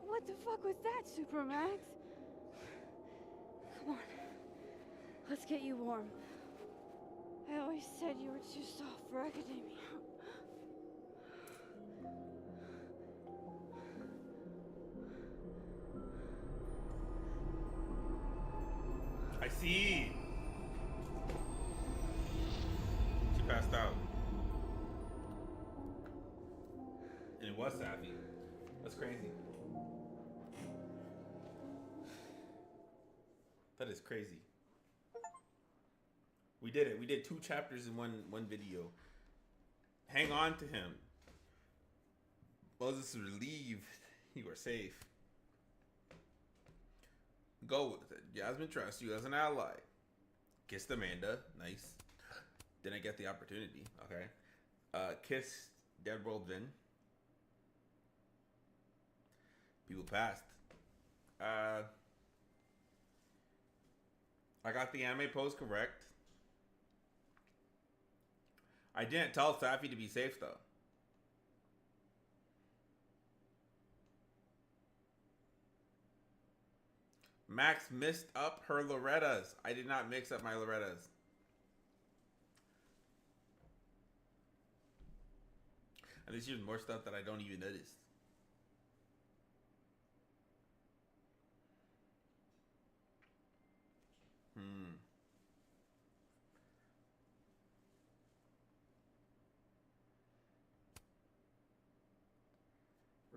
What the fuck was that, Supermax? Come on. Let's get you warm. I always said you were too soft for academia. I see. She passed out. And it was Safi. That's crazy. That is crazy. We did it. We did 2 chapters in one video. Hang on to him. Moses is relieved you are safe. Go with it. Jasmine trusts you as an ally. Kissed Amanda. Nice. Didn't get the opportunity. Okay. Kissed Dead World Vin. People passed. I got the anime pose correct. I didn't tell Safi to be safe though. Max mixed up her Lorettas. I did not mix up my Lorettas. And there's even more stuff that I don't even notice.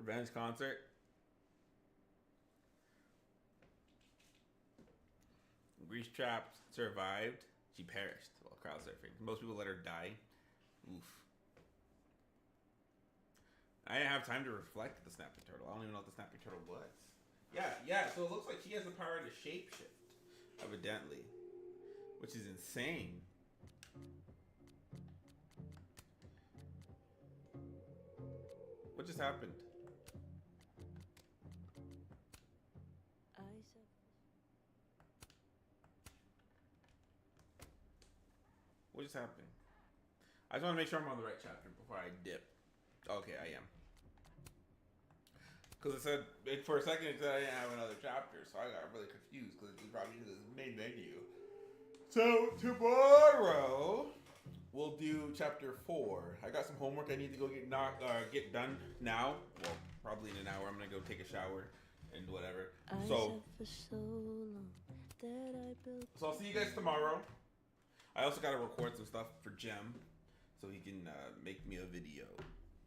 Revenge concert. Grease Trap survived. She perished while crowd surfing. Most people let her die. Oof. I didn't have time to reflect the snapping turtle. I don't even know what the snapping turtle was. Yeah, so it looks like she has the power to shapeshift, evidently. Which is insane. What just happened? What just happened? I just want to make sure I'm on the right chapter before I dip. Okay, I am. Because for a second it said I didn't have another chapter, so I got really confused because it brought me to this main menu. So tomorrow we'll do chapter 4. I got some homework I need to go get done now. Well, probably in an hour. I'm gonna go take a shower and whatever. So I'll see you guys tomorrow. I also gotta record some stuff for Jem, so he can make me a video.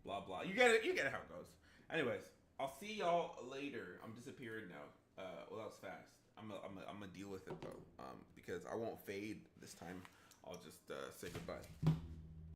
Blah blah. You get it. You get how it goes. Anyways, I'll see y'all later. I'm disappearing now. Well, that was fast. I'm gonna deal with it though, because I won't fade this time. I'll just say goodbye.